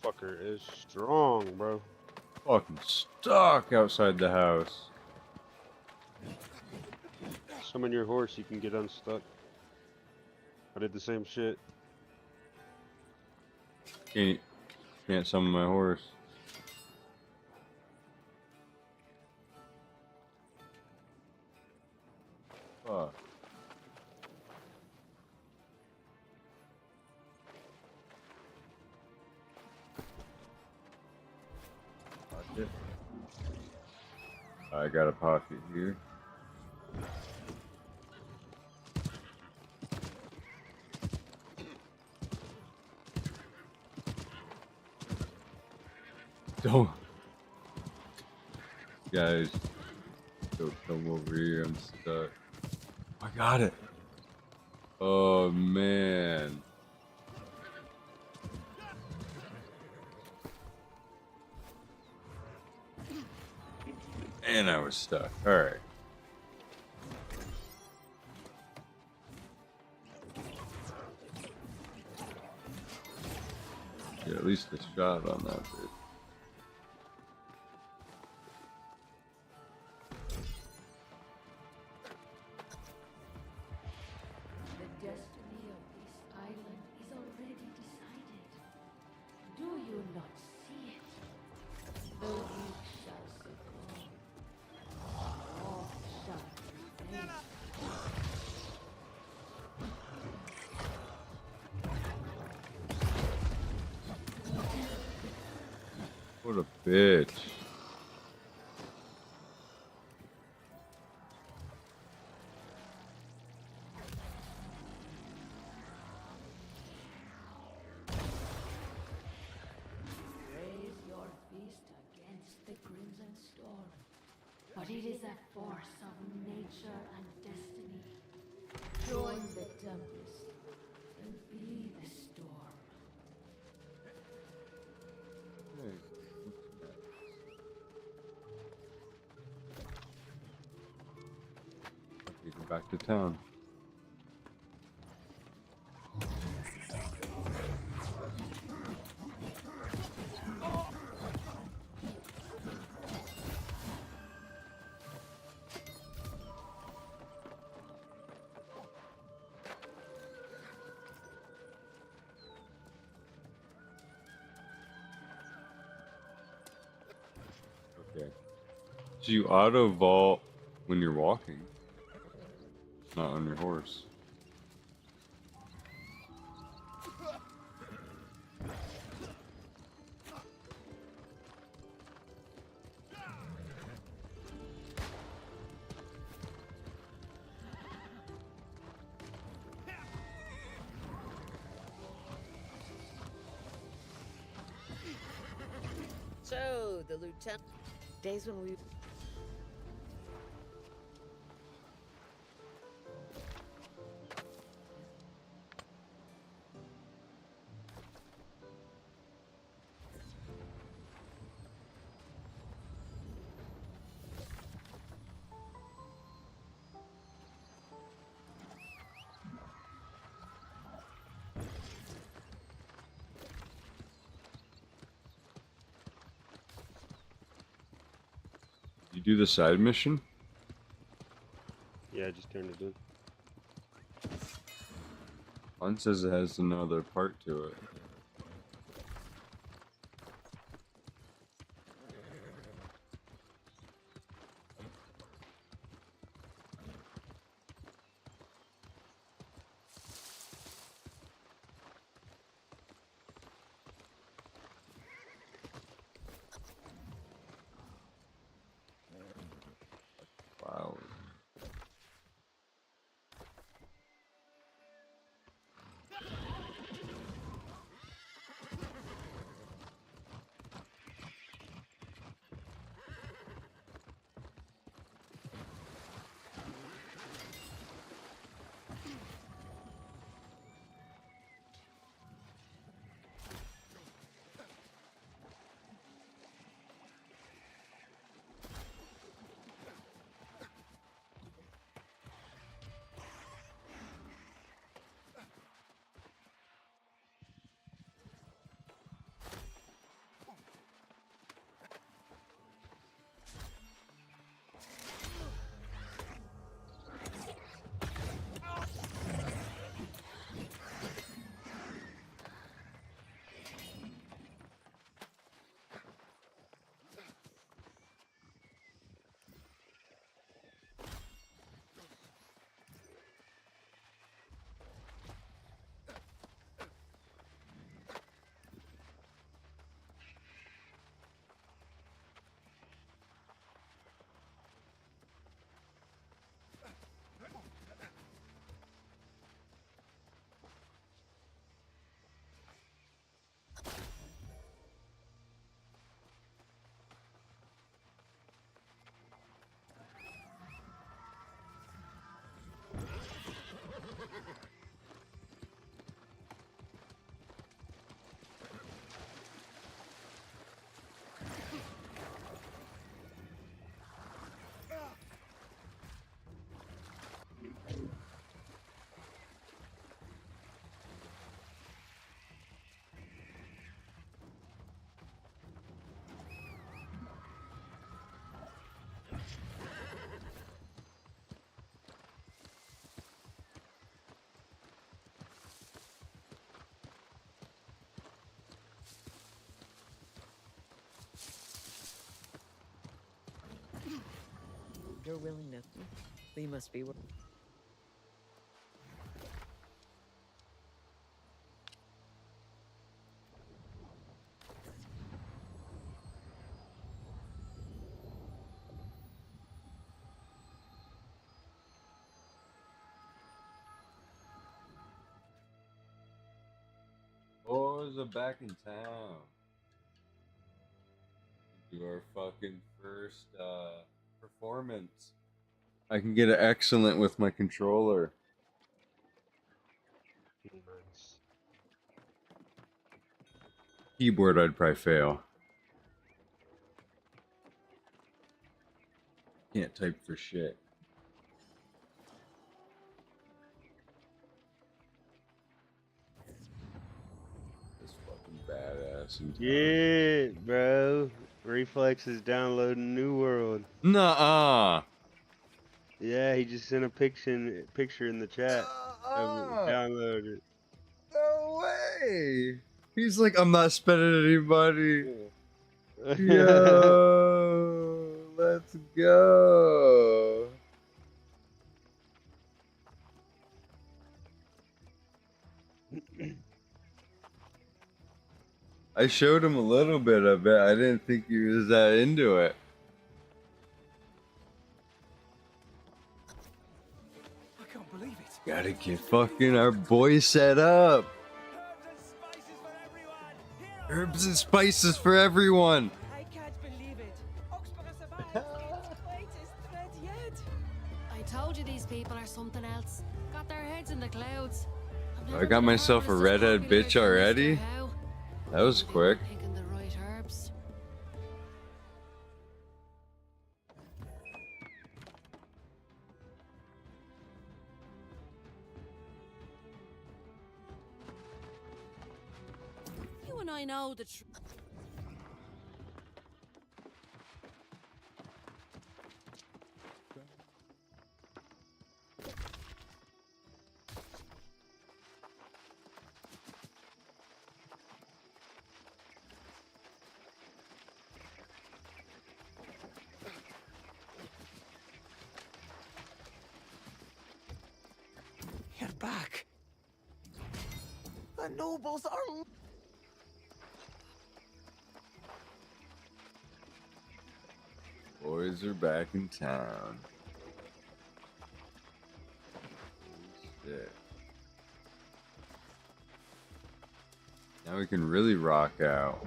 Fucker is strong, bro. Fucking stuck outside the house. Summon your horse, you can get unstuck. I did the same shit. Can't summon my horse. Fuck. Pocket. I got a pocket here. Don't. Guys, don't come over here. I'm stuck. I got it. Oh, man. And I was stuck. All right. Yeah, at least a shot on that bitch. The destiny of this island is already decided. Do you not see it? The weak shall succumb. All shall prevail. What a bitch. Raise your fist against the crimson storm. But it is a force of nature and destiny. Join the tempest and be the storm. Hey, what's next? Go back to town. Okay. So you auto vault when you're walking, not on your horse. So, the lieutenant. Days when we. You do the side mission? Yeah, I just turned it in. One says it has another part to it. Wow. Your willingness. We must be. Boys are back in town. Do our fucking first performance. I can get an excellent with my controller. Nice. Keyboard, I'd probably fail. Can't type for shit. This fucking badass. Yeah, bro. Reflex is downloading New World. Nuh-uh. Yeah, he just sent a picture in the chat. Download it. No way. He's like, I'm not spending anybody. Yo, let's go. I showed him a little bit of it. I didn't think he was that into it. I can't believe it. Gotta get fucking our boy set up. Herbs and spices for everyone. I can't believe it. Oxford has survived. It's the greatest threat yet. I told you these people are something else. Got their heads in the clouds. I got myself a redhead bitch already. That was quick. Picking the right herbs. You and I know the truth. You're back. The nobles are. Boys are back in town. Holy shit. Now we can really rock out.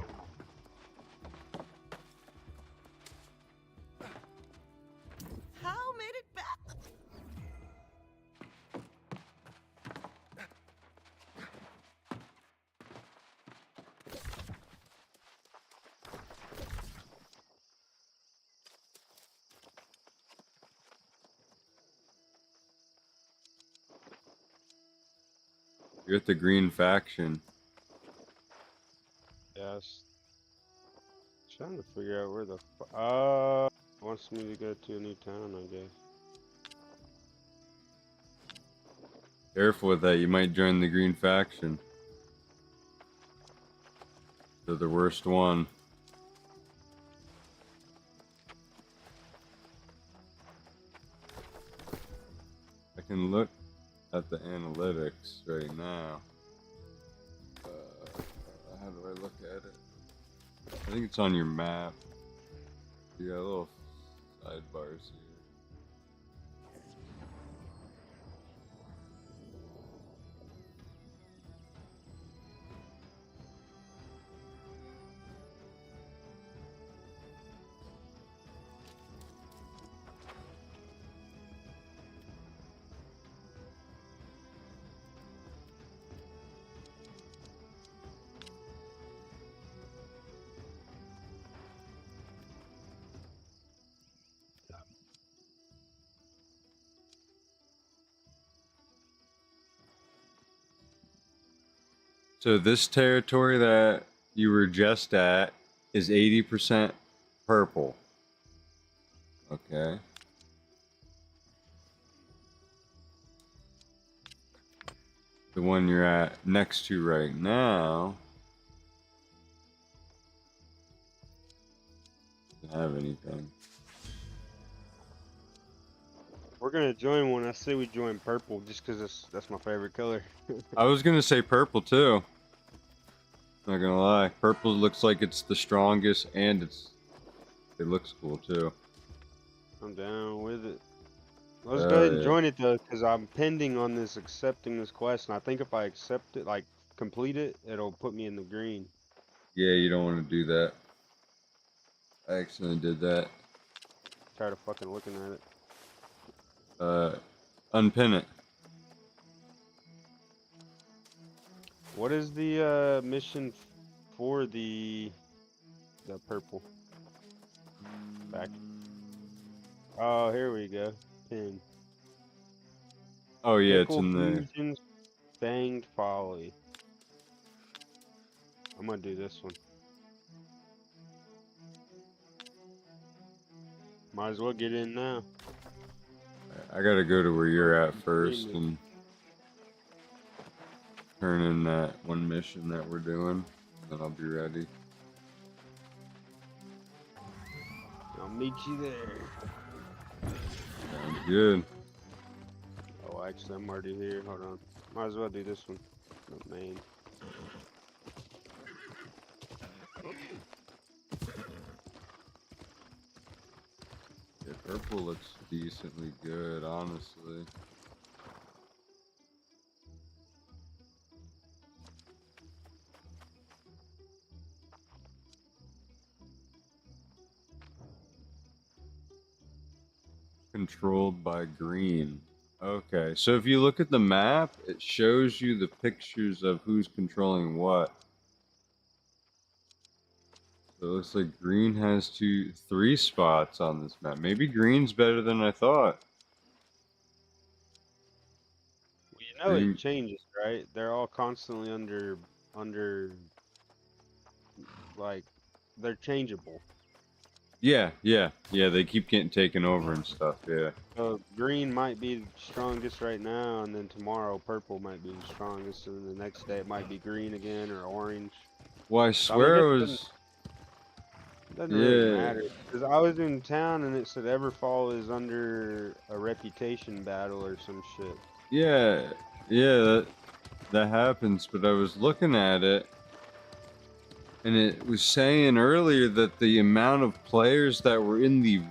How made it back? You're at the green faction. Yes. Trying to figure out where the wants me to go to a new town, I guess. Careful with that, you might join the green faction. They're the worst one. I can look at the analytics right now. How do I look at it? I think it's on your map. You got little sidebars here. So this territory that you were just at is 80% purple. Okay. The one you're at next to right now doesn't have anything. We're gonna join one. I say we join purple just because that's my favorite color. I was gonna say purple too. Not gonna lie, purple looks like it's the strongest, and it looks cool too. I'm down with it. Let's go ahead and join it though, because I'm pending on this accepting this quest, and I think if I accept it, like complete it, it'll put me in the green. Yeah, you don't want to do that. I accidentally did that. Tired of fucking looking at it. Unpin it. What is the mission for the purple? Back. Oh, here we go. Pin. Oh yeah, Pickle it's in there. Fusion's Banged Folly. I'm gonna do this one. Might as well get in now. I gotta go to where you're at first and turn in that one mission that we're doing, then I'll be ready. I'll meet you there. Sounds good. Oh, actually, I'm already here. Hold on. Might as well do this one. The main. Yeah, purple looks decently good, honestly. Controlled by green. Okay, so if you look at the map, it shows you the pictures of who's controlling what. So it looks like green has 3 spots on this map. Maybe green's better than I thought. Well, you know it changes, right? They're all constantly under, like, they're changeable. Yeah, they keep getting taken over and stuff, yeah. So green might be the strongest right now, and then tomorrow purple might be the strongest, and the next day it might be green again or orange. Well, I swear it was... Doesn't really matter, because I was in town and it said Everfall is under a reputation battle or some shit. Yeah, that happens, but I was looking at it, and it was saying earlier that the amount of players that were in the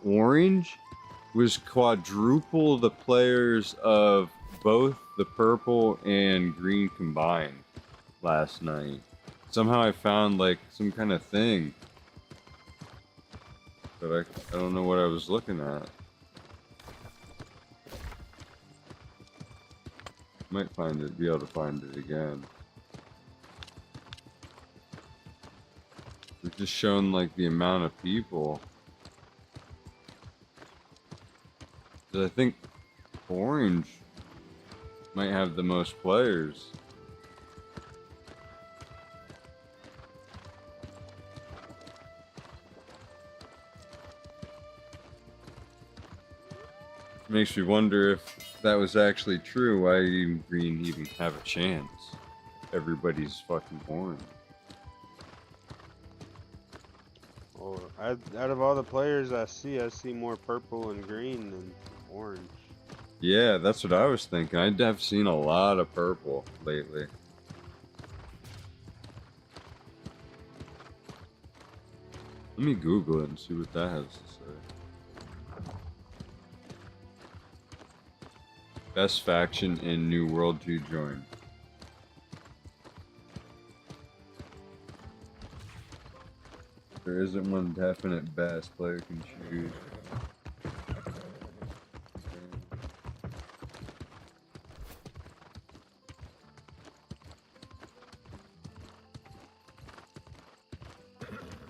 orange was quadruple the players of both the purple and green combined last night. Somehow I found like some kind of thing, but I don't know what I was looking at. Might be able to find it again. It's just showing like the amount of people. But I think orange might have the most players. Makes me wonder if that was actually true. Why did green even have a chance? Everybody's fucking orange. Well, out of all the players I see more purple and green than orange. Yeah, that's what I was thinking. I have seen a lot of purple lately. Let me Google it and see what that has to say. Best faction in New World to join. There isn't one definite best. Player can choose.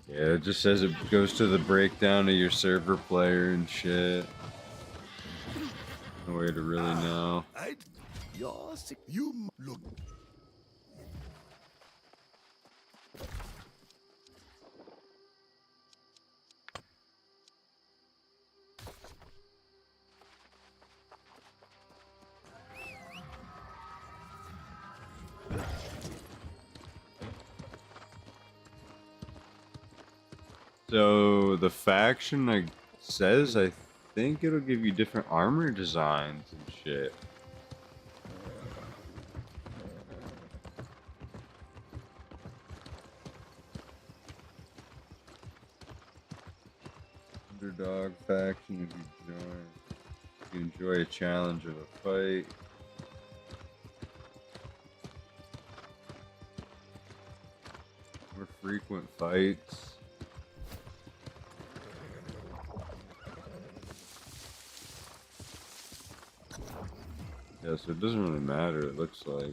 Yeah, it just says it goes to the breakdown of your server player and shit. No way to really know. You look. So the faction says I think it'll give you different armor designs and shit. Underdog faction, if you enjoy a challenge of a fight. More frequent fights. Yeah, so it doesn't really matter, it looks like.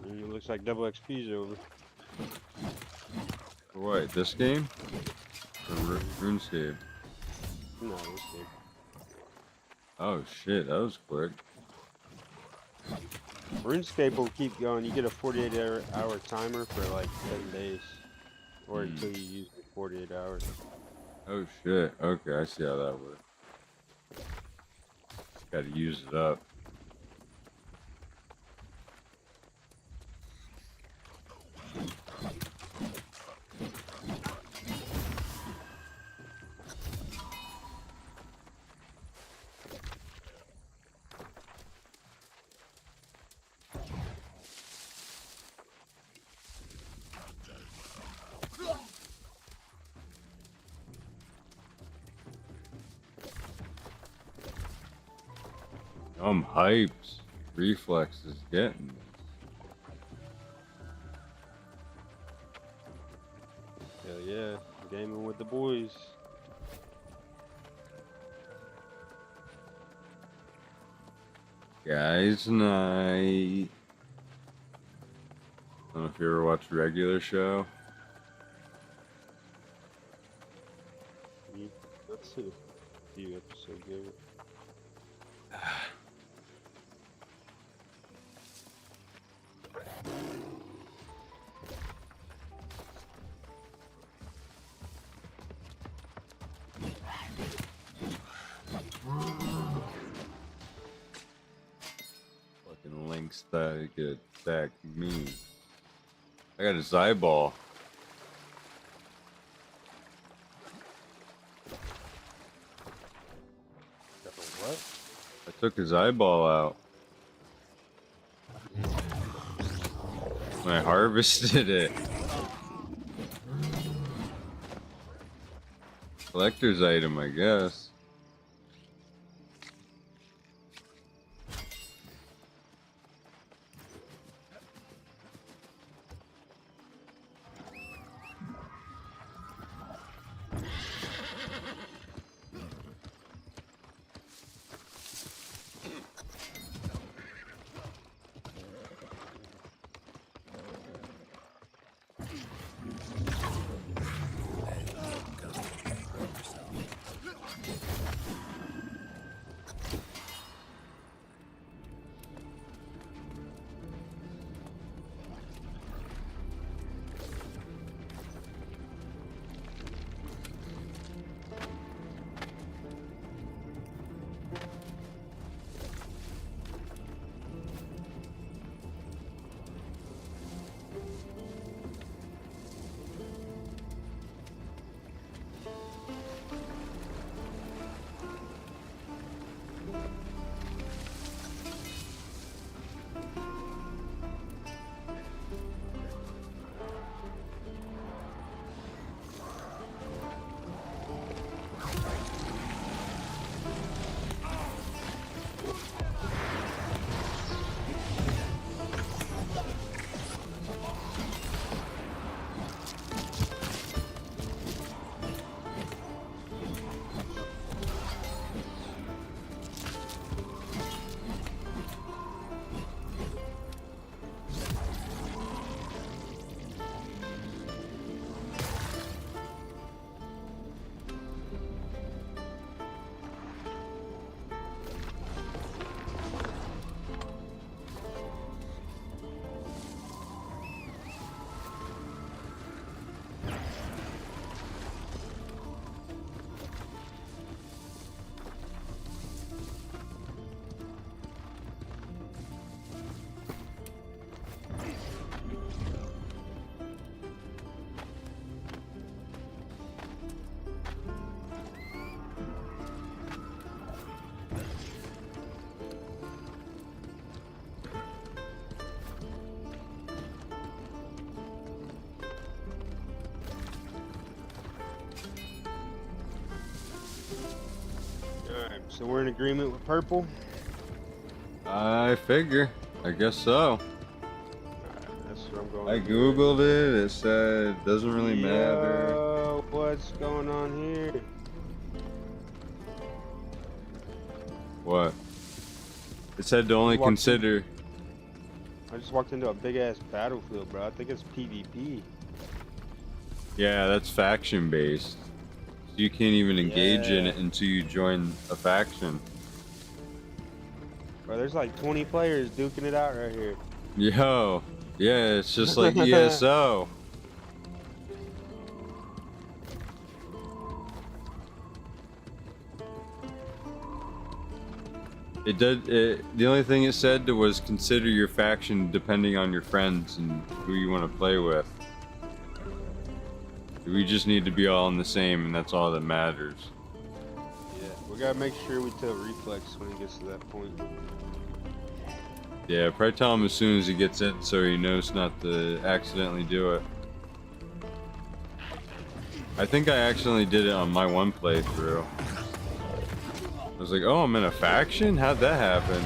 It looks like double XP's over. For what, this game? Or RuneScape? No, this game. Oh shit, that was quick. RuneScape will keep going. You get a 48-hour timer for like 10 days. Or until you use it 48 hours. Oh shit, okay, I see how that works. Just gotta use it up. I'm hyped. Reflex is getting me. Hell yeah, gaming with the boys. Guys night. I don't know if you ever watched Regular Show. Let's see a few episodes of it. Fucking links that could attack me. I got his eyeball. What? I took his eyeball out. When I harvested it. Collector's item, I guess. So we're in agreement with purple. I figure. I guess so. That's what I'm going. I googled it. It said it doesn't really matter. Yo, what's going on here? What? It said to only consider. I just walked into a big ass battlefield, bro. I think it's PvP. Yeah, that's faction based. So you can't even engage in it until you join a faction. Bro, there's like 20 players duking it out right here. Yo, yeah, it's just like ESO. It did. The only thing it said was consider your faction depending on your friends and who you want to play with. We just need to be all in the same, and that's all that matters. Yeah, we gotta make sure we tell Reflex when he gets to that point. Yeah, probably tell him as soon as he gets in so he knows not to accidentally do it. I think I accidentally did it on my one playthrough. I was like, oh, I'm in a faction? How'd that happen?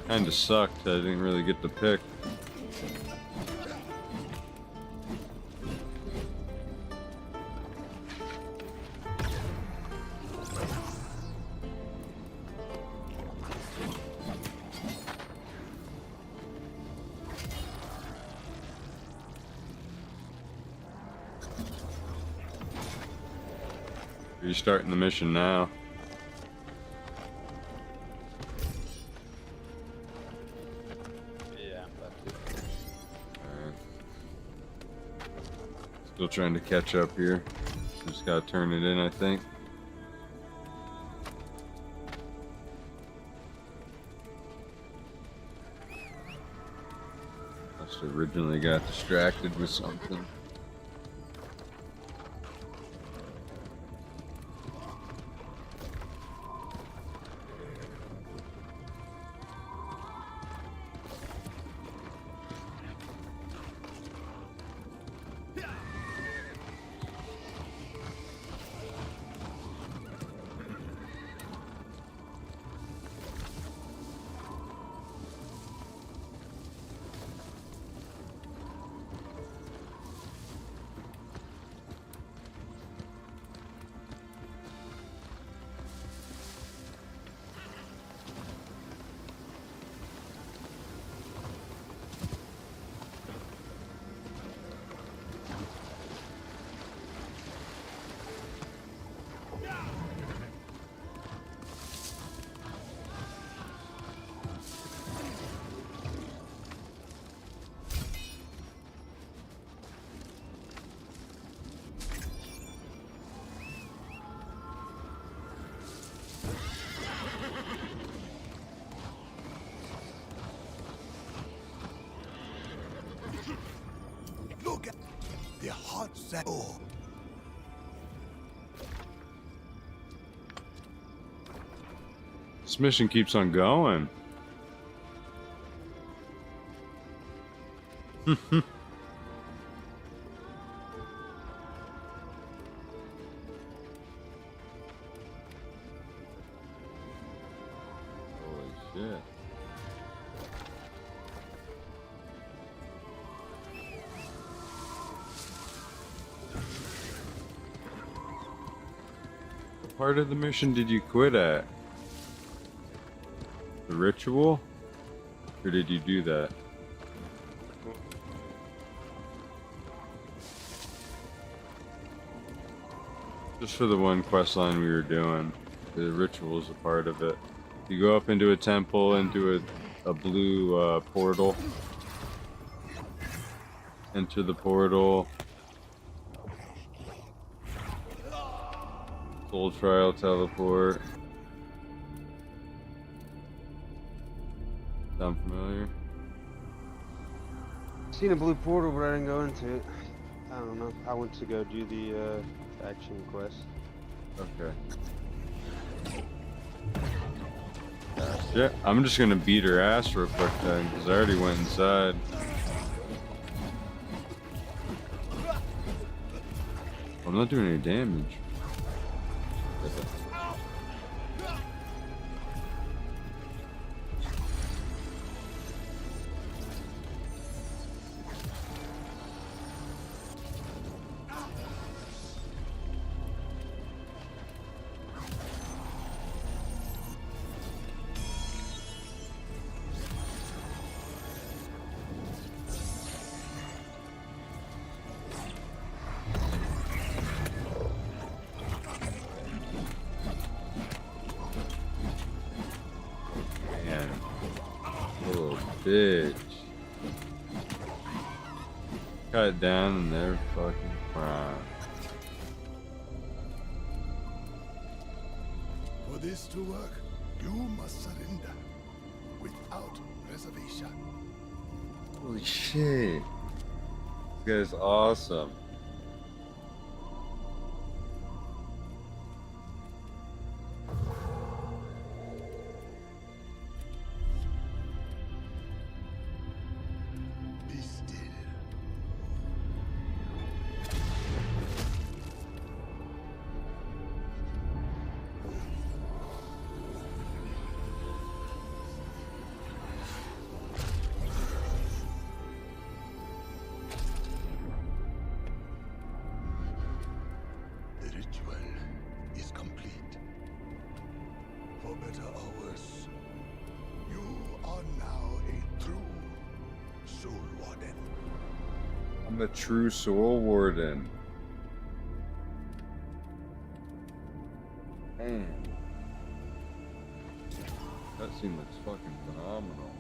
Kinda sucked. I didn't really get to pick. Are you starting the mission now? Yeah, I'm about to. Alright. Still trying to catch up here. Just gotta turn it in, I think. Must have originally got distracted with something. Look at the hot set. Oh. This mission keeps on going. Holy shit. What part of the mission did you quit at? The ritual? Or did you do that? Just for the one quest line we were doing. The ritual is a part of it. You go up into a temple, into a blue portal. Enter the portal. Soul trial teleport. Sound familiar? Seen a blue portal, but I didn't go into it. I don't know. I went to go do the faction quest. Okay. Yeah, I'm just gonna beat her ass real quick then, because I already went inside. I'm not doing any damage. Little bitch. Cut it down and they're fucking prime. For this to work, you must surrender without reservation. Holy shit. This guy's awesome. Be still. The ritual is complete. For better or worse, you are now a true soul warden. I'm a true soul warden. Man. That scene looks fucking phenomenal.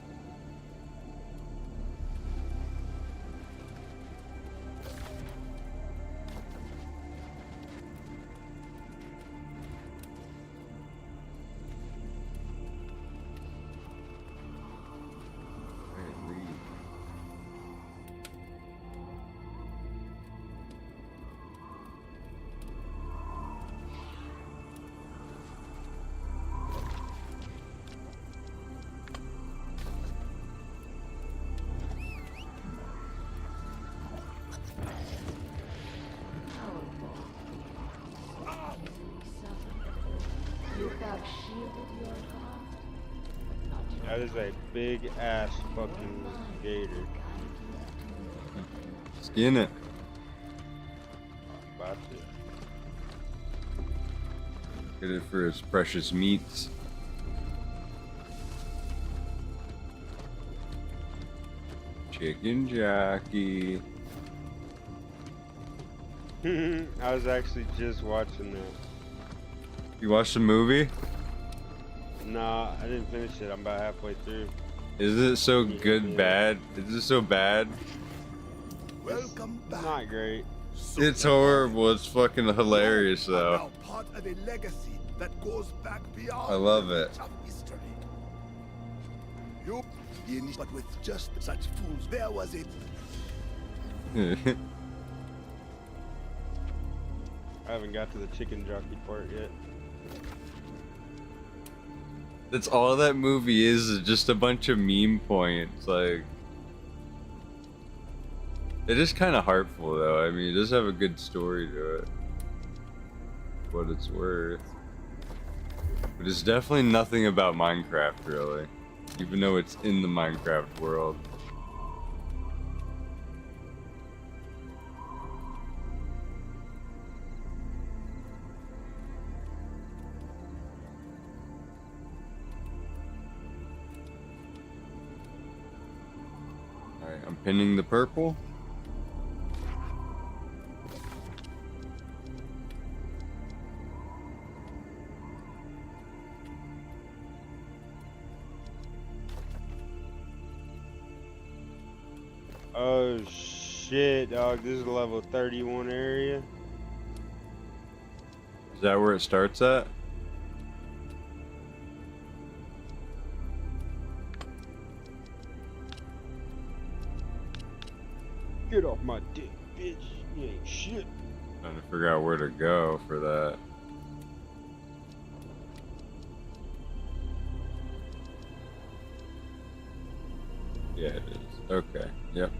You have shielded your god, but not That is a big ass fucking gator. Skin it. About to. Get it for its precious meats. Chicken jockey. I was actually just watching that. You watched the movie? Nah, I didn't finish it. I'm about halfway through. Is it so good, bad? Is it so bad? Welcome back. Not great. It's horrible. It's fucking hilarious, You are though. now part of a legacy that goes back beyond I love the it. reach of history. You, but with just such fools, there was it. I haven't got to the chicken jockey part yet. That's all that movie is just a bunch of meme points. Like, it is kind of heartful, though. I mean, it does have a good story to it. What it's worth. But it's definitely nothing about Minecraft, really. Even though it's in the Minecraft world. Alright, I'm pinning the purple. Oh shit, dog. This is level 31 area. Is that where it starts at? Get off my dick, bitch. You ain't shit. Trying to figure out where to go for that. Yeah, it is. Okay. Yep.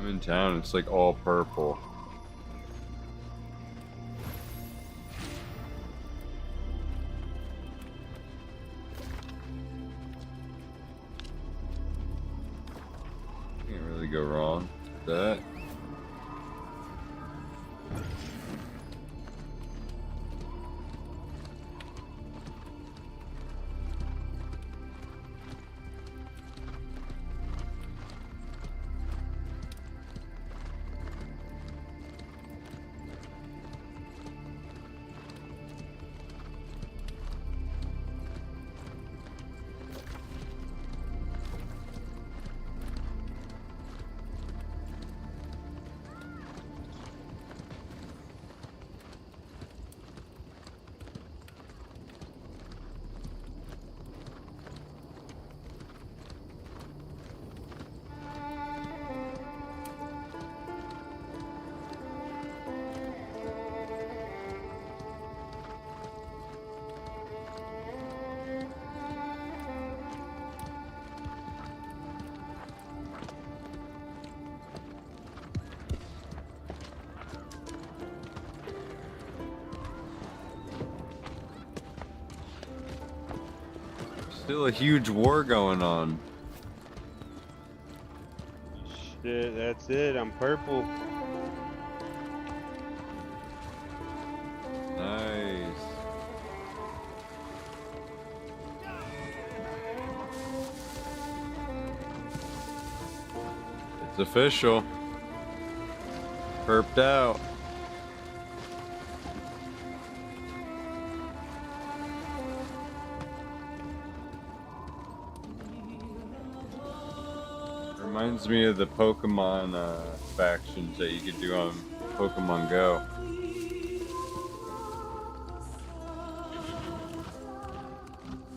I'm in town. It's like all purple. Can't really go wrong with that. Still a huge war going on. Shit, that's it. I'm purple. Nice. It's official. Perped out. Reminds me of the Pokemon factions that you could do on Pokemon Go.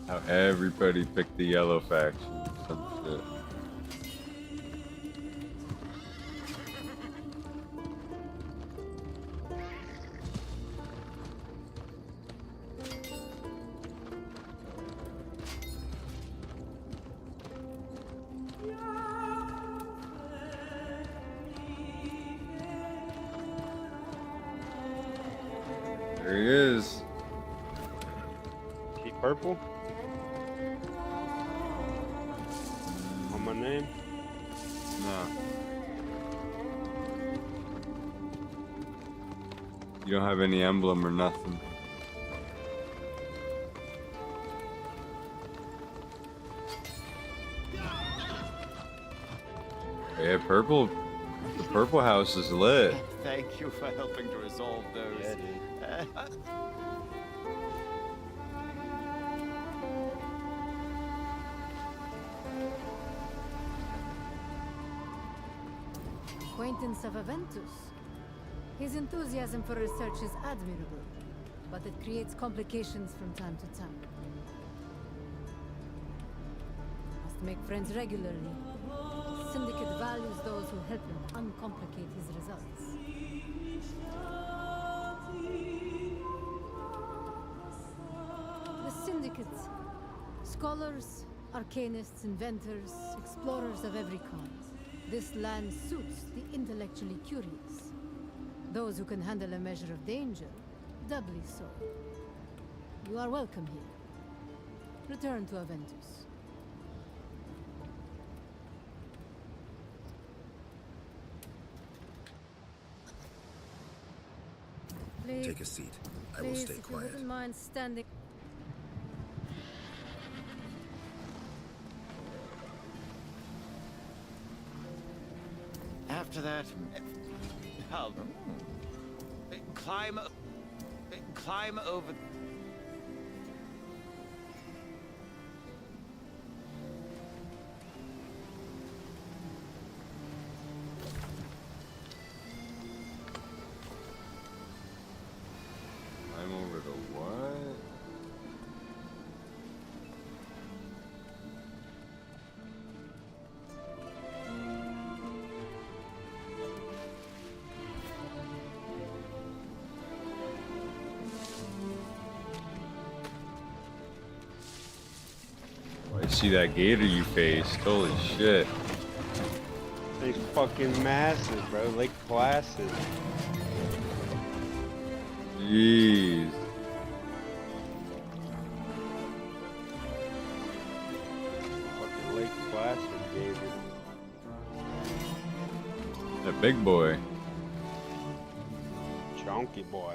How everybody picked the yellow faction or some shit. There he is. He purple? On my name? No. You don't have any emblem or nothing. Yeah, purple. The purple house is lit. Thank you for helping to resolve those. Yeah, dude. Acquaintance of Aventus. His enthusiasm for research is admirable, but it creates complications from time to time. Must make friends regularly. The Syndicate values those who help him uncomplicate his results. The Syndicate. Scholars, arcanists, inventors, explorers of every kind. This land suits the intellectually curious. Those who can handle a measure of danger, doubly so. You are welcome here. Return to Aventus. Please, Take a seat. I will stay if quiet. you wouldn't mind standing. After that, climb over. I'm over the what? Oh, I see that gator you faced. Holy shit. Thing's fucking massive, bro. Lake Placid. Jeez. Fucking Lake Placid, baby. That big boy. Chunky boy.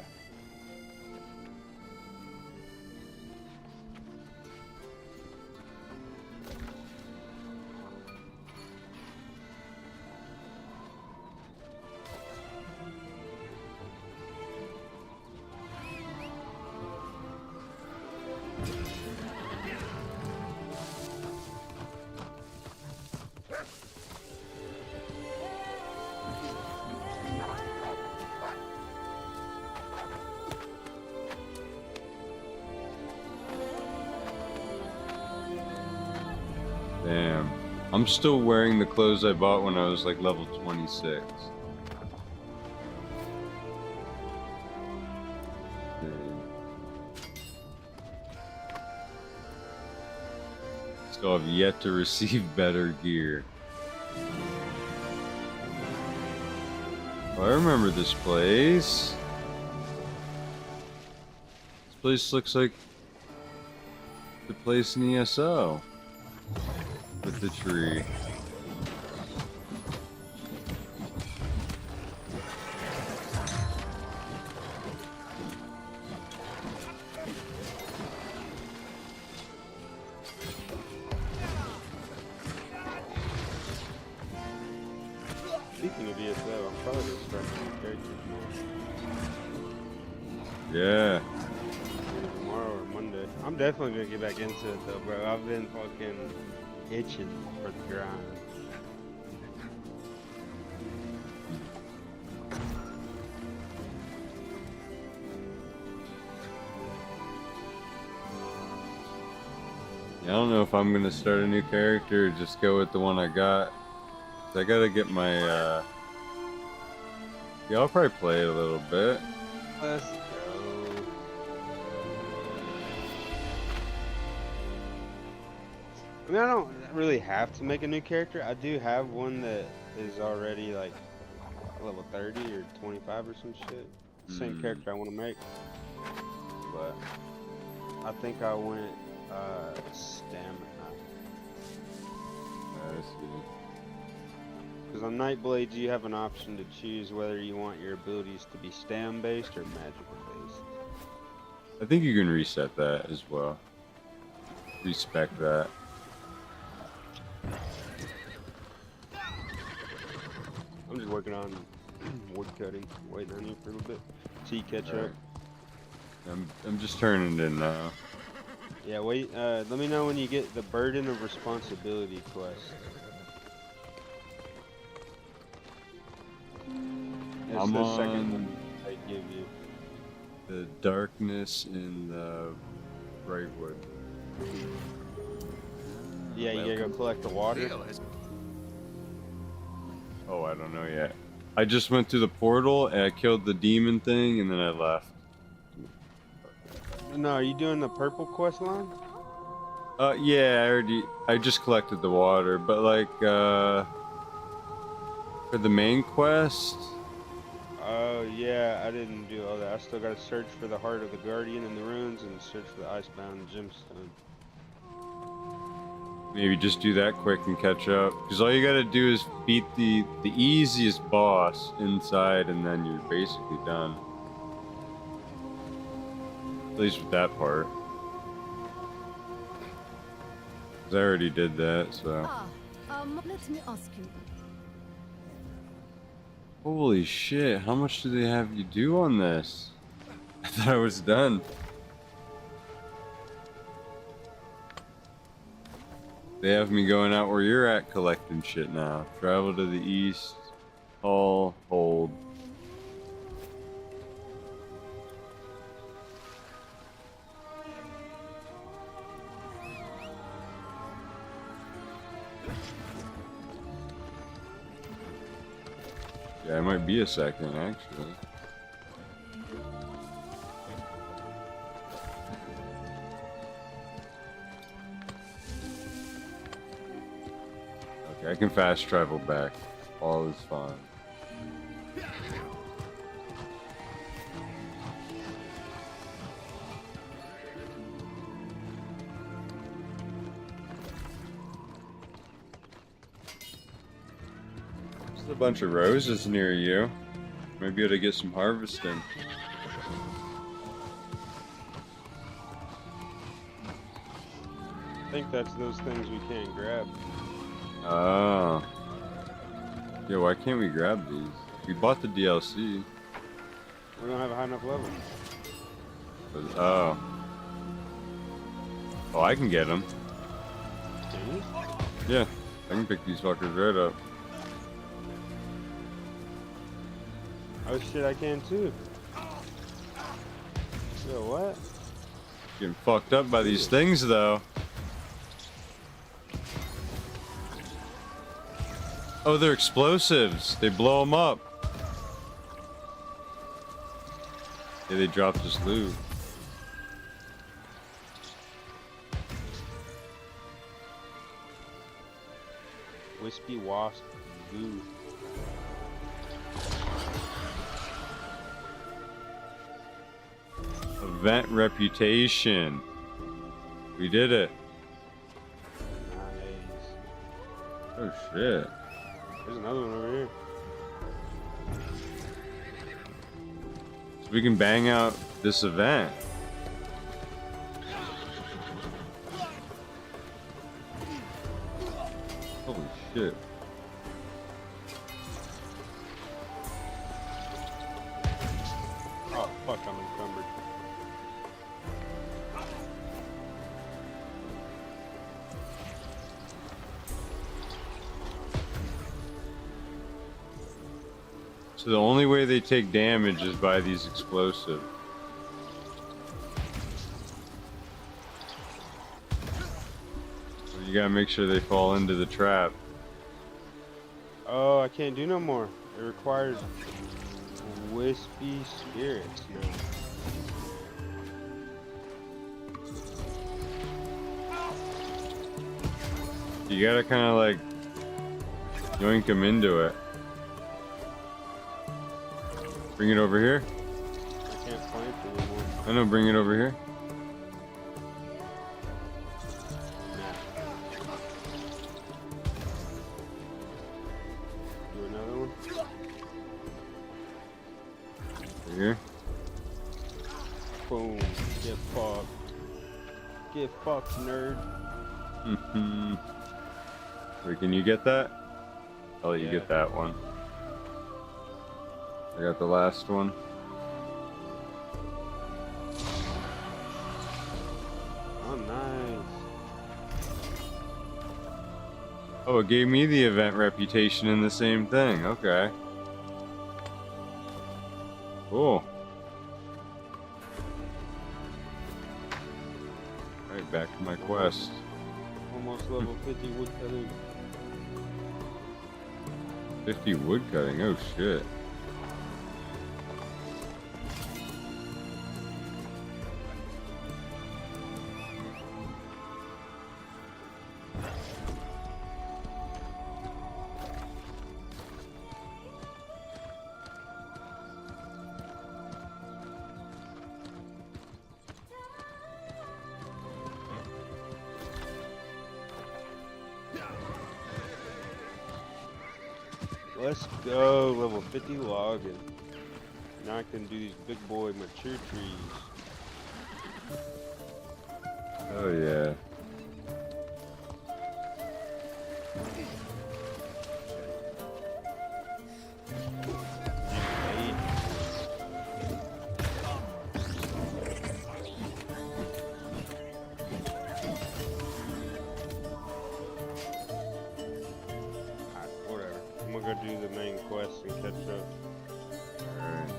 Damn. I'm still wearing the clothes I bought when I was like level 26. Still have yet to receive better gear. Oh, I remember this place. This place looks like the place in ESO. With the tree. Speaking of ESO, I'm probably gonna start new characters more. Yeah. Either tomorrow or Monday. I'm definitely gonna get back into it though, bro. I've been fucking itching for the grind. I don't know if I'm gonna start a new character or just go with the one I got. I gotta get my, yeah, I'll probably play it a little bit. Let's go. I mean, I don't really have to make a new character. I do have one that is already like level 30 or 25 or some shit. Same character I want to make. But I think I went stamina. I see. Because on Nightblade you have an option to choose whether you want your abilities to be stam based or magical based. I think you can reset that as well. Respect that. I'm just working on wood cutting, waiting on you for a little bit. So you catch up. I'm just turning it in now. Yeah, wait, let me know when you get the burden of responsibility quest. It's I'm the on second one I give you. the darkness in the Brightwood. Yeah, you gotta go collect the water. Oh, I don't know yet. I just went through the portal and I killed the demon thing and then I left. No, are you doing the purple quest line? Yeah, I just collected the water, but like, for the main quest, Oh yeah, I didn't do all that. I still gotta search for the heart of the guardian in the ruins and search for the icebound gemstone. maybe just do that quick and catch up. Because all you gotta do is beat the easiest boss inside and then you're basically done. At least with that part. 'Cause I already did that, so. Let me ask you. Holy shit, how much do they have you do on this? I thought I was done. They have me going out where you're at collecting shit now. Travel to the east, haul, hold. Yeah, it might be a second, actually. Okay, I can fast travel back. All is fine. There's a bunch of roses near you. Maybe able to get some harvesting. I think that's those things we can't grab. Oh. Yeah, why can't we grab these? We bought the DLC. We don't have a high enough level. Oh. Oh, I can get them. Can you? Yeah, I can pick these fuckers right up. Oh shit, I can too. Yo, what? Getting fucked up by these things though. Oh, they're explosives. They blow them up. Yeah, they dropped this loot. Wispy wasp goo. Event reputation. We did it. Nice. Oh shit. There's another one over here. So we can bang out this event. Holy shit. Oh fuck, I'm encumbered. So the only way they take damage is by these explosives. So you gotta make sure they fall into the trap. Oh, I can't do no more. It requires wispy spirits now. You gotta kind of like yoink them into it. Bring it over here. I can't plant it anymore. I know, bring it over here. Do another one. Over here. Boom. Get fucked. Get fucked, nerd. Mm-hmm. Wait, can you get that? I'll let you get that one. I got the last one. Oh, nice. Oh, it gave me the event reputation in the same thing. Okay. Cool. Alright, back to my quest. Almost level 50 woodcutting. 50 woodcutting, oh shit. Let's go, level 50 logging. Now I can do these big boy mature trees. Oh yeah. Whatever. I'm gonna go do the main quest and catch up. Alright.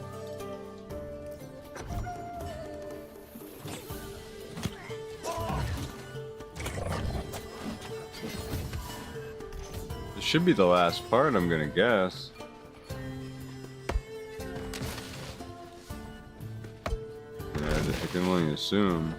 This should be the last part, I'm gonna guess. Yeah, I can only assume.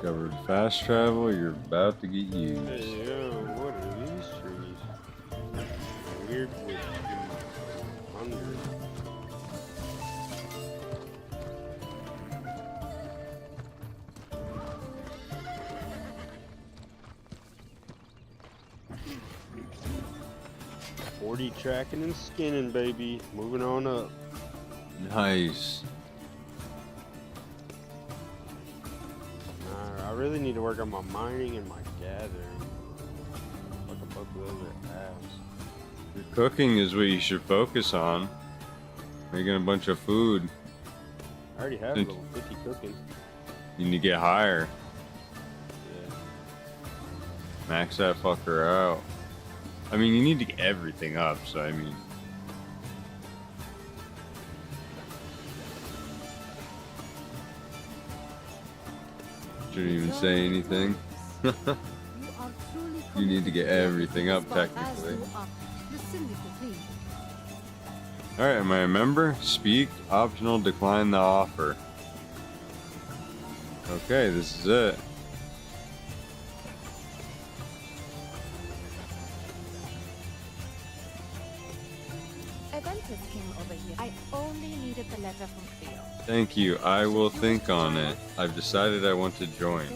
Discovered fast travel. You're about to get used. Hey, yo, what are these trees? Weird wood trees. Hungry. .40 tracking and skinning, baby. Moving on up. Nice. I really need to work on my mining and my gathering. Fucking both of those are ass. Your cooking is what you should focus on. Making a bunch of food. I already have Since- level 50 cooking. You need to get higher. Yeah. Max that fucker out. I mean, you need to get everything up, so I mean. Shouldn't even say anything. You need to get everything up, technically. Alright, am I a member? Speak, optional, decline the offer. Okay, this is it. Aventus came over here. I only needed the letter from Cleo. Thank you. I will think on it. I've decided I want to join.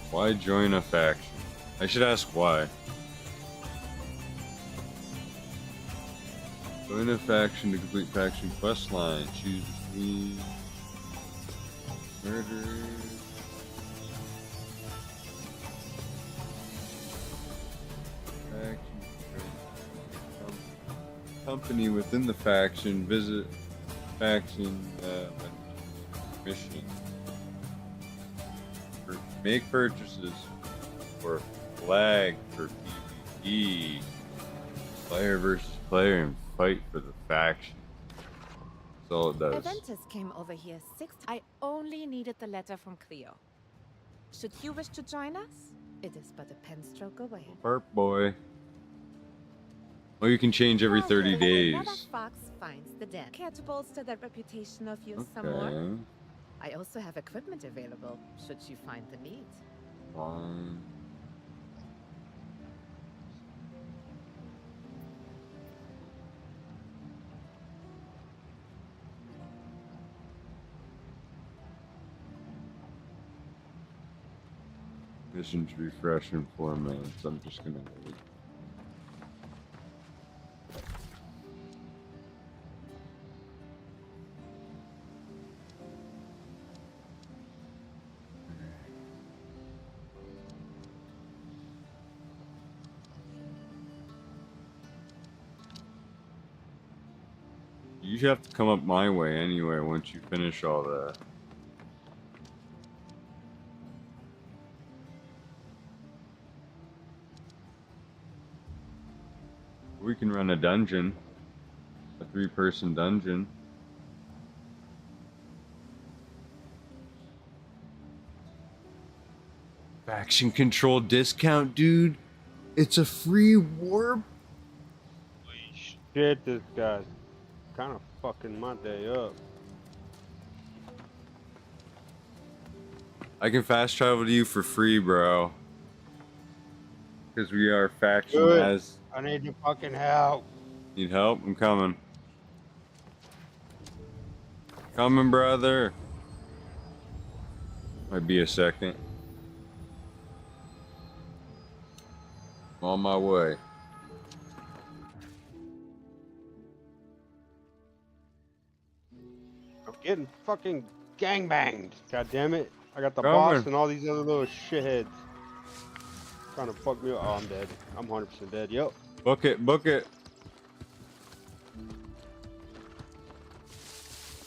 Why join a faction? I should ask why. Join a faction to complete faction quest line. Choose between murderers. Company within the faction. Visit faction mission. Make purchases for flag for PvE. Player versus player and fight for the faction. That's all it does. Aventus came over here 6. I only needed the letter from Cleo. Should you wish to join us? It is but a pen stroke away. Perp boy. Oh, you can change every 30 days. Another fox finds the den. Care to bolster that reputation of yours some more? Okay. I also have equipment available, should you find the need. Fine. Missions refresh in 4 minutes. I'm just gonna wait. You have to come up my way anyway once you finish all that. We can run a dungeon. A 3-person dungeon. Faction control discount, dude. It's a free warp. Shit, this guy's kind of fucking my day up. I can fast travel to you for free, bro. Because we are faction Good. as. I need your fucking help. Need help? I'm coming. Coming, brother. Might be a second. I'm on my way. I'm getting fucking gangbanged. God damn it. I got the Coming. boss and all these other little shitheads trying to fuck me up. Oh, I'm dead. I'm 100% dead. Yep. Book it, book it.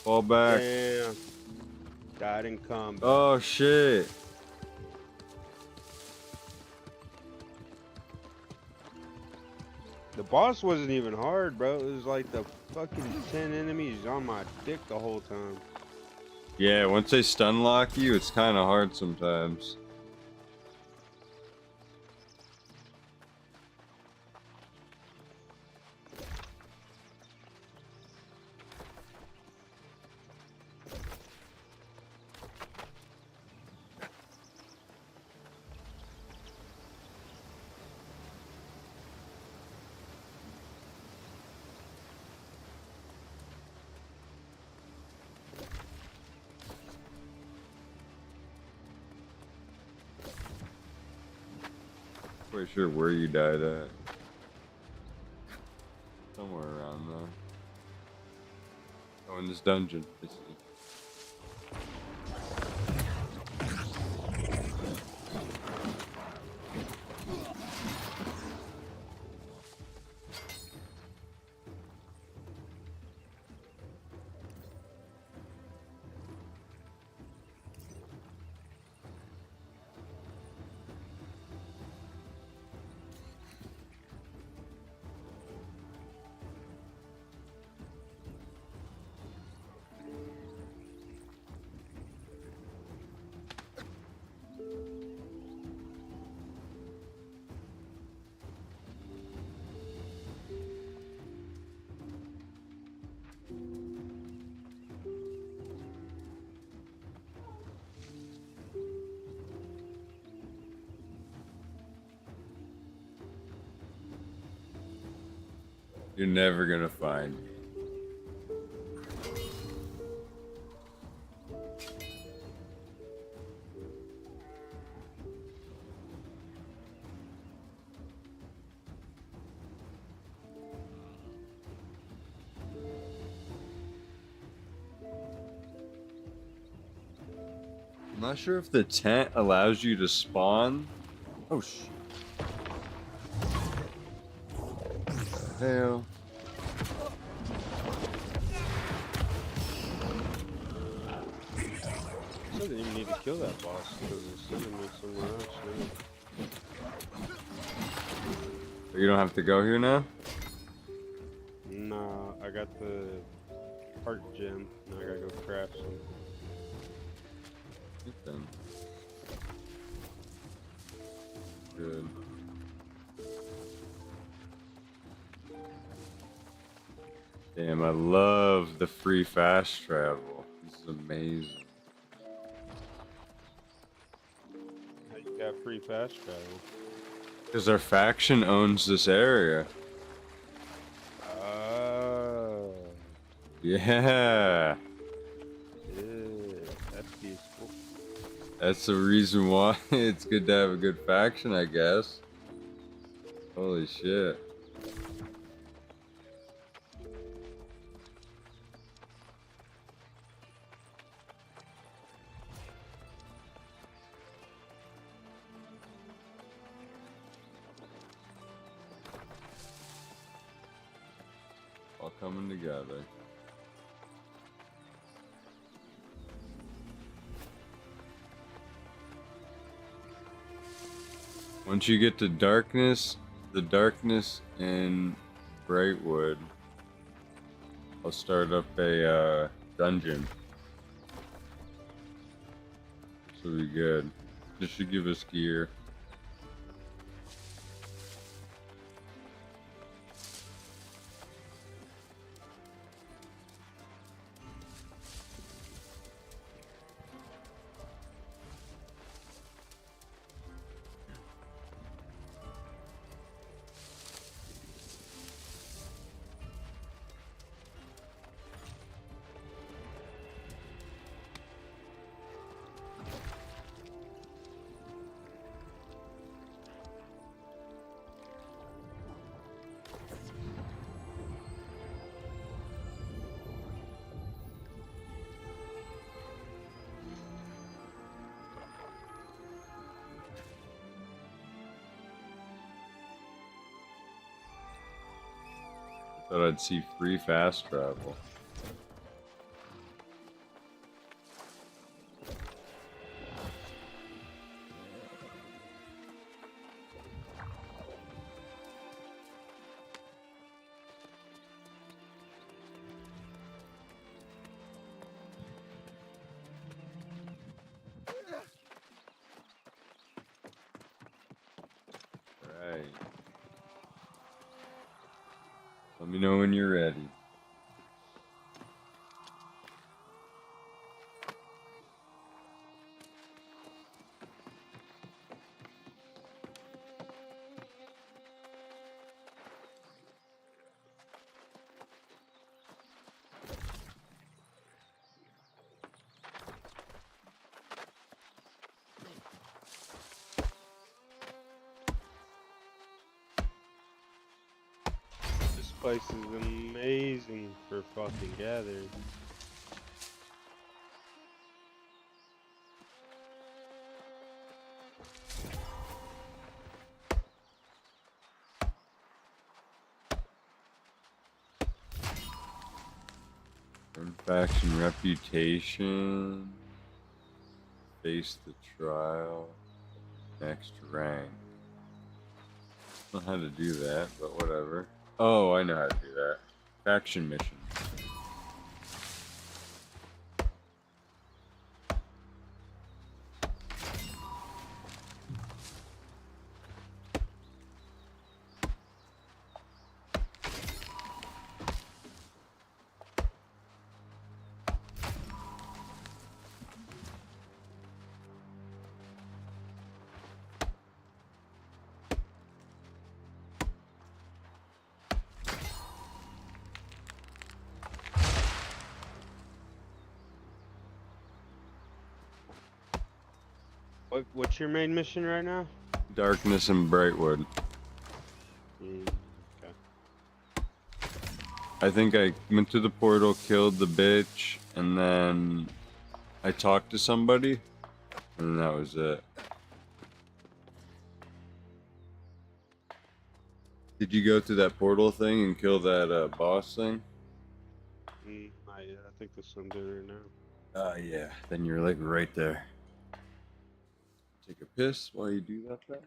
Fall back. Damn. Died in combat. Oh, shit. The boss wasn't even hard, bro. It was like the fucking 10 enemies on my dick the whole time. Yeah, once they stun lock you, it's kind of hard sometimes. quite sure where you died at. Somewhere around there. Oh, in this dungeon. I see. You're never gonna find me. I'm not sure if the tent allows you to spawn. Oh shit. What the hell? I didn't even need to kill that boss because it's sending me somewhere else now. You don't have to go here now? No, I got the heart gem. Now I gotta go craft some. Get them. Good. Damn, I love the free fast travel. This is amazing. How you got free fast travel? Because our faction owns this area. Oh. Yeah. That's peaceful. That's the reason why it's good to have a good faction, I guess. Holy shit. All coming together. Once you get to darkness, the darkness in Brightwood, I'll start up a dungeon. This will be good. This should give us gear. Thought I'd see free fast travel. Right. Let me know when you're ready. place is amazing for fucking gathering. Faction reputation. Face the trial. Next rank. I don't know how to do that, but whatever. Oh, I know how to do that. Faction mission. What's your main mission right now? Darkness and Brightwood. Okay. I think I went to the portal, killed the bitch, and then I talked to somebody, and that was it. Did you go through that portal thing and kill that boss thing? I think that's what I'm doing right now. Yeah. Then you're like right there. Take a piss while you do that thing.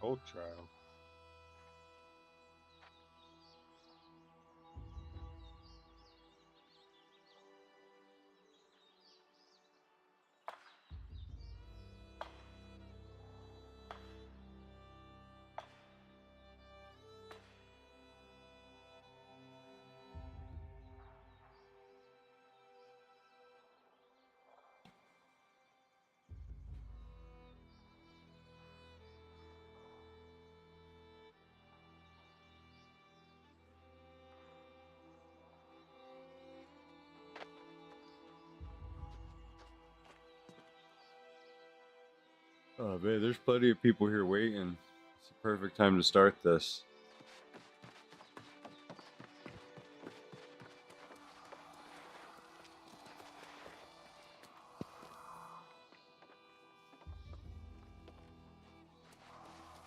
Old trial. Oh man, there's plenty of people here waiting. It's the perfect time to start this.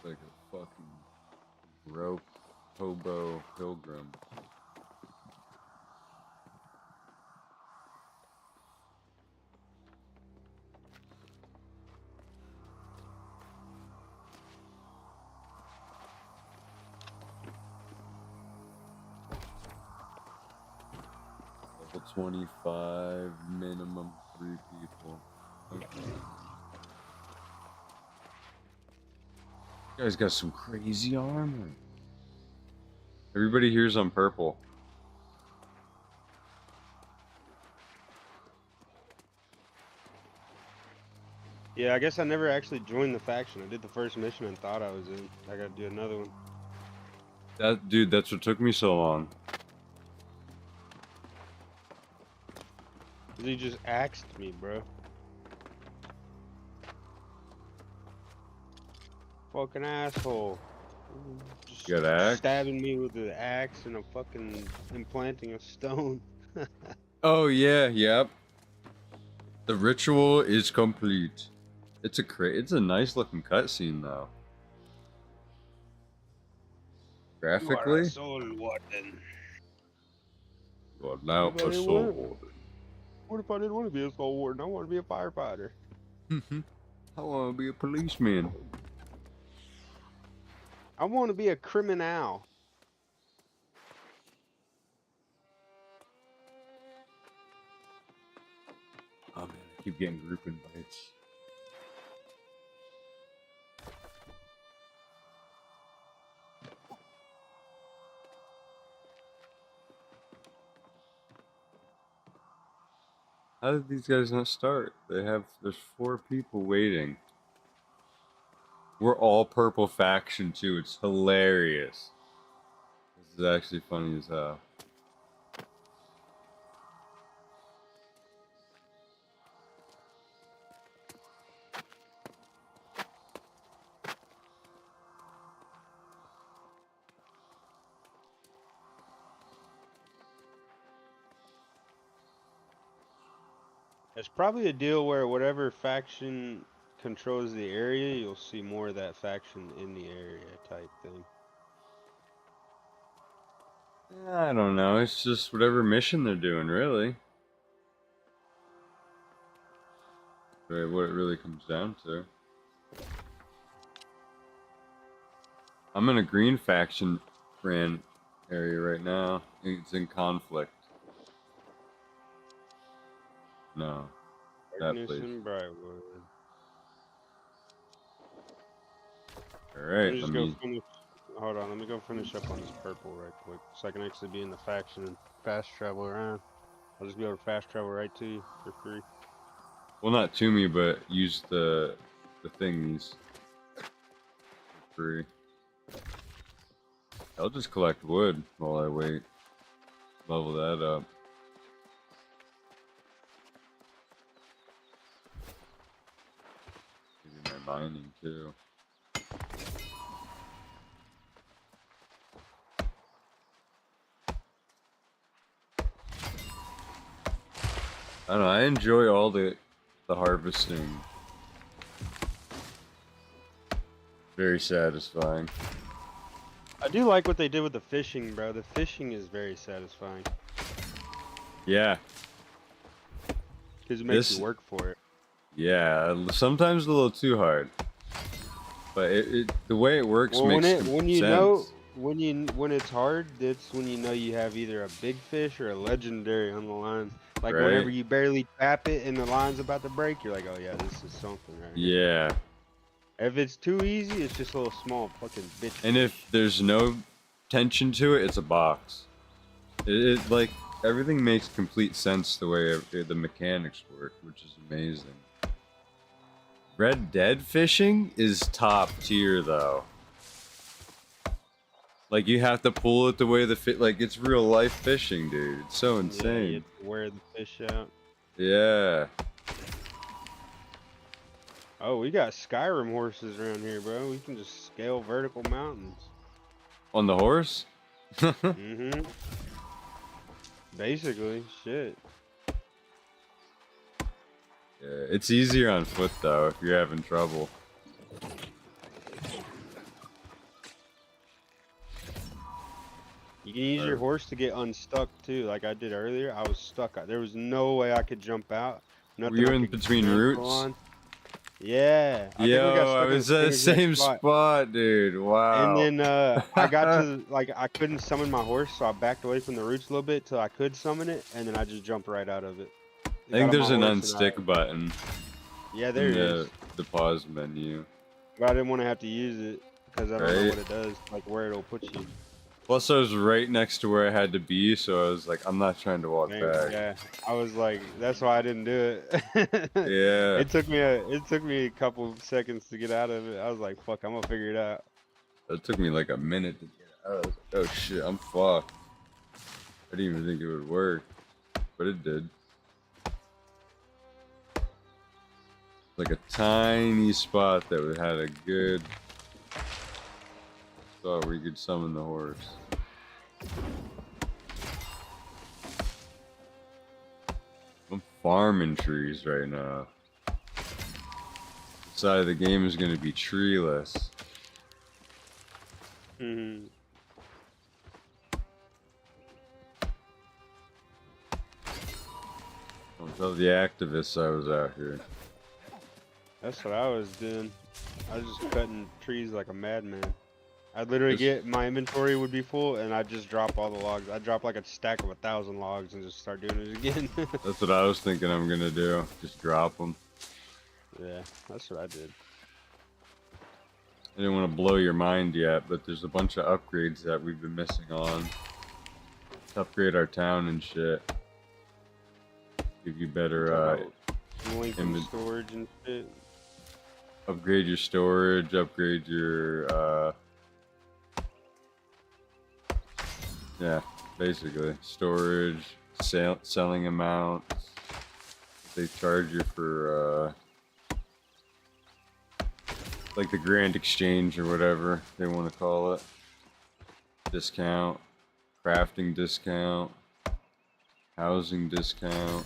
Like a fucking rope hobo pilgrim. Level 25, minimum 3 people. Okay. You guys got some crazy armor. Everybody here's on purple. Yeah, I guess I never actually joined the faction. I did the first mission and thought I was in. I gotta do another one. Dude, that's what took me so long. He just axed me, bro. Fucking asshole. Just You got axe? stabbing me with an axe and a fucking implanting a stone. Oh yeah, yep. The ritual is complete. It's a nice looking cutscene though. Graphically, You are a soul warden. you are now a soul warden. What if I didn't want to be a soul warden? I want to be a firefighter. I want to be a policeman. I want to be a criminal. Oh man, I keep getting group invites. How did these guys not start? There's 4 people waiting. We're all purple faction too. It's hilarious. This is actually funny as hell. It's probably a deal where whatever faction controls the area, you'll see more of that faction in the area type thing. I don't know. It's just whatever mission they're doing, really. Right, what it really comes down to. I'm in a green faction brand area right now. It's in conflict. No, that place. Brightwood. All right, Let me just go finish. Hold on, let me go finish up on this purple right quick, so I can actually be in the faction and fast travel around. I'll just be able to fast travel right to you for free. Well, not to me, but use the thingies for free. I'll just collect wood while I wait. Level that up. Maybe my mining too. I don't know, I enjoy all the harvesting. Very satisfying. I do like what they did with the fishing, bro. The fishing is very satisfying. Yeah. Because it makes you work for it. Yeah, sometimes a little too hard. But the way it works makes sense. When it's hard, that's when you know you have either a big fish or a legendary on the line. Like whenever you barely tap it and the line's about to break, you're like, oh yeah, this is something right here. Yeah. If it's too easy, it's just a little small fucking bitch. And if there's no tension to it, it's a box. It like everything makes complete sense the way the mechanics work, which is amazing. Red Dead fishing is top tier though. Like you have to pull it the way like it's real life fishing, dude. It's so insane. Yeah, you have to wear the fish out. Yeah. Oh, we got Skyrim horses around here, bro. We can just scale vertical mountains. On the horse? Mm-hmm. Basically, shit. Yeah, it's easier on foot though if you're having trouble. You can use your horse to get unstuck too, like I did earlier. I was stuck. There was no way I could jump out. Were you in between roots? On. Yeah. I was at the same spot, dude. Wow. And then I got to I couldn't summon my horse, so I backed away from the roots a little bit till I could summon it, and then I just jumped right out of it. I think there's an unstick button. Yeah, there is. The pause menu. But I didn't want to have to use it because I don't know what it does, like where it'll put you. Plus, I was right next to where I had to be, so I was like, I'm not trying to walk back. Yeah, I was like, that's why I didn't do it. Yeah. It took me a couple seconds to get out of it. I was like, fuck, I'm gonna figure it out. It took me like a minute to get out. I was like, oh shit, I'm fucked. I didn't even think it would work, but it did. Like a tiny spot that had a good spot where you could summon the horse. I'm farming trees right now. The side of the game is going to be treeless. Mm-hmm. Don't tell the activists I was out here. That's what I was doing. I was just cutting trees like a madman. I'd literally get, my inventory would be full, and I'd just drop all the logs. I'd drop like a stack of 1,000 logs and just start doing it again. That's what I was thinking I'm gonna do. Just drop them. Yeah, that's what I did. I didn't want to blow your mind yet, but there's a bunch of upgrades that we've been missing on. To upgrade our town and shit. give you better Linking storage and shit. upgrade your storage, upgrade your yeah, basically storage, selling amounts. They charge you for like the grand exchange or whatever they want to call it. Discount, crafting discount, housing discount.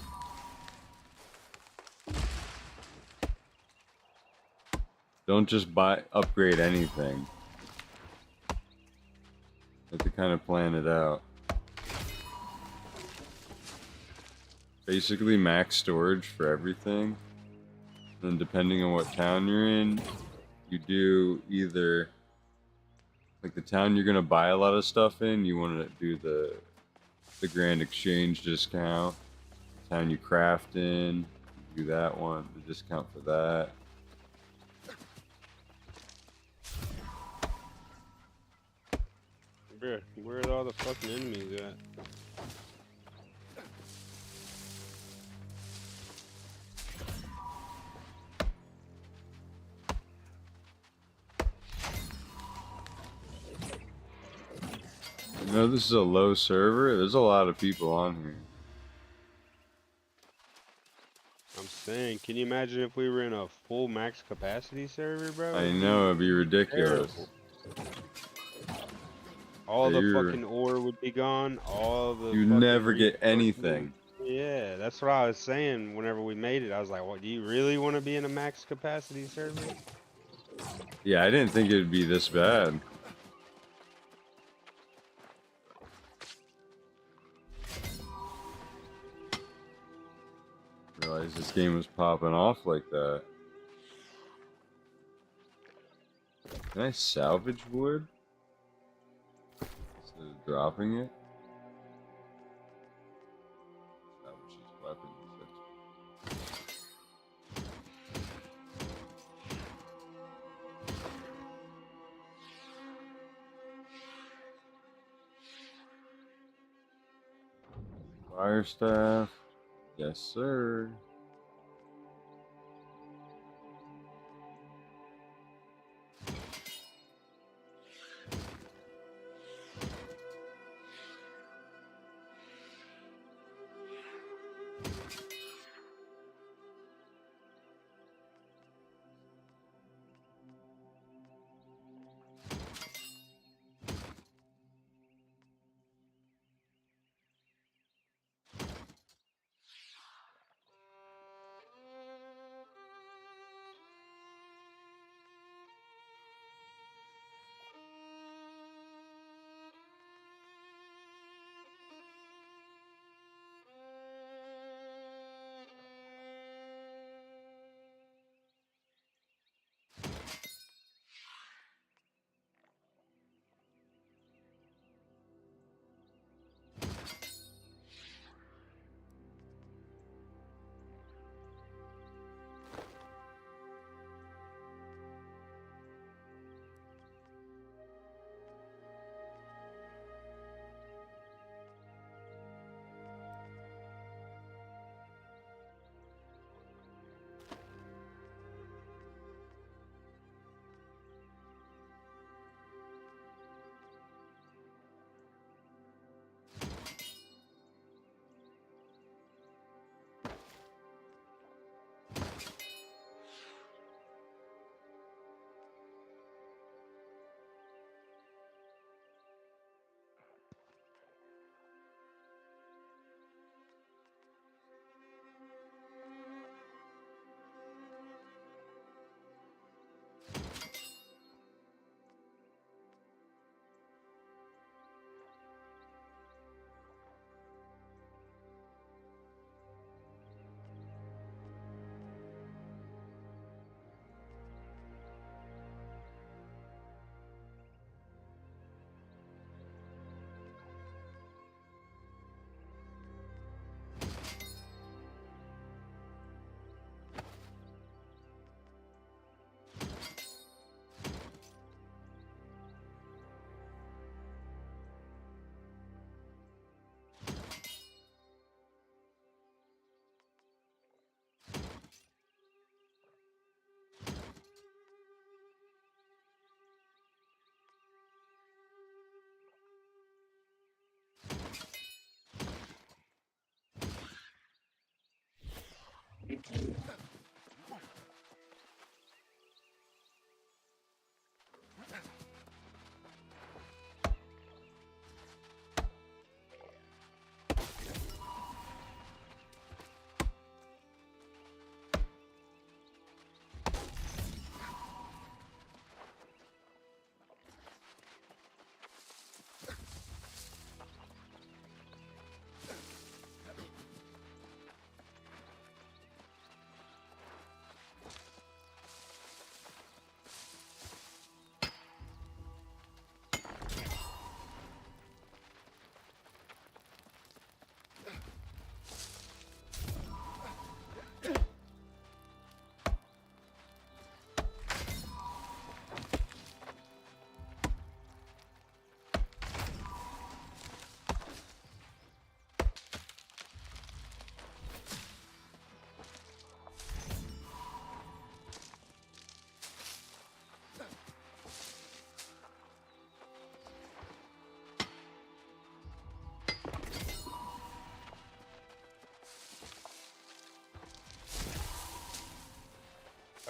Don't just upgrade anything. You have to kind of plan it out. Basically max storage for everything. And depending on what town you're in, you do either like the town you're gonna buy a lot of stuff in, you want to do the grand exchange discount. The town you craft in, do that one, the discount for that. Bruh, where are all the fucking enemies at? You know this is a low server. There's a lot of people on here. I'm saying, can you imagine if we were in a full max capacity server, bro? I know, it'd be ridiculous. All the You're- fucking ore would be gone. All the You fucking never get resources. anything. Yeah, that's what I was saying whenever we made it. I was like, what, do you really want to be in a max capacity server? Yeah, I didn't think it'd be this bad. Realized this game was popping off like that. Can I salvage wood instead of dropping it? Salvage his weapons. Fire staff. Yes, sir.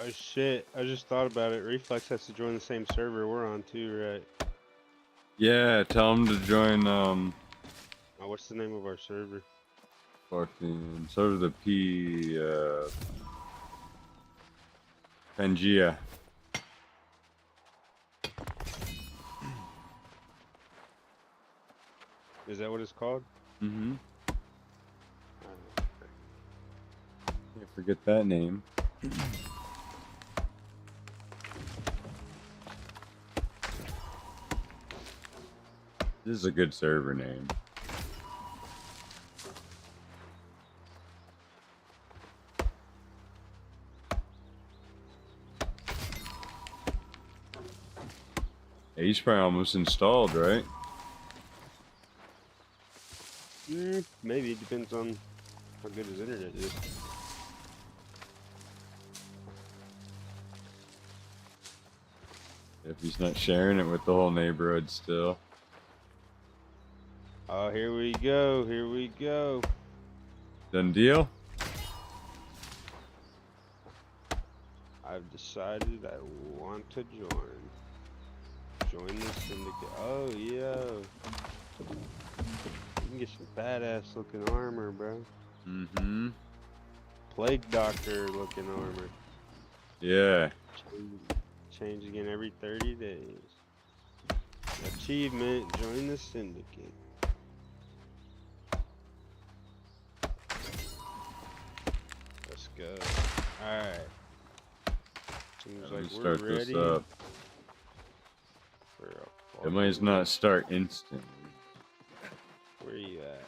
Oh shit! I just thought about it. Reflex has to join the same server we're on too, right? Yeah, tell him to join. Oh, what's the name of our server? Fucking sort of the Pangea. Is that what it's called? Mm-hmm. Can't forget that name. This is a good server name. Yeah, he's probably almost installed, right? Maybe it depends on how good his internet is. If he's not sharing it with the whole neighborhood still. Oh, here we go. Here we go. Done deal? I've decided I want to join. Join the syndicate. Oh, yeah. You can get some badass looking armor, bro. Mm-hmm. Plague Doctor looking armor. Yeah. Change again every 30 days. Achievement, join the syndicate. Let's go. Alright. Seems like we're ready. This up. It might not start instantly. Where you at?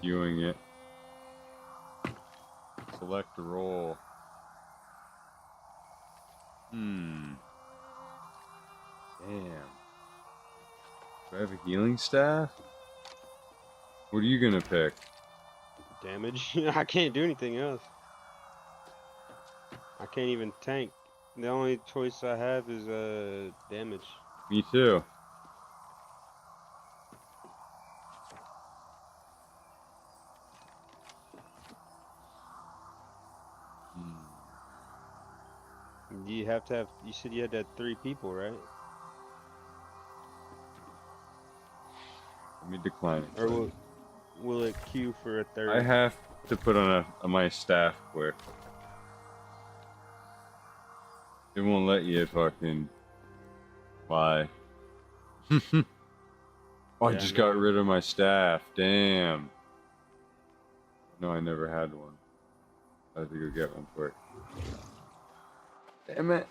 Viewing it. Select a role. Damn. Do I have a healing staff? What are you gonna pick? Damage? I can't do anything else. I can't even tank. The only choice I have is damage. Me too. You have to have. You said you had to have 3 people, right? Let me decline it. Or will it queue for a 3rd? I have to put on my staff quick. It won't let you fucking fly. Oh, I just got rid of my staff. Damn. No, I never had one. I have to go get one quick. Damn it.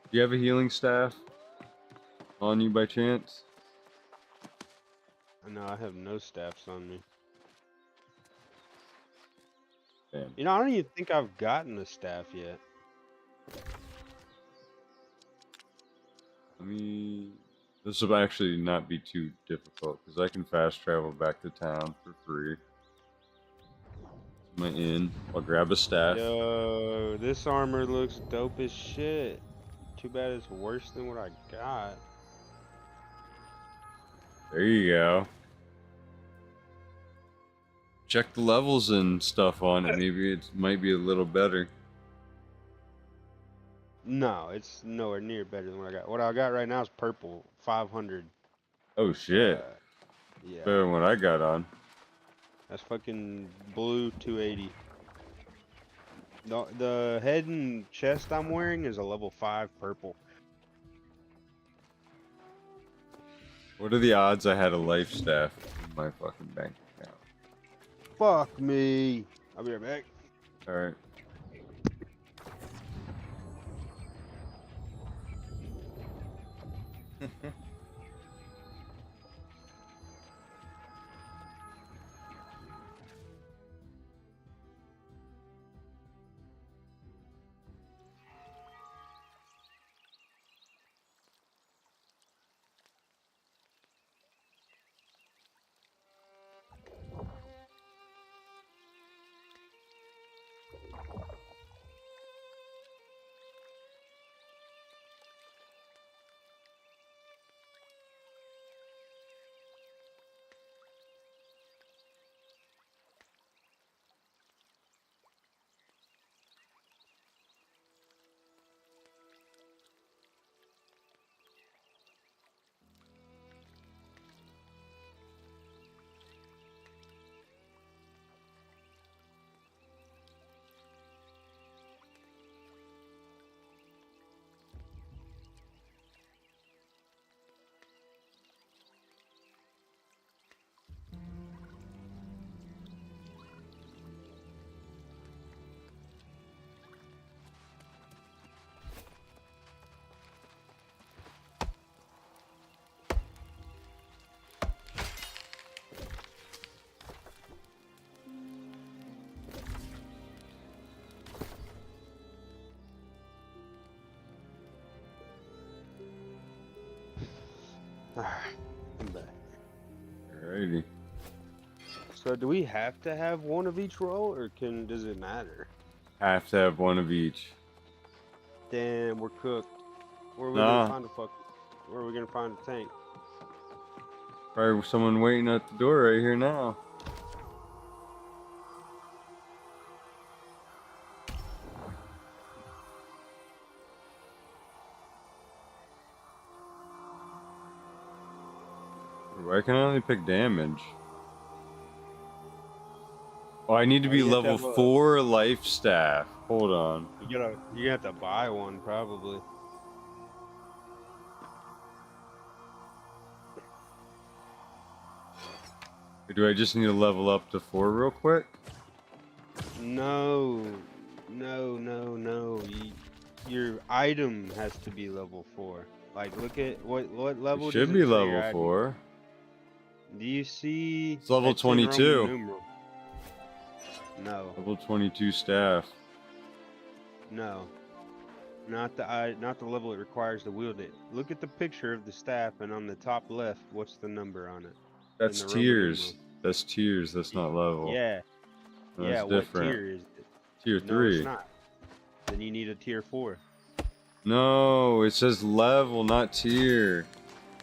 Do you have a healing staff on you by chance? No, I have no staffs on me. Damn. You know, I don't even think I've gotten a staff yet. This will actually not be too difficult because I can fast travel back to town for free. My inn. I'll grab a staff. Yo, this armor looks dope as shit. Too bad it's worse than what I got. There you go. Check the levels and stuff on it. Maybe it might be a little better. No, it's nowhere near better than what I got. What I got right now is purple, 500. Oh shit. Yeah. Better than what I got on. That's fucking blue 280. The head and chest I'm wearing is a level 5 purple. What are the odds I had a life staff in my fucking bank account? Fuck me. I'll be right back. Alright. I'm back. Alrighty. So do we have to have one of each role, or does it matter? Have to have one of each. Damn, we're cooked. Where are we Nah. gonna find where are we gonna find a tank? Probably someone waiting at the door right here now. Why can I only pick damage? Oh, I need to be you have to level have 4 life staff. Hold on. You have to buy one probably. Do I just need to level up to 4 real quick? No. Your item has to be level 4. Like, look at what level It does should be say your level item? 4. Do you see? It's level it's in Roman 22. numeral. No. Level 22 staff. No. Not the level it requires to wield it. Look at the picture of the staff, and on the top left, what's the number on it? That's In the Roman tiers. numeral. That's tiers. That's not level. Yeah. That's Yeah, different. what tier is it? Tier No, 3. it's not. Then you need a tier 4. No, it says level, not tier.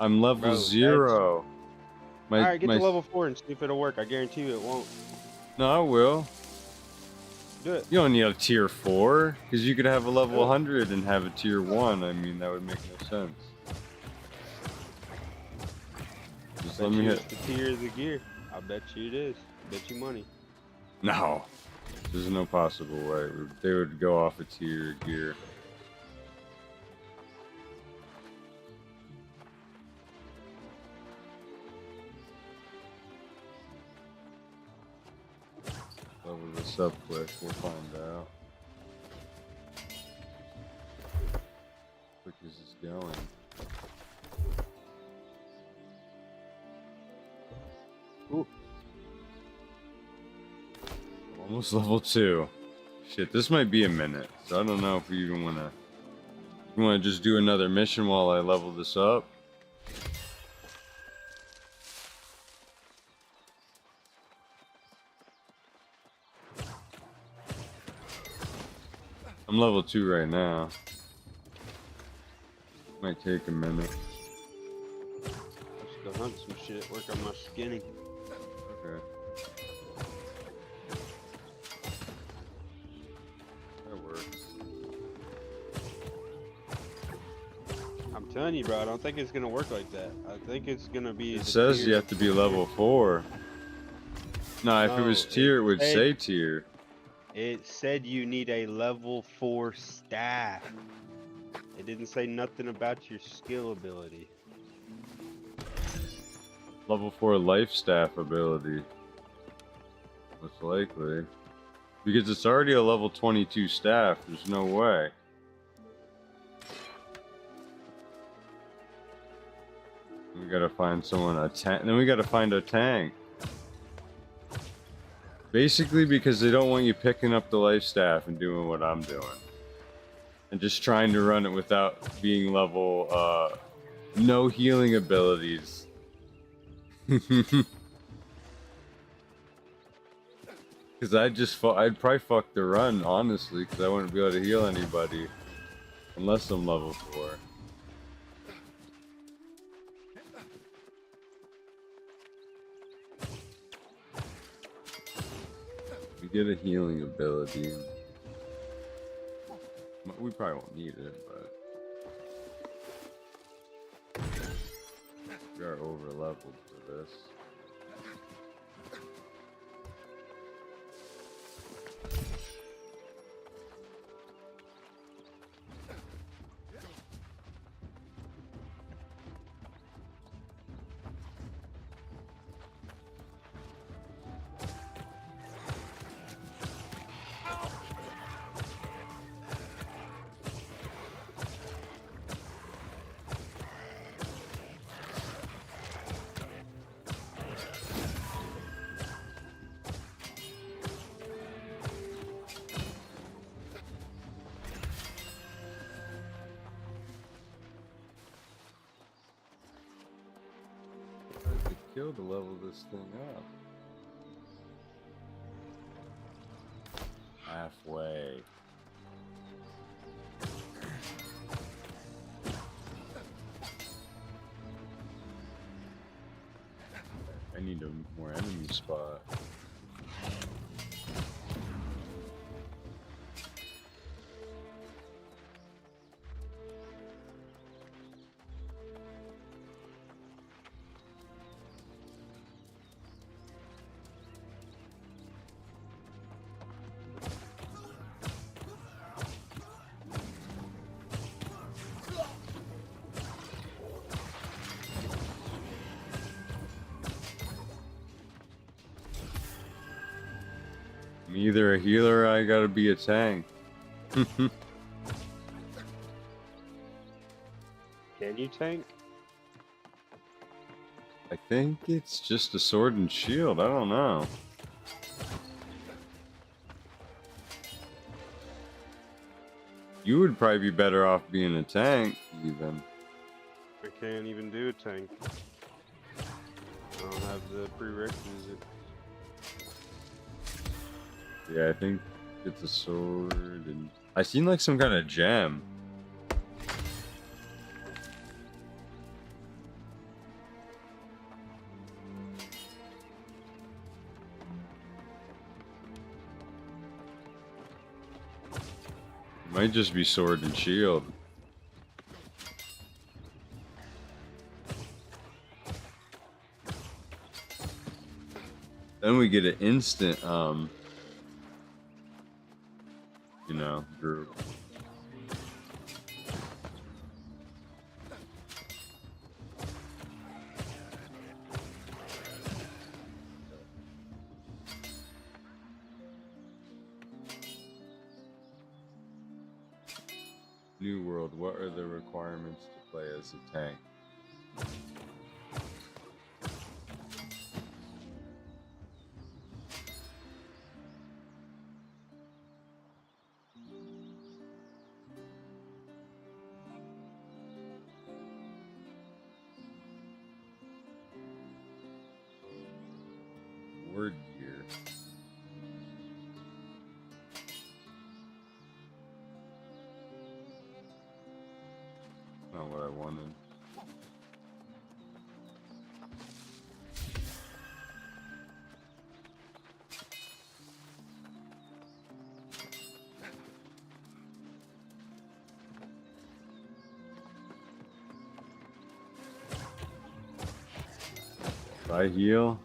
I'm level Bro, 0. Alright, get to level 4 and see if it'll work. I guarantee you it won't. No, I will. Do it. You don't need a tier 4, because you could have a level 100 and have a tier 1. I mean, that would make no sense. Just let me hit. The tier of the gear. I bet you it is. Bet you money. No. There's no possible way. They would go off a tier gear. Level this up quick, we'll find out. Quick as it's going. Ooh. Almost level 2. Shit, this might be a minute, so I don't know if we even wanna. You wanna just do another mission while I level this up? I'm level 2 right now. Might take a minute. Let's go hunt some shit. Work on my skinning. Okay. That works. I'm telling you, bro. I don't think it's gonna work like that. I think it's gonna be. It says you have to be level 4. No, if it was tier, it would say tier. It said you need a level 4 staff. It didn't say nothing about your skill ability. Level 4 life staff ability. Most likely. Because it's already a level 22 staff, there's no way. We gotta find someone a tank. Then we gotta find a tank. Basically because they don't want you picking up the life staff and doing what I'm doing. And just trying to run it without being level, no healing abilities. Because I'd probably fuck the run, honestly, because I wouldn't be able to heal anybody. Unless I'm level 4. We get a healing ability. We probably won't need it, but we are over leveled for this. kill to level this thing up? Halfway. I need a more enemy spot. I'm either a healer or I gotta be a tank. Can you tank? I think it's just a sword and shield. I don't know. You would probably be better off being a tank, even. I can't even do a tank. I don't have the prerequisite. Yeah, I think it's a sword and I seen like some kind of gem. It might just be sword and shield. Then we get an instant you know, group. New World, what are the requirements to play as a tank? Word gear. Not what I wanted. If I heal,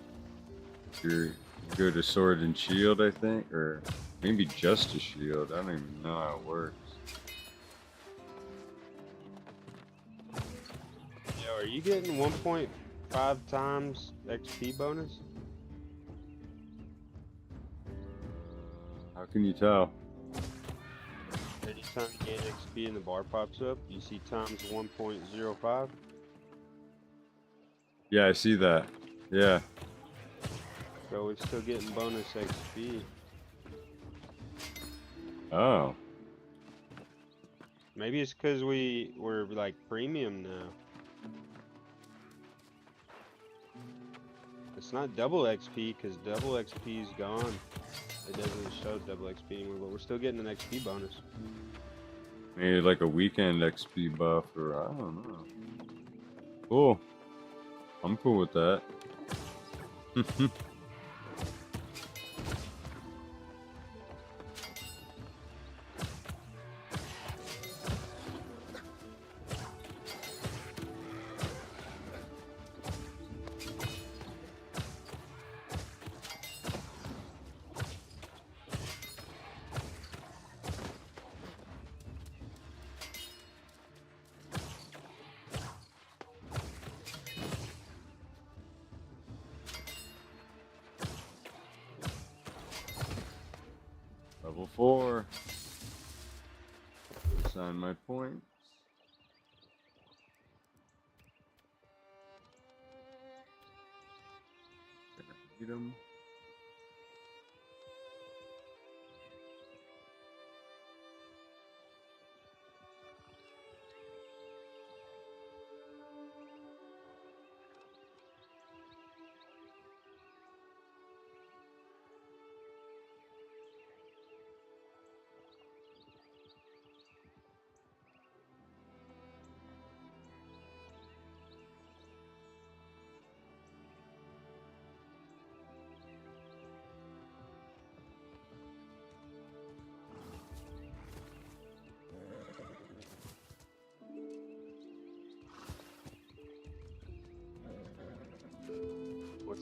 you go to sword and shield, I think, or maybe just a shield. I don't even know how it works. Yo, are you getting 1.5 times XP bonus? How can you tell? Anytime you gain XP and the bar pops up, you see times 1.05. Yeah, I see that. Yeah. So it's still getting bonus XP. Oh. Maybe it's because we're like premium now. It's not double XP because double XP is gone. It doesn't show double XP anymore, but we're still getting an XP bonus. Maybe like a weekend XP buff, or I don't know. Cool. I'm cool with that. Level 4. Assign my points. Get him.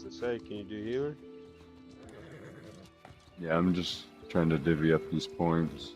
to say, can you do healer? Yeah, I'm just trying to divvy up these points.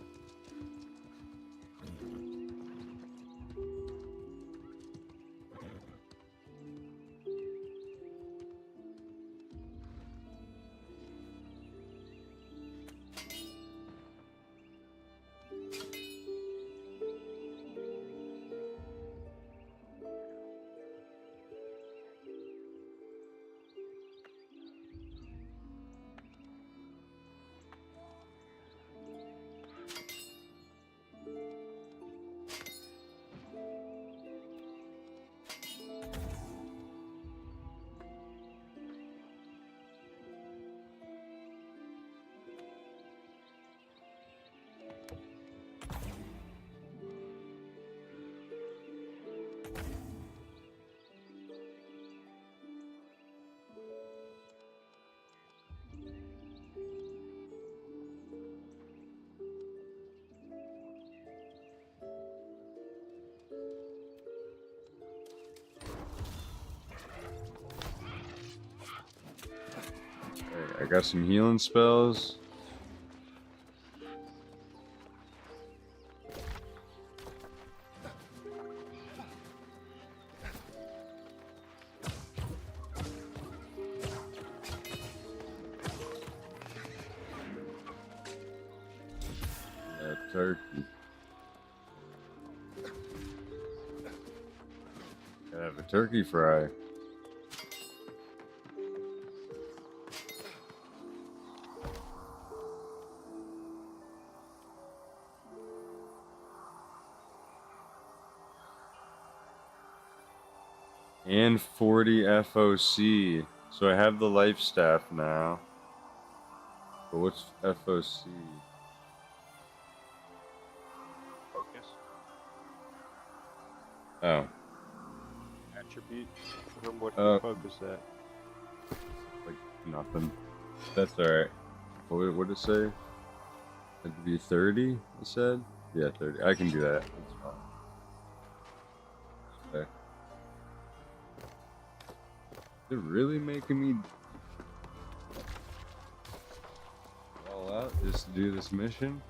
I got some healing spells. Turkey. Gotta have a turkey fry. And 40 FOC. So I have the life staff now. But what's FOC? Focus. Oh. Attribute. What do you focus at? Like nothing. That's alright. What did it say? It'd be 30, it said? Yeah, 30. I can do that. That's fine. Okay. They're really making me all out just to do this mission?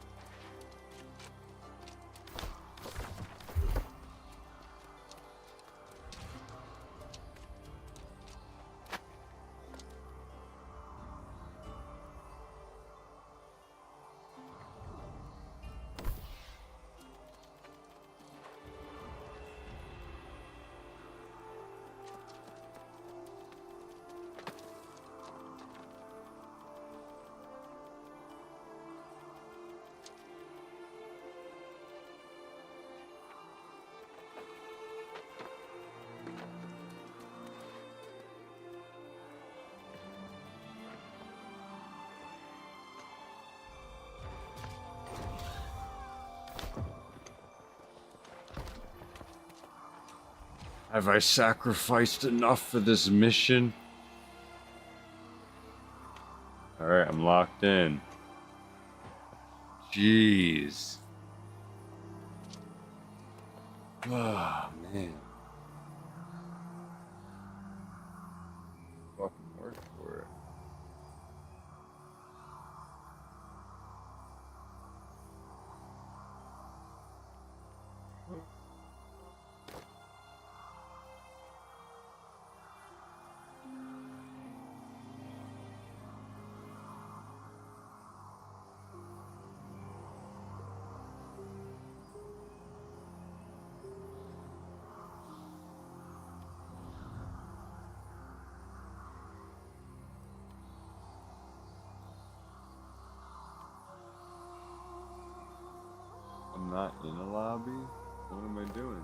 Have I sacrificed enough for this mission? Alright, I'm locked in. Jeez. Oh, man. Fucking work for it. I'm not in a lobby? What am I doing?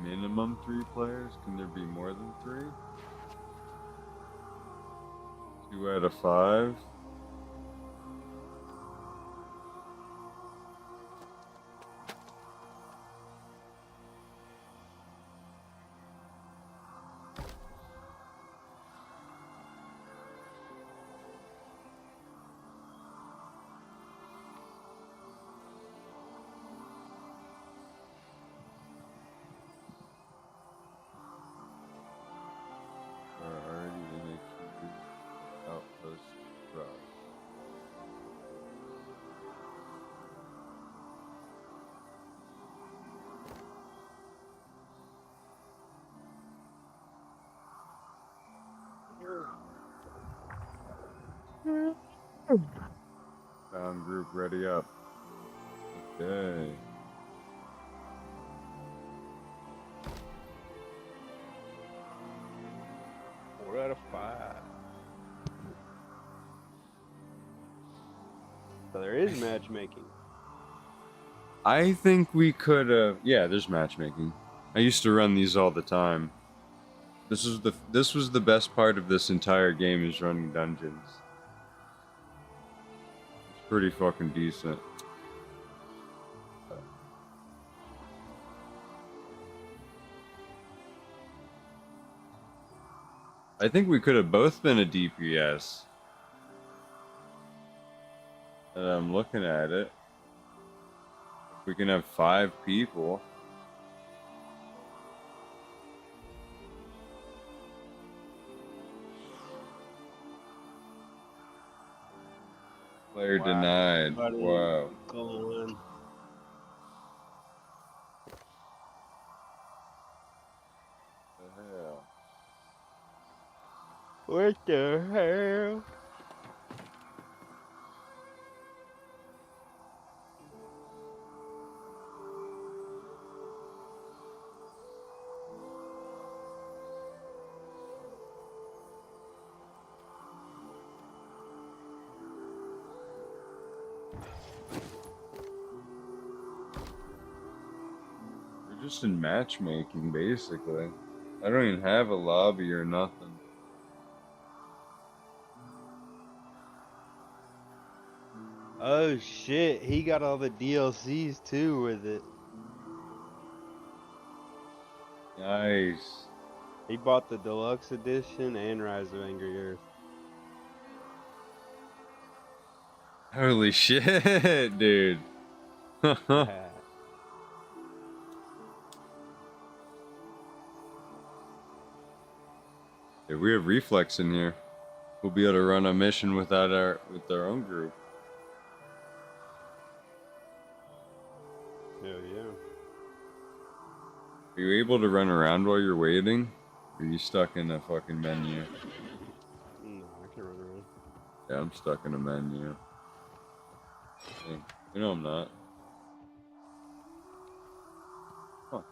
Minimum 3 players? Can there be more than 3? 2 out of 5? Found group, ready up. Okay. 4 out of 5. So there is matchmaking. I think we could have. Yeah, there's matchmaking. I used to run these all the time. This was the best part of this entire game is running dungeons. It's pretty fucking decent. I think we could have both been a DPS. And I'm looking at it. We can have 5 people. Player denied. Wow. Going. The hell? What the hell? We're just in matchmaking, basically. I don't even have a lobby or nothing. Oh shit, he got all the DLCs too with it. Nice. He bought the deluxe edition and Rise of Angry Earth. Holy shit, dude. If we have reflex in here, we'll be able to run a mission with our own group. Hell yeah. Are you able to run around while you're waiting? Or are you stuck in a fucking menu? No, I can run around. Yeah, I'm stuck in a menu. Hey, you know I'm not. Huh.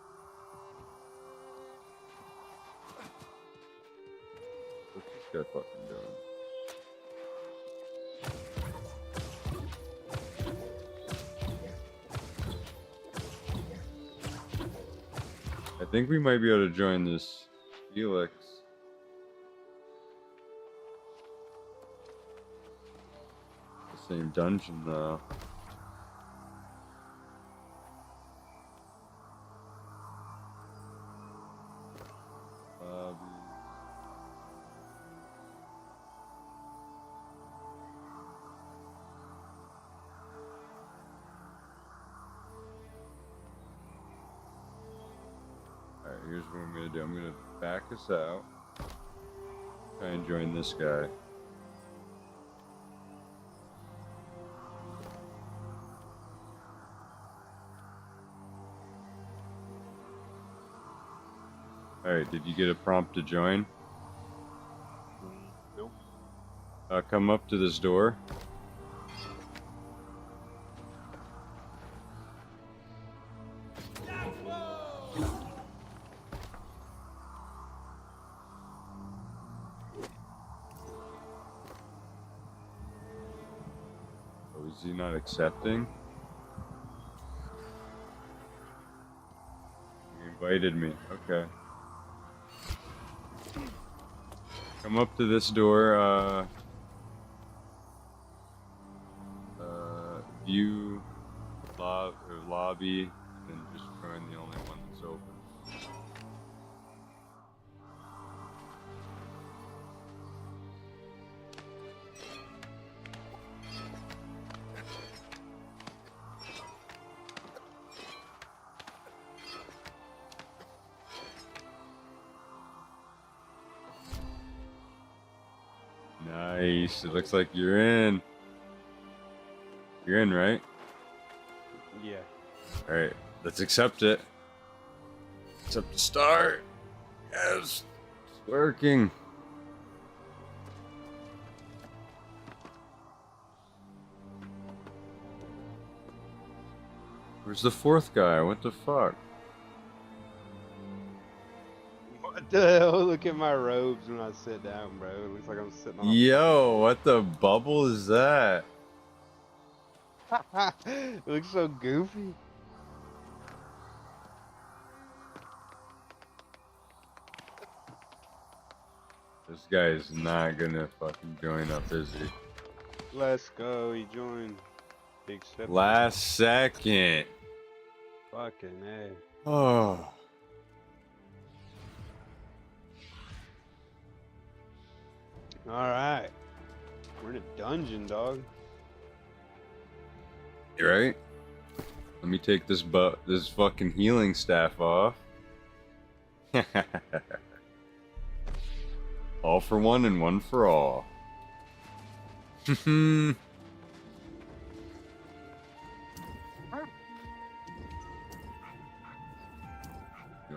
What's this guy fucking doing? I think we might be able to join this Felix. The same dungeon though. Alright, here's what I'm gonna do. I'm gonna back us out. Try and join this guy. Alright, did you get a prompt to join? Nope. Come up to this door. Oh, is he not accepting? He invited me. Okay. Come up to this door, view lobby, and then just join the only one that's open. Nice. It looks like you're in. You're in, right? Yeah. Alright, let's accept it. Accept the start. Yes. It's working. Where's the fourth guy? What the fuck? What the hell? Look at my robes when I sit down, bro. It looks like I'm sitting on a Yo, what the bubble is that? It looks so goofy. This guy is not gonna fucking join up, is he? Let's go. He joined. Big step. Last second. Fucking A. Oh. Alright. We're in a dungeon, dog. You right? Let me take this fucking healing staff off. All for one and one for all.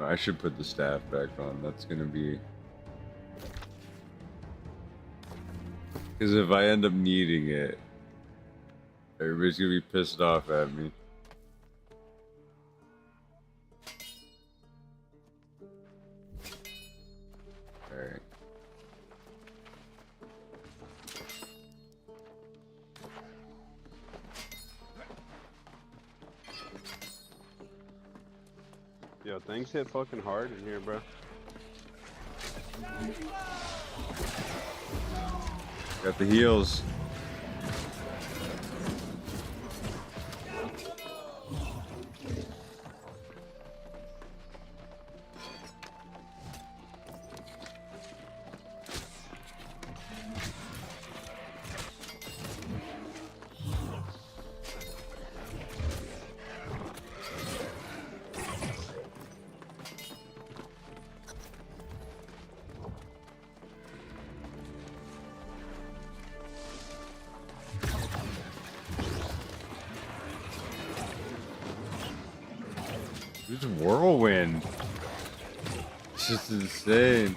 I should put the staff back on. That's gonna be... Because if I end up needing it, everybody's gonna be pissed off at me. Alright. Yo, things hit fucking hard in here, bro. Got the heals. There's a whirlwind. It's just insane.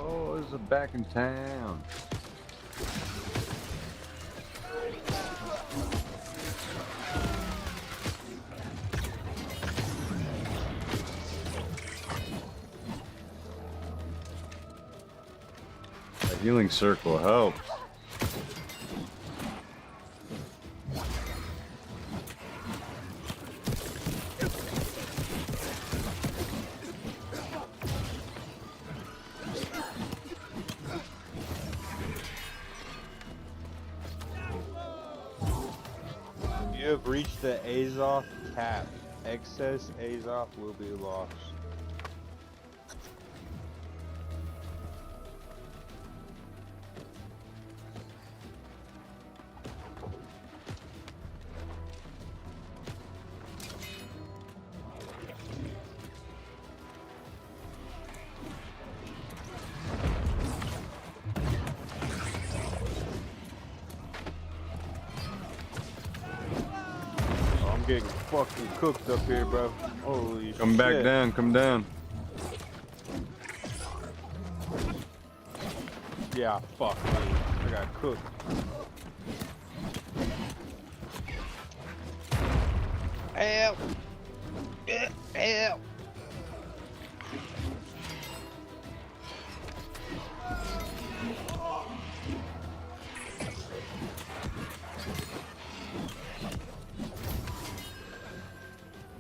Oh, this is back in town. A healing circle helps. You have reached the Azov cap. Excess Azov will be lost. I'm getting fucking cooked up here, bro. Holy shit. Come back down, come down. Yeah, fuck, man. I got cooked. Help! Help!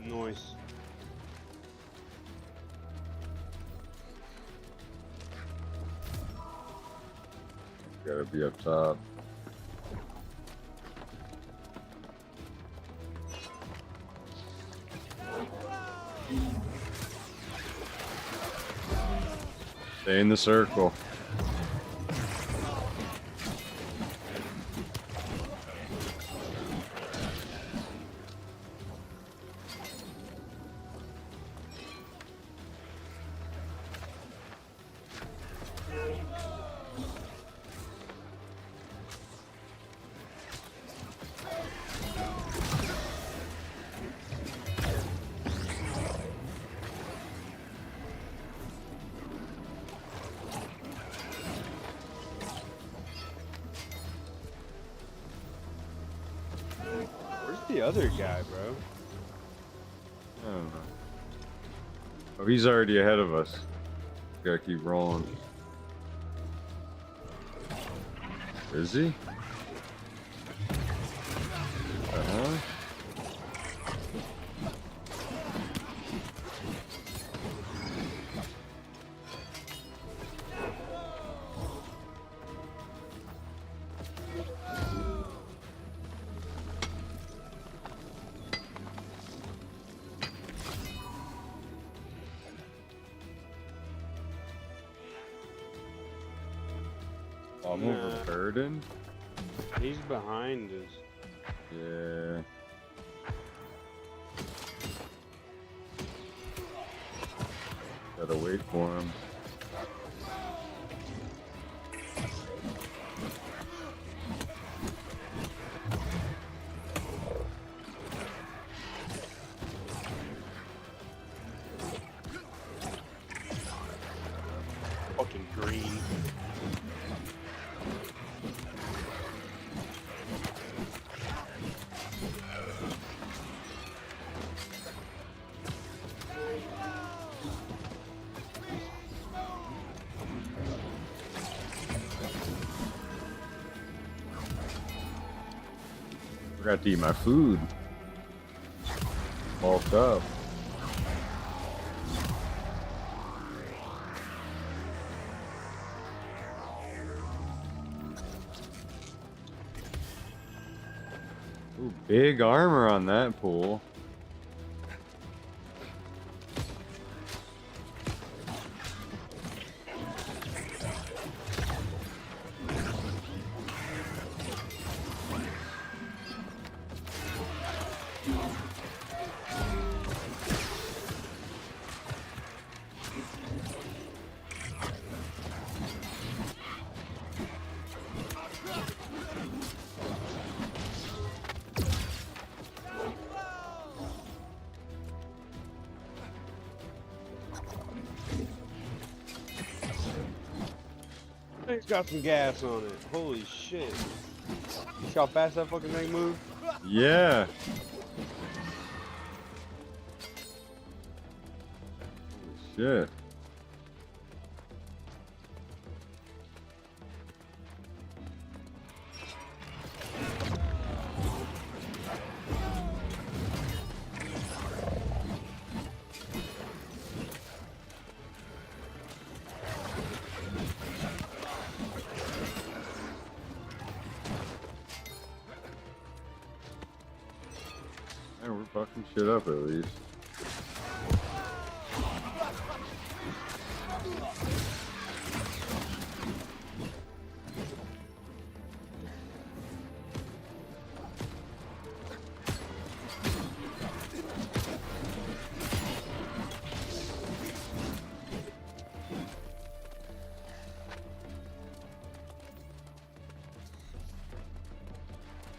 Noise. Gotta be up top. Stay in the circle. Where's the other guy, bro? I don't know. Oh, he's already ahead of us. Gotta keep rolling. Is he? Uh-huh. I'm overburdened. He's behind us. Yeah. Gotta wait for him. Fucking green. Forgot to eat my food. Bulked up. Ooh, big armor on that pool. It's got some gas on it. Holy shit. You see how fast that fucking thing moves? Yeah. Holy shit. Yeah, we're fucking shit up at least.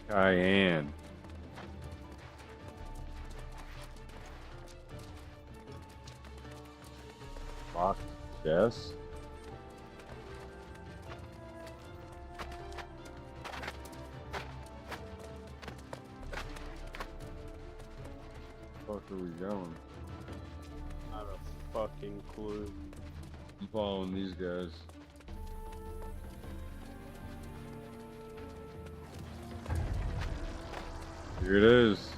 Cayenne. Locked chest. we going? Not a fucking clue. I'm following these guys. Here it is.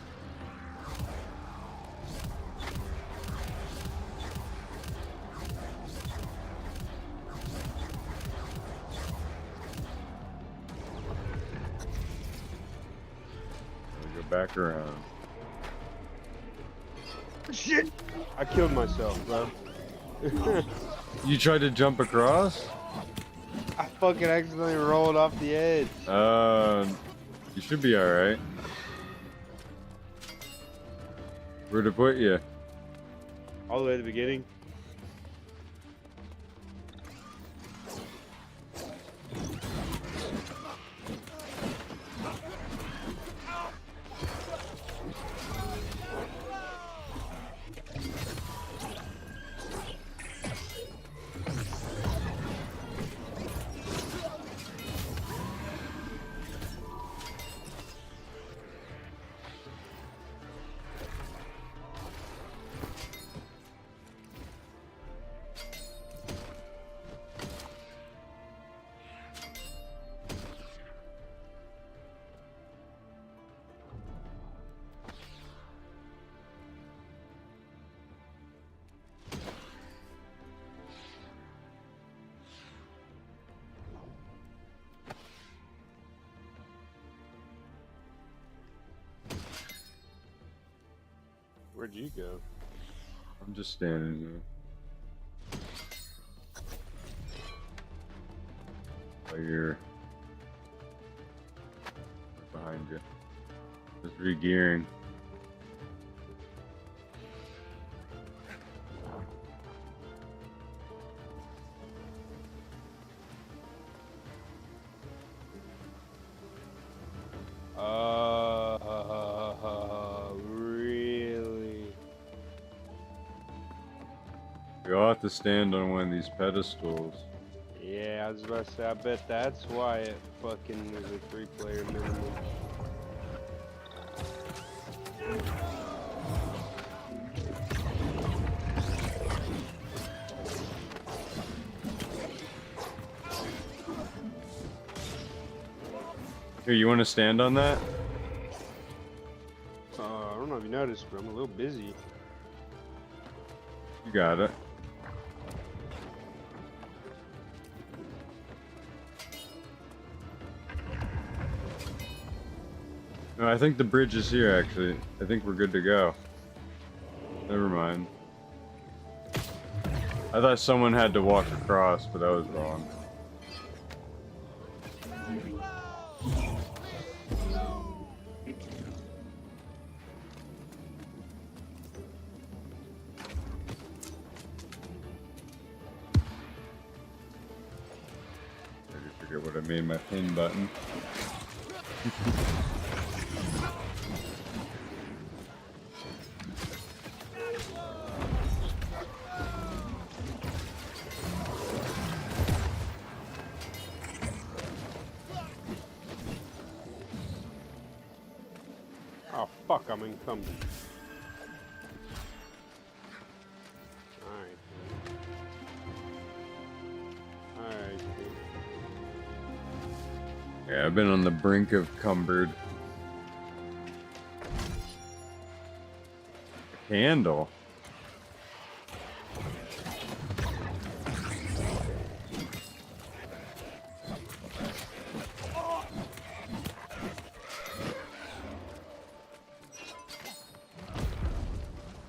Go back around. Shit! I killed myself, bro. You tried to jump across? I fucking accidentally rolled off the edge. You should be alright. Where'd it put you? All the way at the beginning. Where'd you go? I'm just standing here. Oh, you're behind you. Just re-gearing. Really? You'll have to stand on one of these pedestals. Yeah, I was about to say, I bet that's why it fucking is a 3-player minimum. Here, you want to stand on that? I don't know if you noticed, but I'm a little busy. You got it. No, I think the bridge is here, actually. I think we're good to go. Never mind. I thought someone had to walk across, but I was wrong. I forget what I made my pin button. Oh fuck, I'm incumbent. Alright. Yeah, I've been on the brink of cumbered. A candle.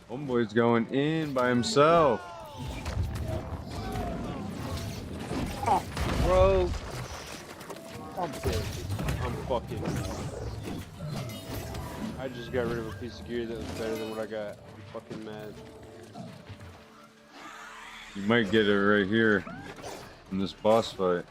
Homeboy's going in by himself. Oh, bro. I'm dead. I'm fucking. I just got rid of a piece of gear that was better than what I got. I'm fucking mad. You might get it right here in this boss fight.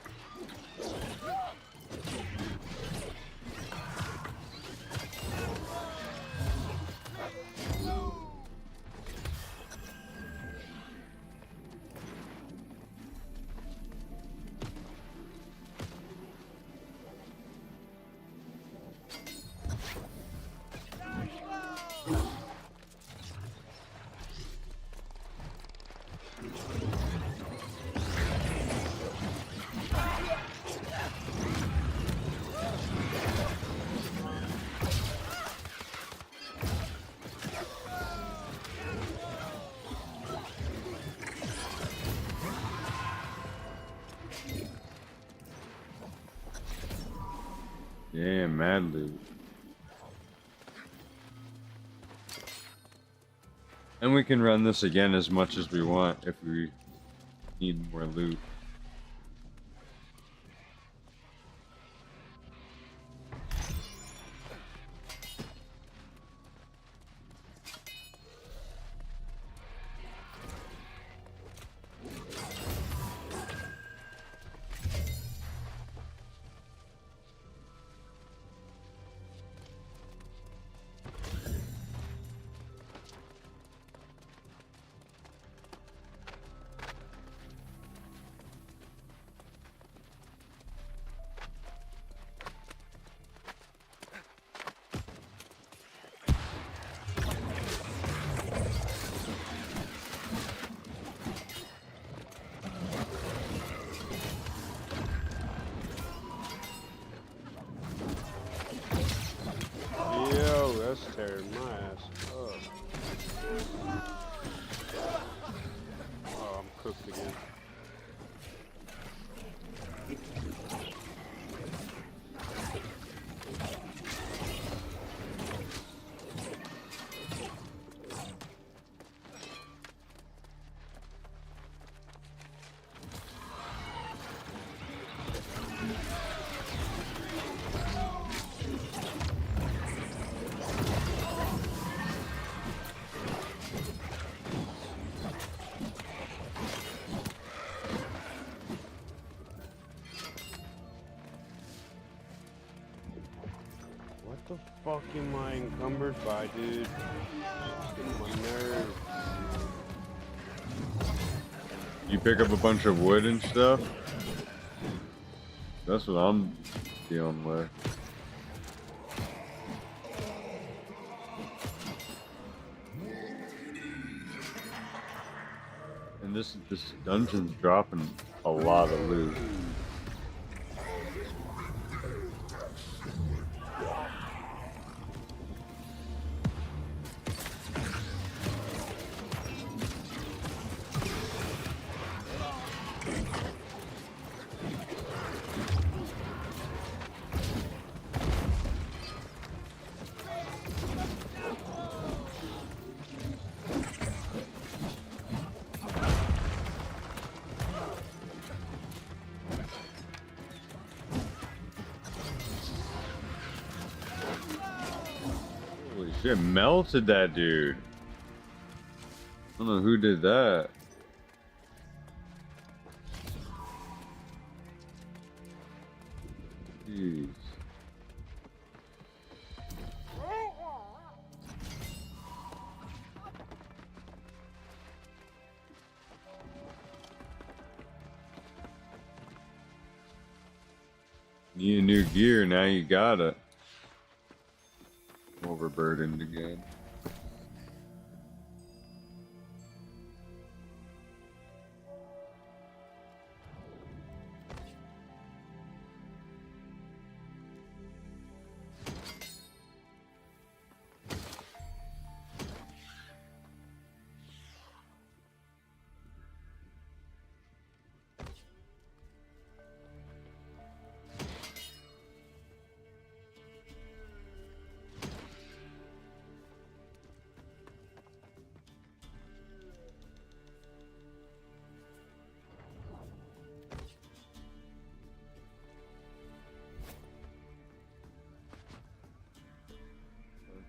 Yeah, mad loot. And we can run this again as much as we want if we need more loot. Yo, that's tearing my ass up. Oh, I'm cooked again. What the fuck am I encumbered by, dude? Getting my nerves. You pick up a bunch of wood and stuff? That's what I'm dealing with. And this dungeon's dropping a lot of loot. Holy shit, melted that dude. I don't know who did that. Jeez. Need a new gear, now you got it. Overburdened again.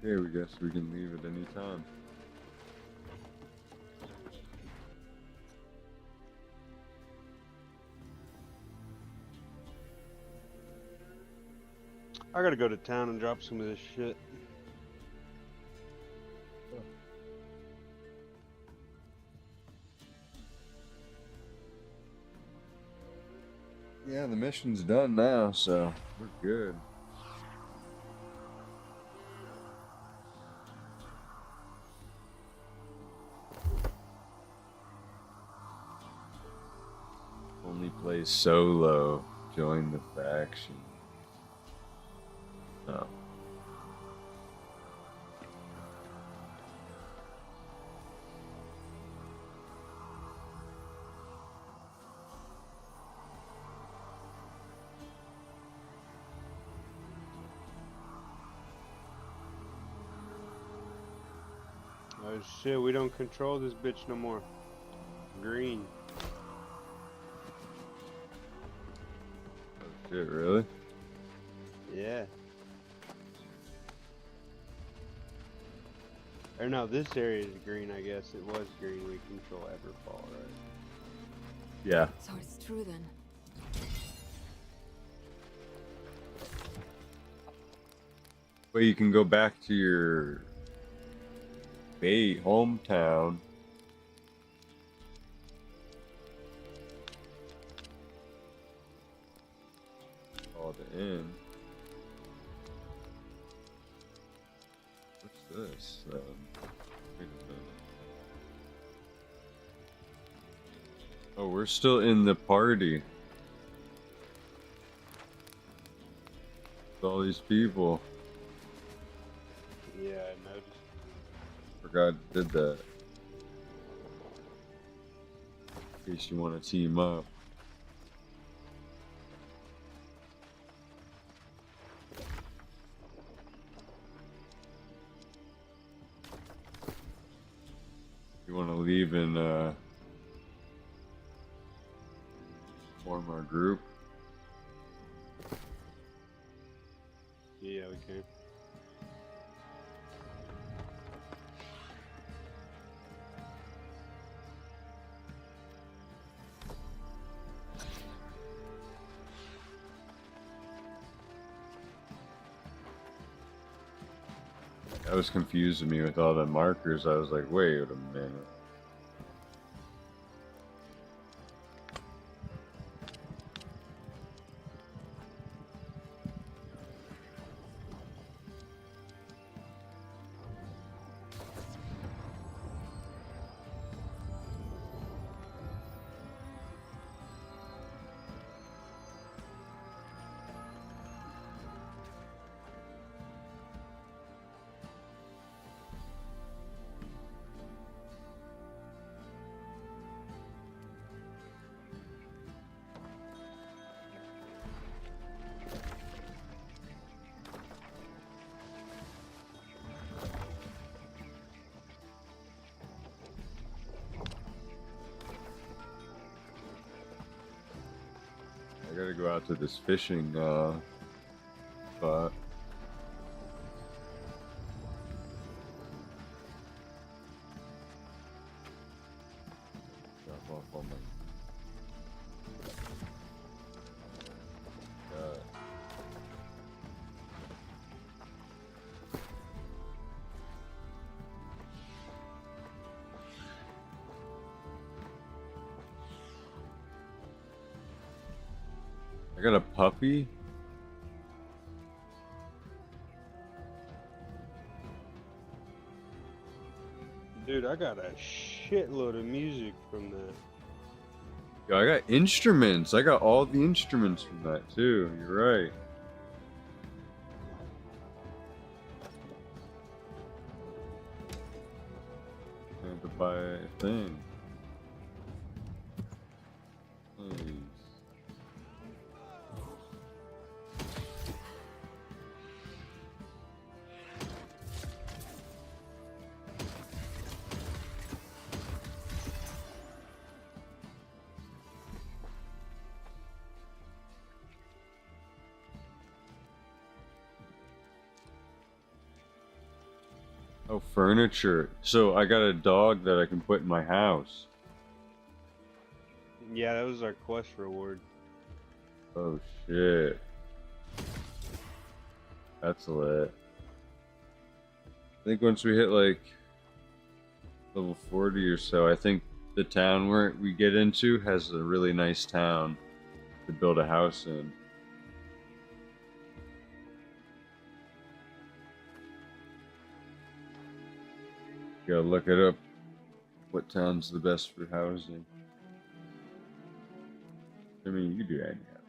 Okay, we guess we can leave at any time. I gotta go to town and drop some of this shit. Yeah, the mission's done now, so we're good. Only play solo. Join the faction. Oh. Oh shit, we don't control this bitch no more. Green. Oh shit, really? Yeah. Or no, this area is green, I guess. It was green. We control Everfall, right? Yeah. So it's true then. But you can go back to your hometown. Call the inn. What's this? Wait a minute. Oh, we're still in the party. With all these people. Yeah, I noticed. Forgot I did that. In case you want to team up. You want to leave and form our group? Yeah, we can. That was confusing me with all the markers. I was like, wait a minute. I gotta go out to this fishing spot. Drop off all my... I got a puppy? Dude, I got a shitload of music from that. Yo, I got instruments. I got all the instruments from that too. You're right. I have to buy a thing. Nice. Oh, furniture. So I got a dog that I can put in my house. Yeah, that was our quest reward. Oh shit. That's lit. I think once we hit like level 40 or so, I think the town where we get into has a really nice town to build a house in. Gotta look it up. What town's the best for housing? I mean, you can do that. Yeah.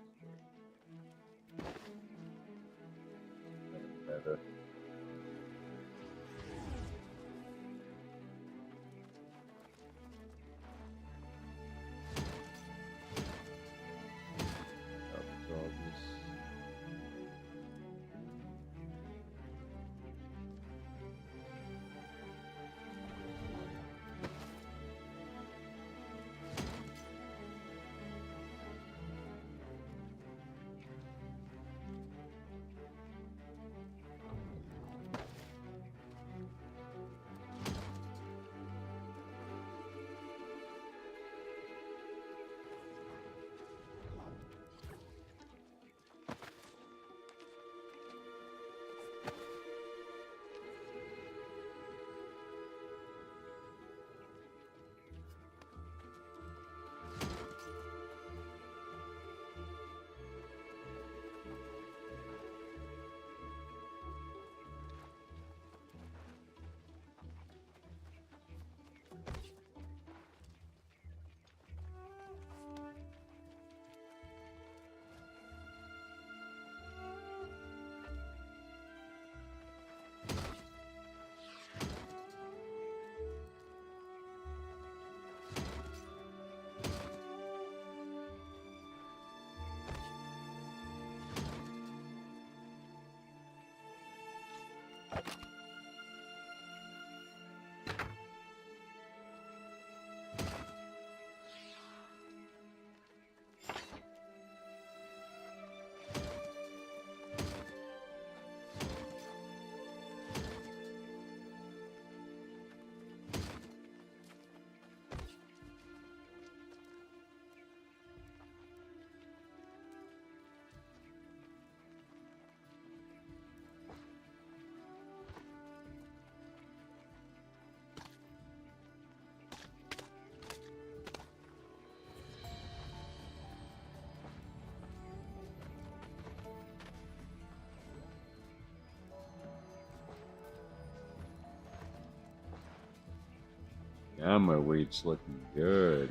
Now my weight's looking good.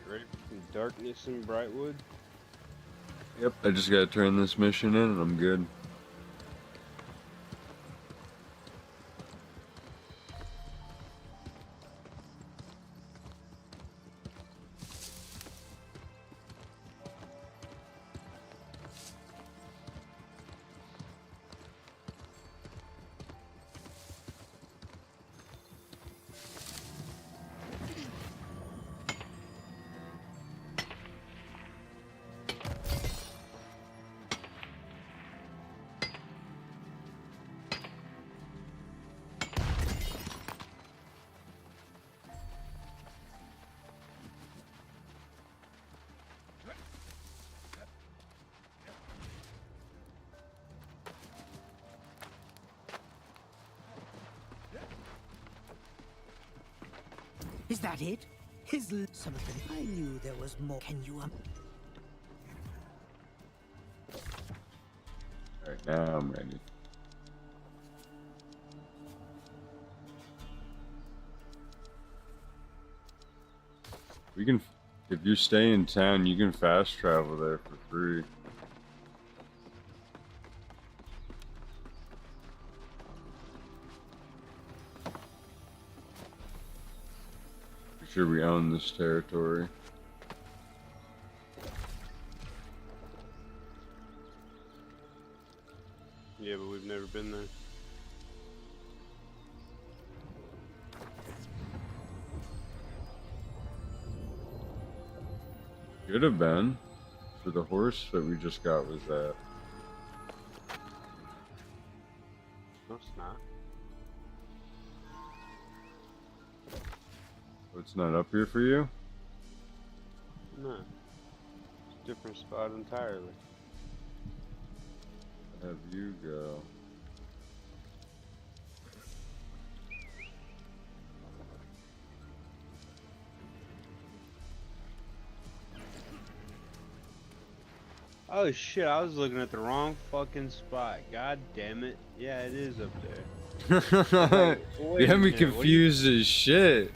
Ready for some darkness in Brightwood? Yep, I just gotta turn this mission in and I'm good. Is that it? Some of them. I knew there was more. Can you Alright, now I'm ready. We can, if you stay in town, you can fast travel there for free. sure we own this territory. Yeah, but we've never been there. Could have been. For the horse that we just got was that. No, it's not. Oh, it's not up here for you? No. It's a different spot entirely. Have you go. Oh shit, I was looking at the wrong fucking spot. God damn it. Yeah, it is up there. You had me confused as shit.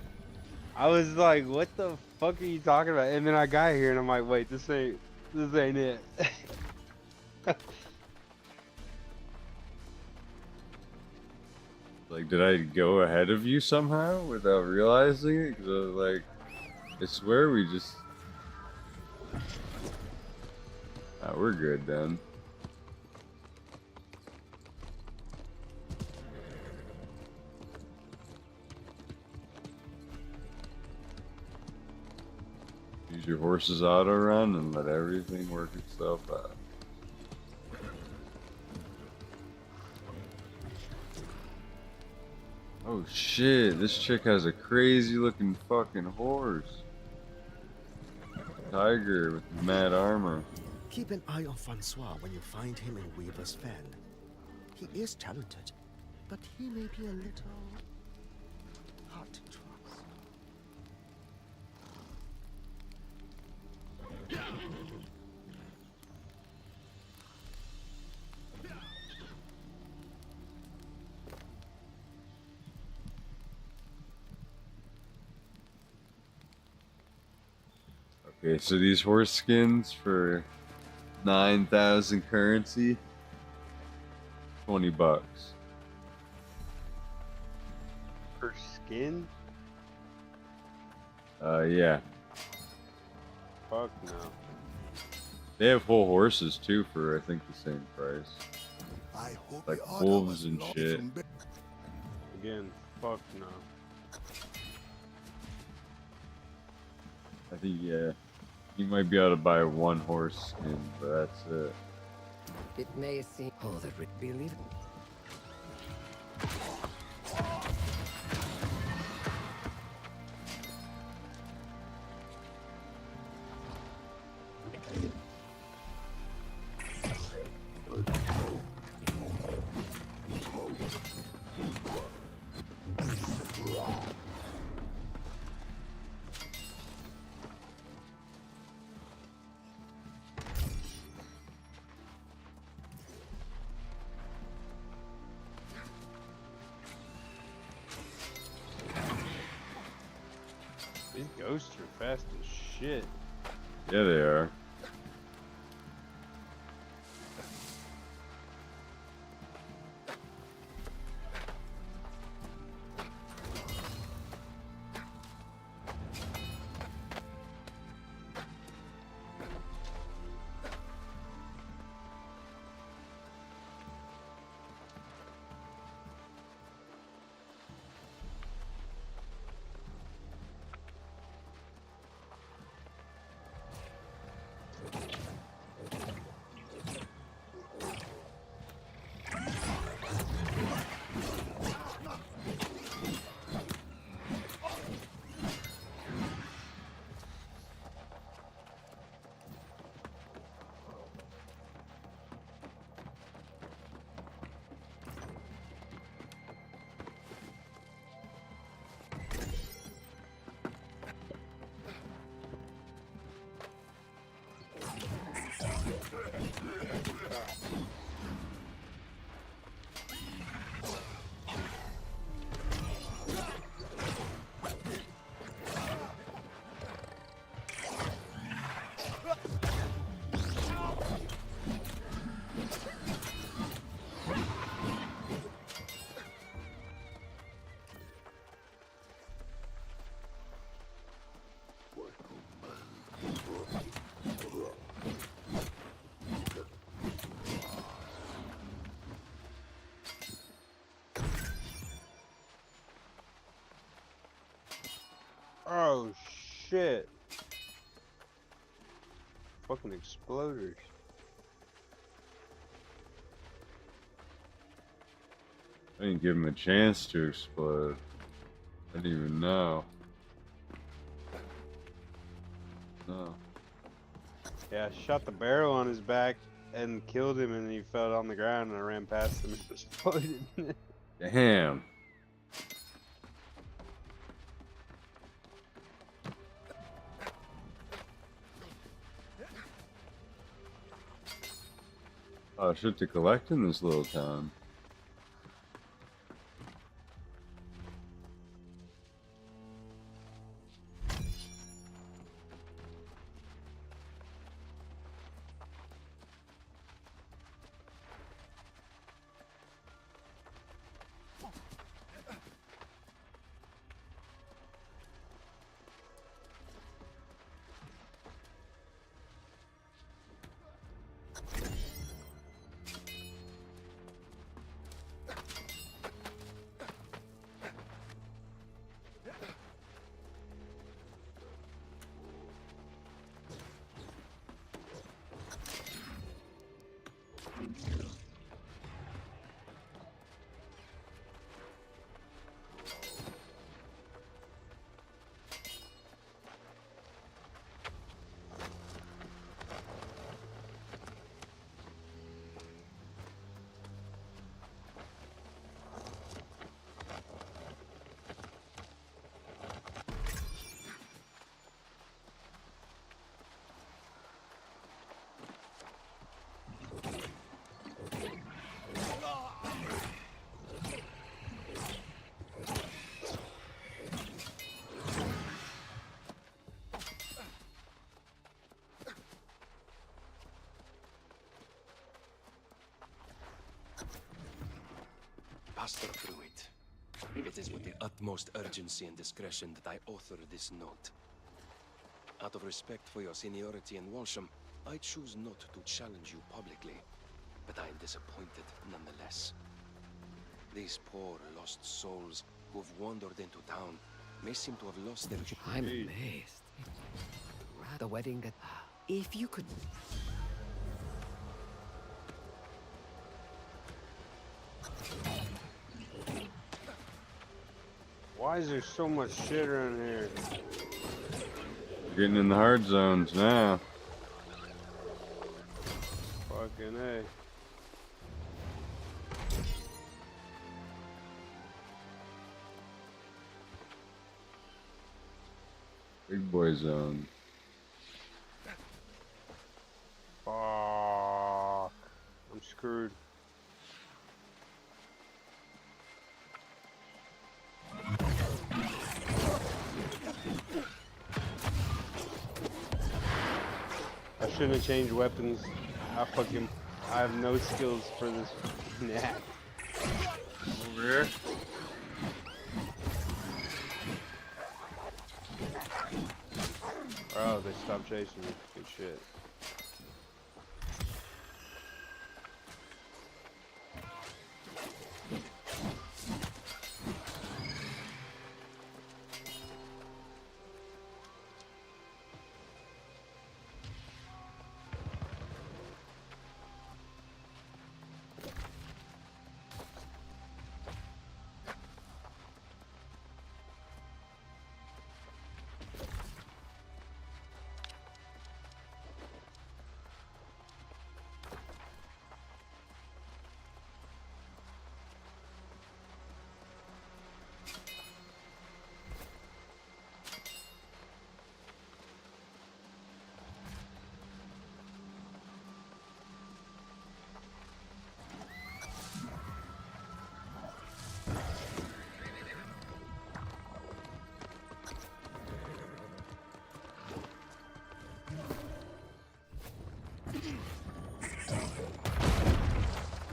I was like, what the fuck are you talking about? And then I got here and I'm like, wait, this ain't it. Like, did I go ahead of you somehow without realizing it? Because I was like, I swear we just... Ah, we're good then. Use your horse's auto run and let everything work itself out. Oh shit, this chick has a crazy looking fucking horse. Tiger with mad armor. Keep an eye on Francois when you find him in Weaver's Fen. He is talented, but he may be a little hard to trust. Okay, so these horse skins for 9,000 currency, $20. Per skin? Yeah. Fuck no. They have whole horses too for I think the same price. I hope Like the order wolves was and not shit. from Be- Again, fuck no. I think yeah, you might be able to buy one horse skin, but that's it. It may seem. Oh, that would believe it. These ghosts are fast as shit. Yeah, they are. shit. Fucking exploders. I didn't give him a chance to explode. I didn't even know. No. Yeah, I shot the barrel on his back and killed him, and he fell on the ground, and I ran past him and exploded. Damn. Oh, shit to collect in this little town. Pastor Pruitt, it is with the utmost urgency and discretion that I author this note. Out of respect for your seniority in Walsham, I choose not to challenge you publicly, but I am disappointed nonetheless. These poor lost souls who've wandered into town may seem to have lost their... I'm amazed. The wedding... If you could... Why is there so much shit around here? Getting in the hard zones now. Fucking A. Big boy zone. Fuck. I'm screwed. I shouldn't have changed weapons. I have no skills for this knack. Over here. Oh, they stopped chasing me. Good shit.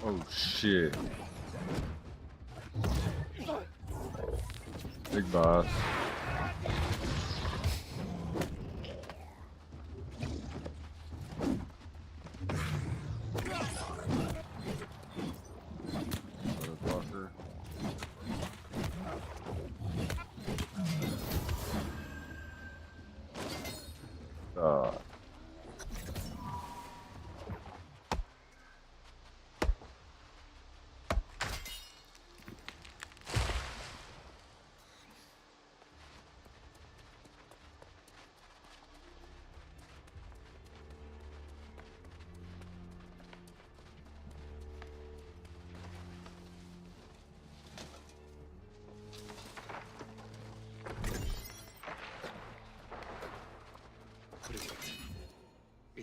Oh shit. Big boss. Motherfucker.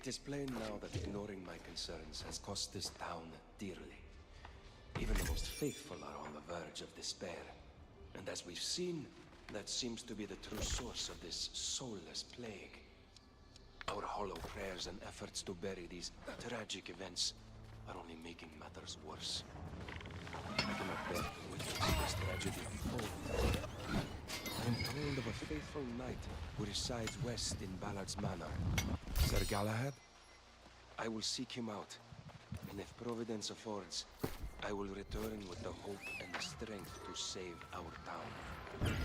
It is plain now that ignoring my concerns has cost this town dearly. Even the most faithful are on the verge of despair. And as we've seen, that seems to be the true source of this soulless plague. Our hollow prayers and efforts to bury these tragic events are only making matters worse. I cannot bear to witness this tragedy unfold. I am told of a faithful knight who resides west in Ballard's Manor. Sir Galahad? I will seek him out, and if Providence affords, I will return with the hope and the strength to save our town.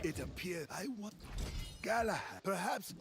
It appears I want Galahad. Perhaps.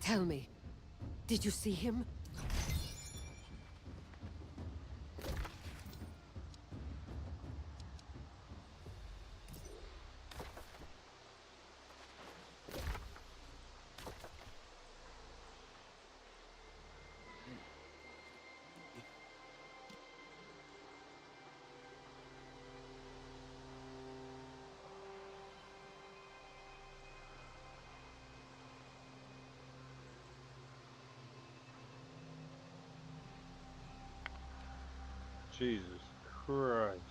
Tell me, did you see him? Jesus Christ.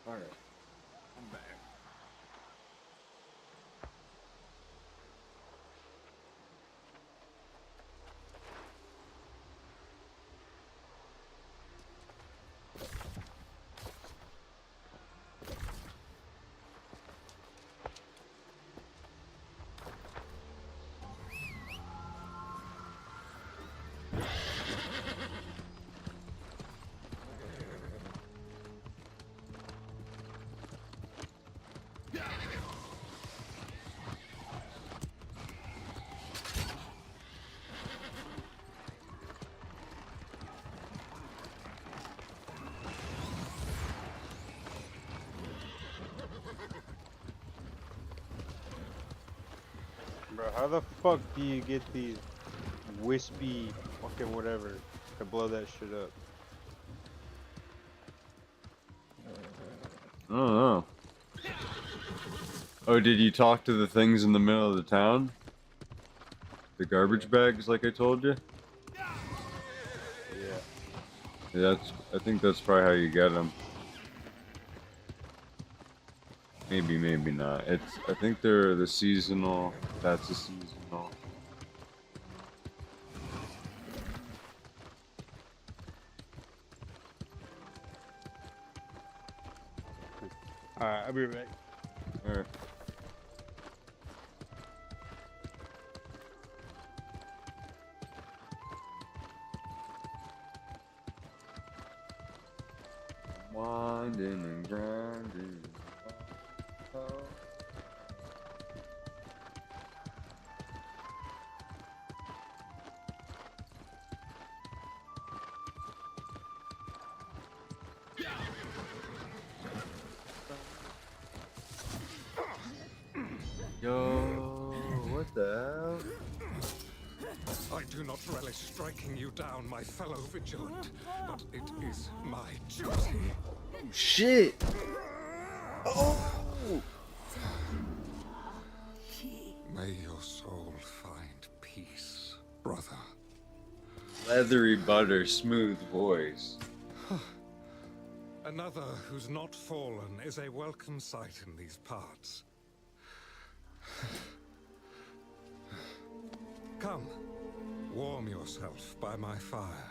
All right. I'm back. Bro, how the fuck do you get these wispy fucking whatever to blow that shit up. I don't know. Oh, did you talk to the things in the middle of the town? The garbage bags, like I told you? Yeah. I think that's probably how you get them. Maybe, maybe not. I think they're the seasonal. That's a seasonal. Alright, I'll be right back. Alright. Winding and grinding. Yo, what the hell? I do not relish striking you down, my fellow vigilant, but it is my duty. Shit! Oh! May your soul find peace, brother. Leathery butter, smooth voice. Another who's not fallen is a welcome sight in these parts. Come, warm yourself by my fire.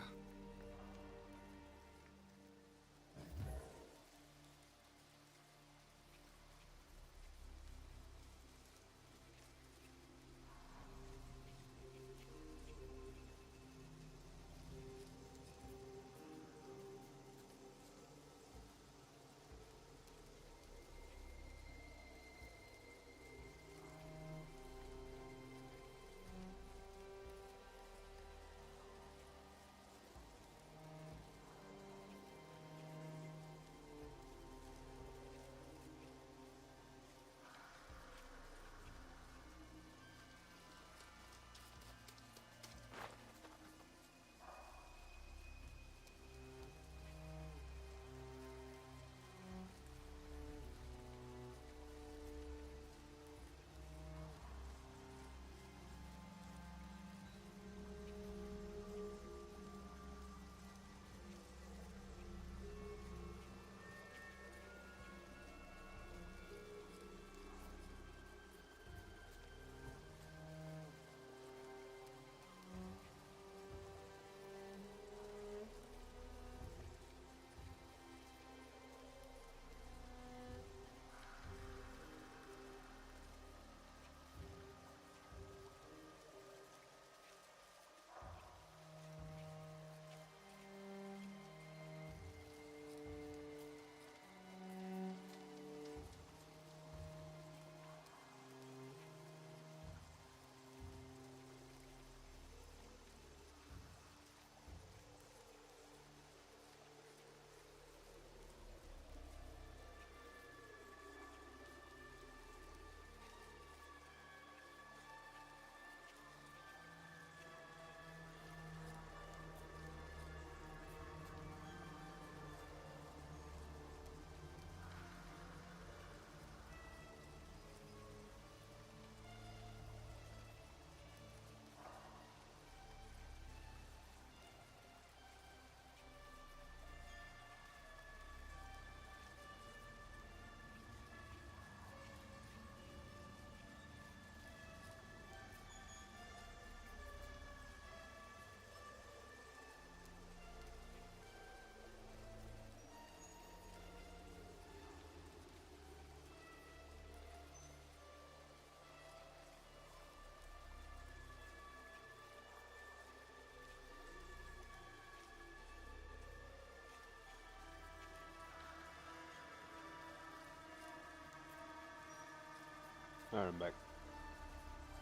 Alright, I'm back.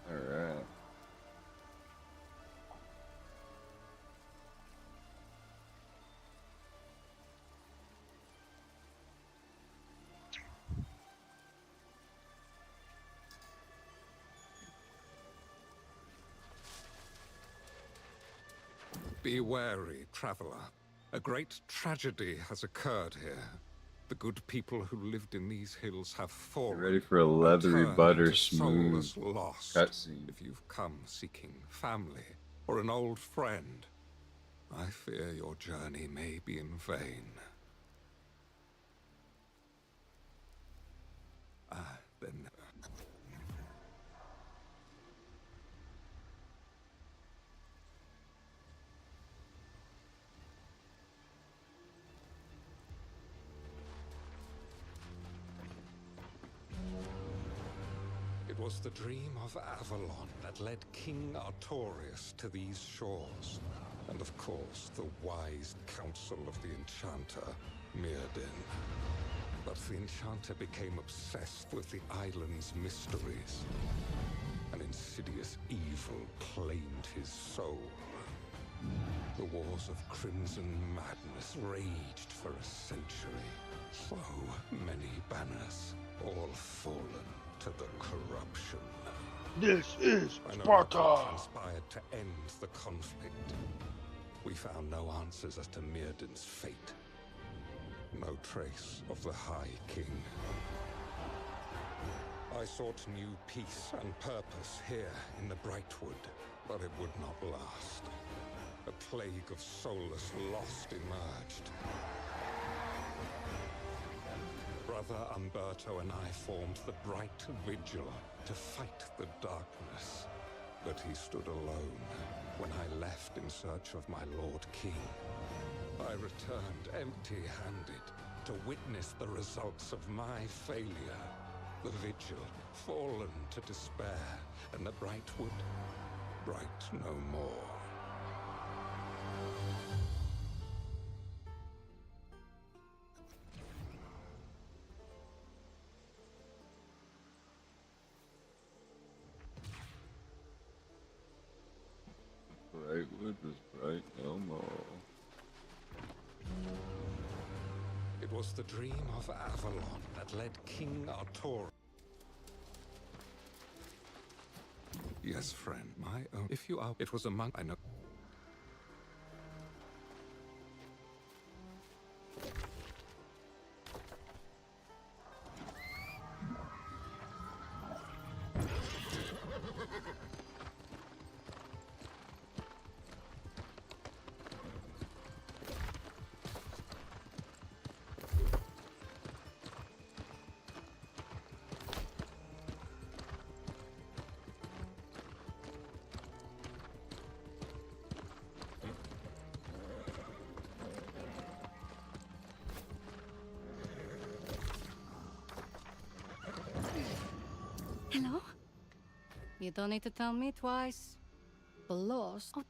Alright. Be wary, traveler. A great tragedy has occurred here. The good people who lived in these hills have fallen. Get ready for a leathery and turned butter into smooth soulless lost. cutscene. If you've come seeking family or an old friend, I fear your journey may be in vain. Then... It was the dream of Avalon that led King Artorius to these shores. And of course, the wise counsel of the Enchanter, Mirrodin. But the Enchanter became obsessed with the island's mysteries. An insidious evil claimed his soul. The wars of Crimson Madness raged for a century. So many banners, all fallen to the corruption. This is I know Sparta! what transpired to end the conflict. We found no answers as to Mirrodin's fate. No trace of the High King. I sought new peace and purpose here in the Brightwood, but it would not last. A plague of soulless lost emerged. Brother Umberto and I formed the Bright Vigil to fight the darkness. But he stood alone when I left in search of my Lord King. I returned empty-handed to witness the results of my failure. The Vigil fallen to despair, and the Brightwood bright no more. Brightwood was bright no more. It was the dream of Avalon that led King Artorius. Yes, friend, my own. If you are, it was among. I know. Hello? You don't need to tell me twice. The lost. Oh.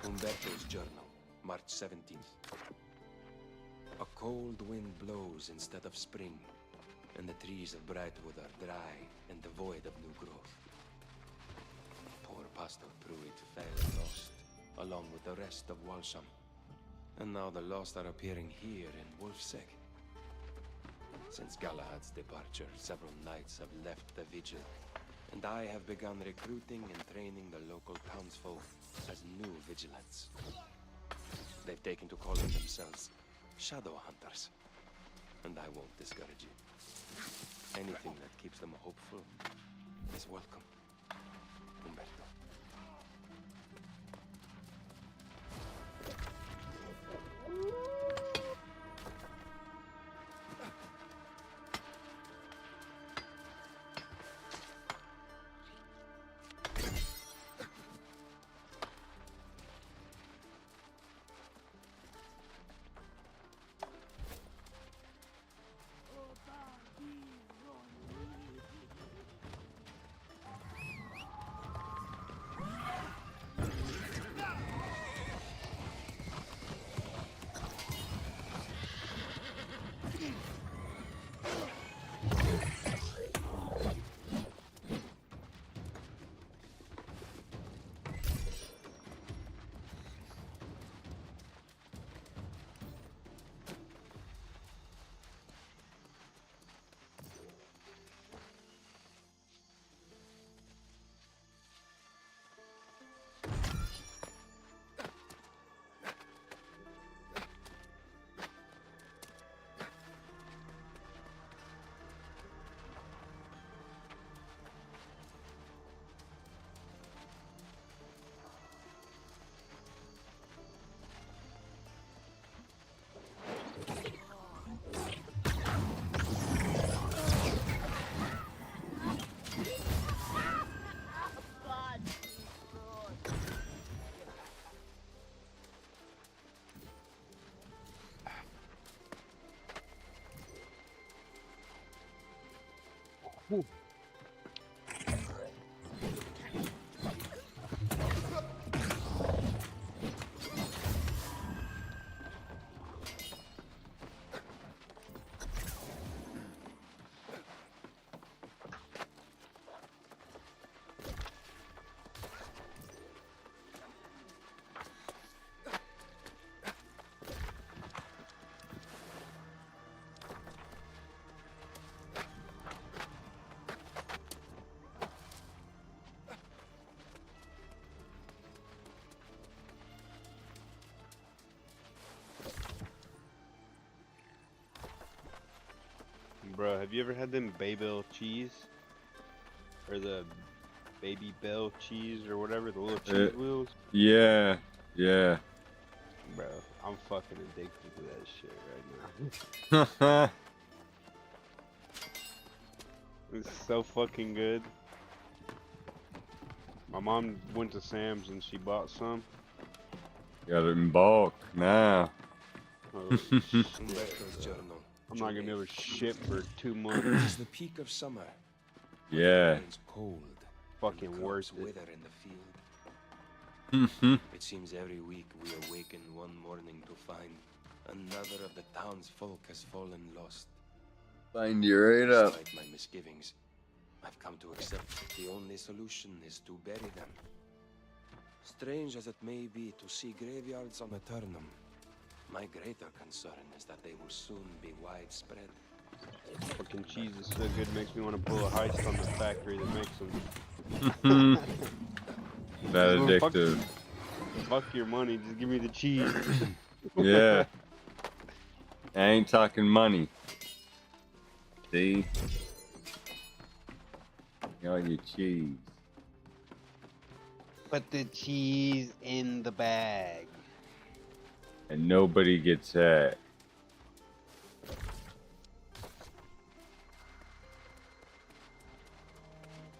Umberto's journal, March 17th. A cold wind blows instead of spring, and the trees of Brightwood are dry and devoid of new growth. Poor Pastor Pruitt fell lost, along with the rest of Walsham. And now the lost are appearing here in Wolfseg. Since Galahad's departure, several knights have left the Vigil, and I have begun recruiting and training the local townsfolk as new vigilants. They've taken to calling themselves shadow hunters, and I won't discourage you. Anything that keeps them hopeful is welcome. Umberto. Bro, have you ever had them Babel cheese? Or the Baby Bell cheese or whatever, the little cheese wheels? Yeah, yeah. Bro, I'm fucking addicted to that shit right now. It's so fucking good. My mom went to Sam's and she bought some. Got it in bulk now. Oh, shit. I'm not gonna be able to ship for 2 months. It's the peak of summer. Yeah. It's cold. Fucking worth it. Wither in the field. It seems every week we awaken one morning to find another of the townsfolk has fallen lost. Find you right up. Despite my misgivings, I've come to accept the only solution is to bury them. Strange as it may be to see graveyards on Eternum, my greater concern is that they will soon be widespread. Fucking cheese is so good, makes me want to pull a heist on the factory that makes them. That addictive. Fuck your money, just give me the cheese. Yeah. I ain't talking money. See? All your cheese. Put the cheese in the bag. And nobody gets that.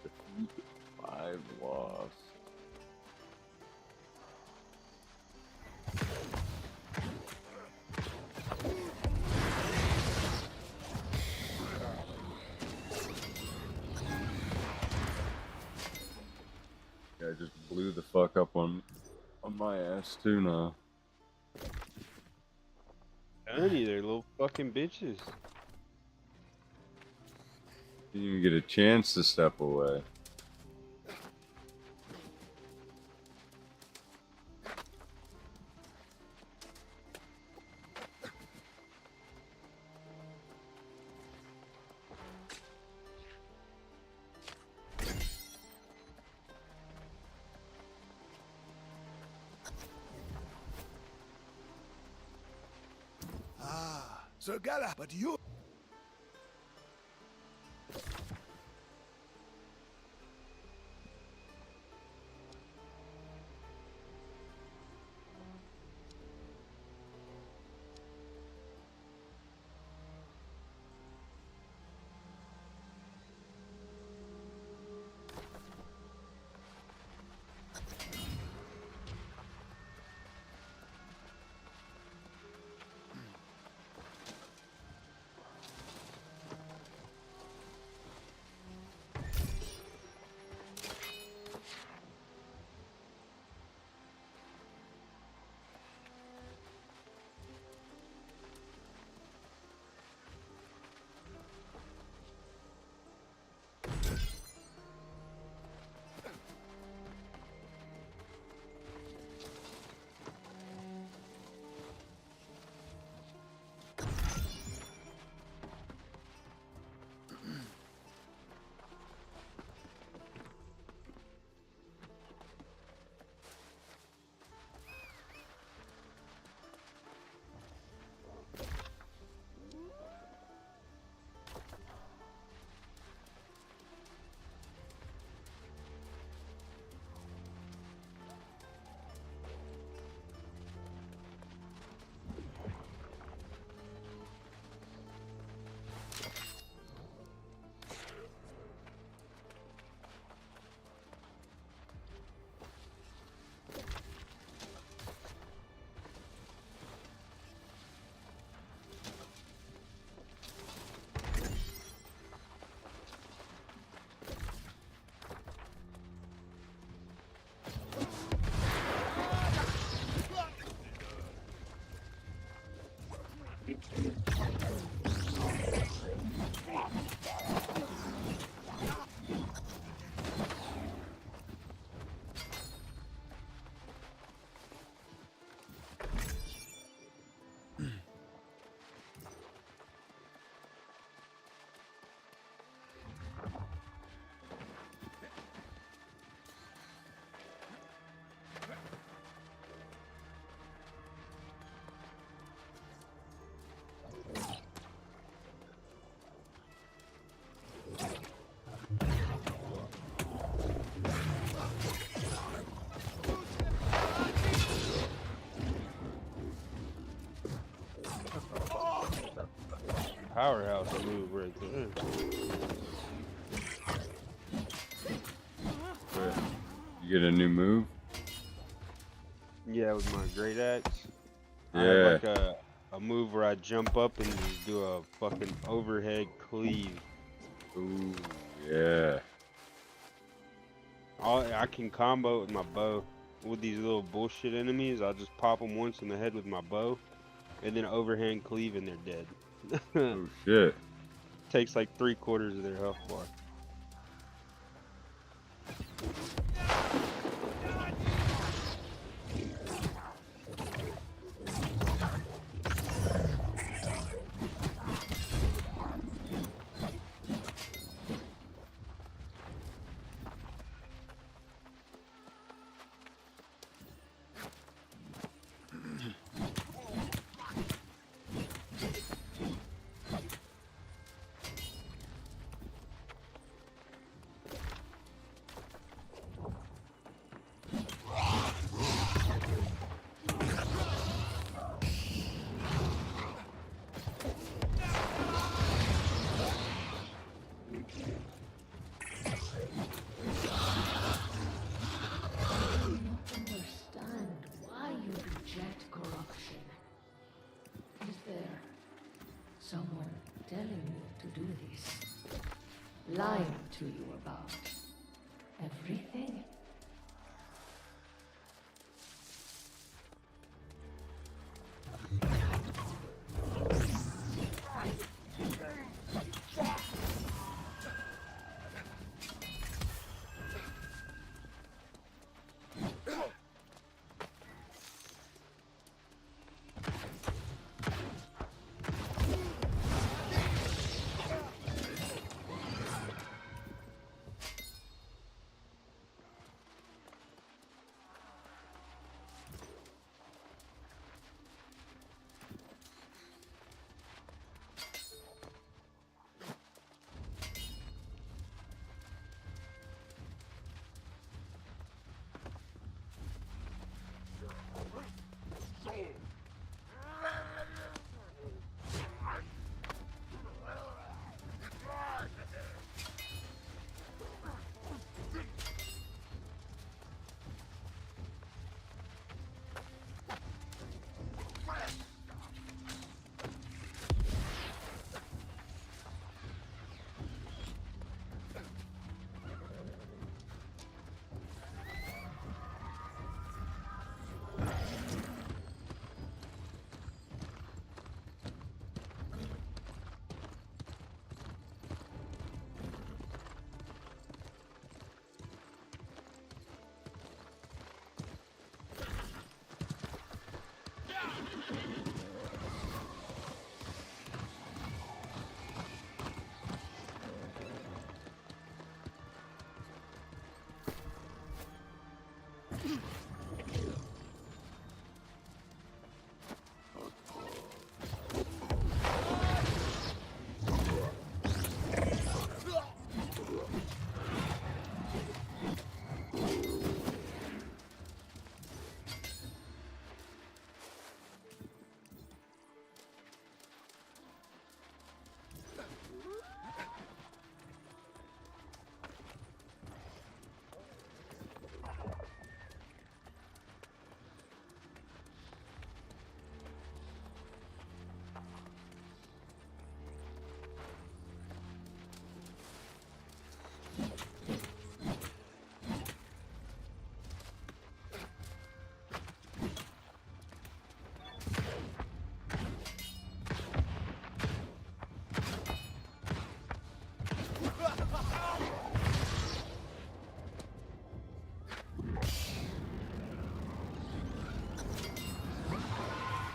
Defeat 5 loss. Yeah, I just blew the fuck up on my ass too now. Honey, they're little fucking bitches. Didn't even get a chance to step away. Ah, Sir Gala, but you... powerhouse move right there. You get a new move? Yeah, with my great axe. I Yeah. have like a move where I jump up and just do a fucking overhead cleave. Ooh, yeah. I can combo with my bow. With these little bullshit enemies, I'll just pop them once in the head with my bow, and then overhand cleave and they're dead. Oh shit. Takes like 3/4 of their health bar. Understand why you reject corruption. Is there someone telling you to do this? Lying to you about everything?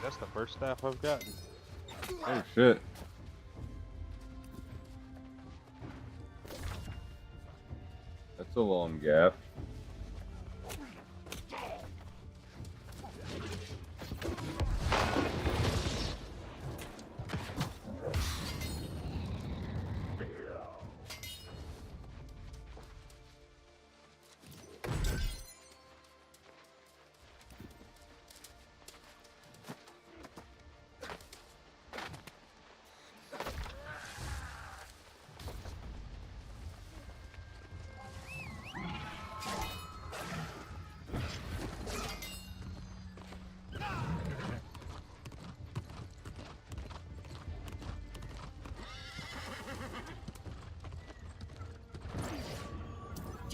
That's the first staff I've gotten. Oh shit. That's a long gap.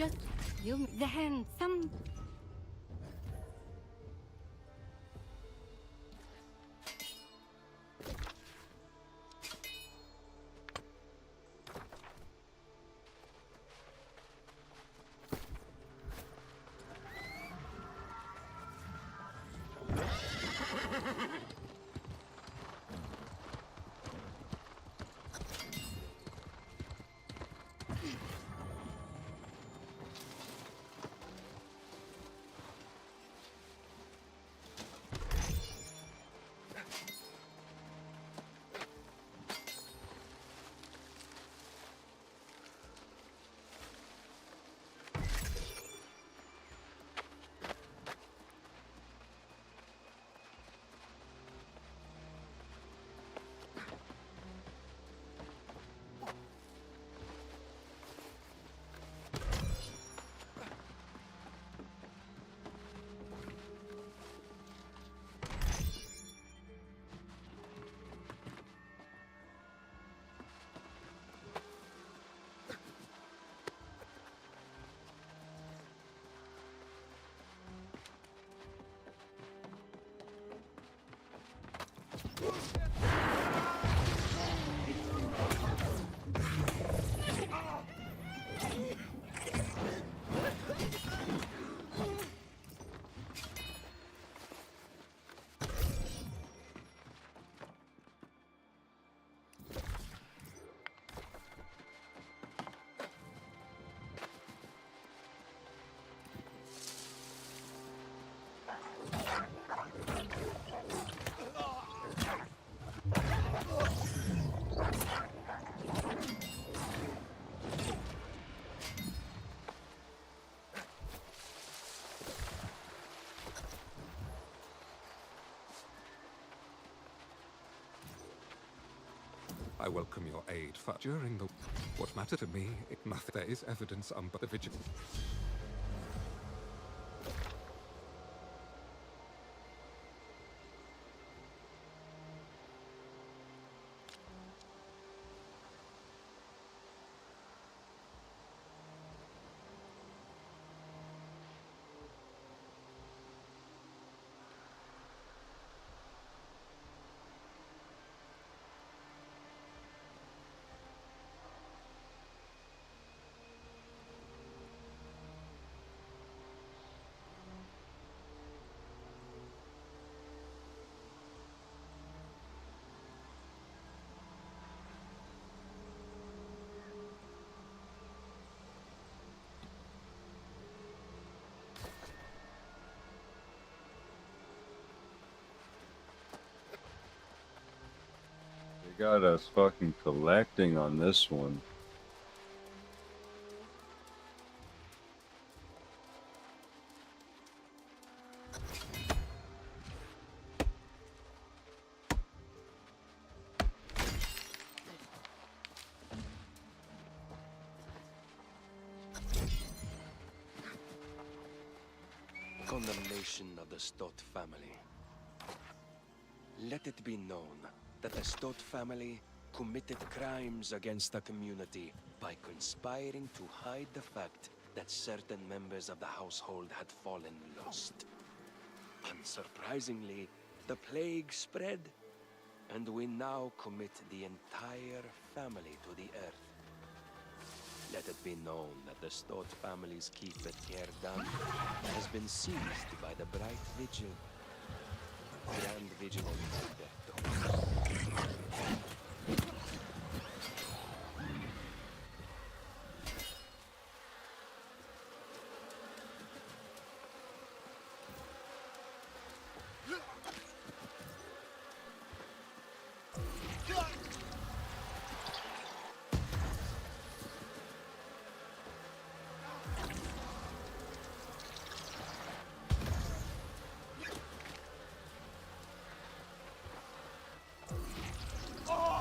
Just you the hand some. I welcome your aid, but during the... What matter to me, nothing. There is evidence but the vigil... They got us fucking collecting on this one. Condemnation of the Stott family. Let it be known that the Stott family committed crimes against the community by conspiring to hide the fact that certain members of the household had fallen lost. Unsurprisingly, the plague spread, and we now commit the entire family to the earth. Let it be known that the Stott family's keep at Cairdan has been seized by the Bright Vigil. Grand Vigil of Oh!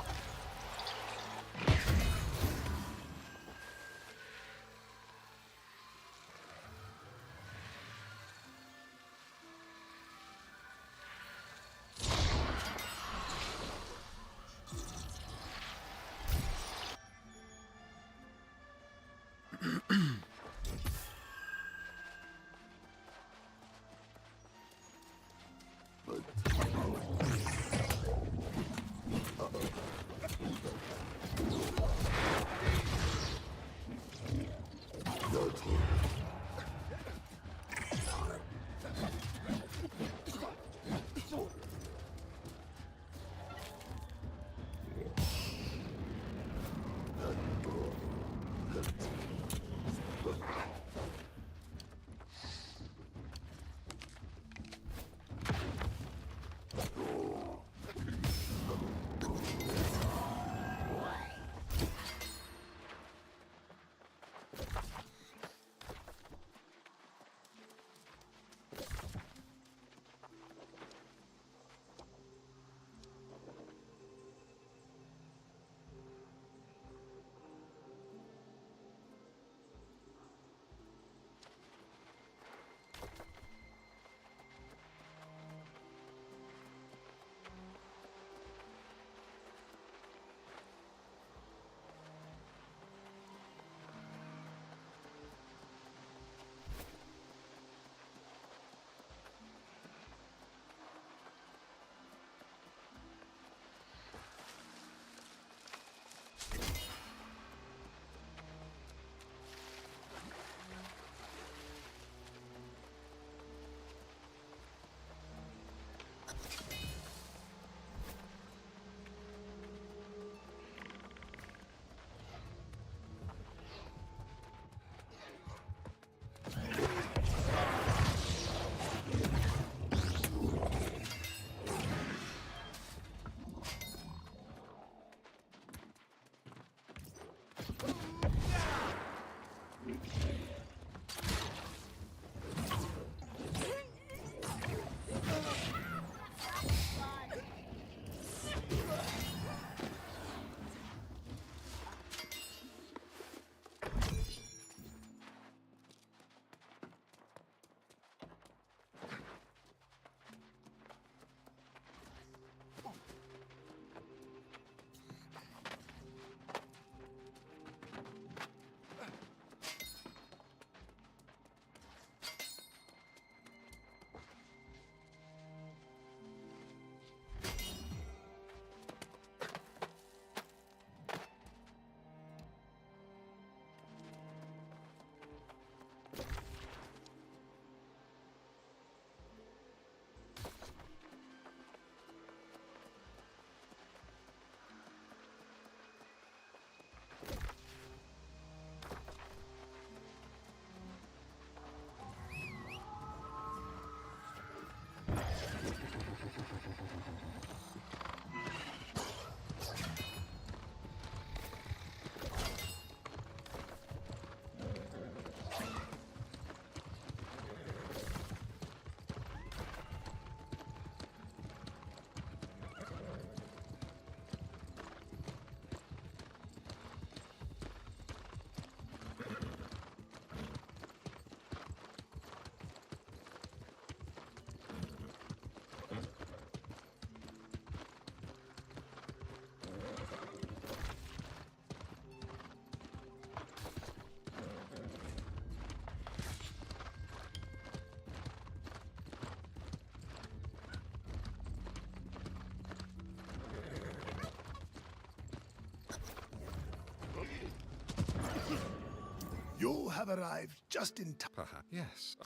You have arrived just in time. Perhaps. Yes.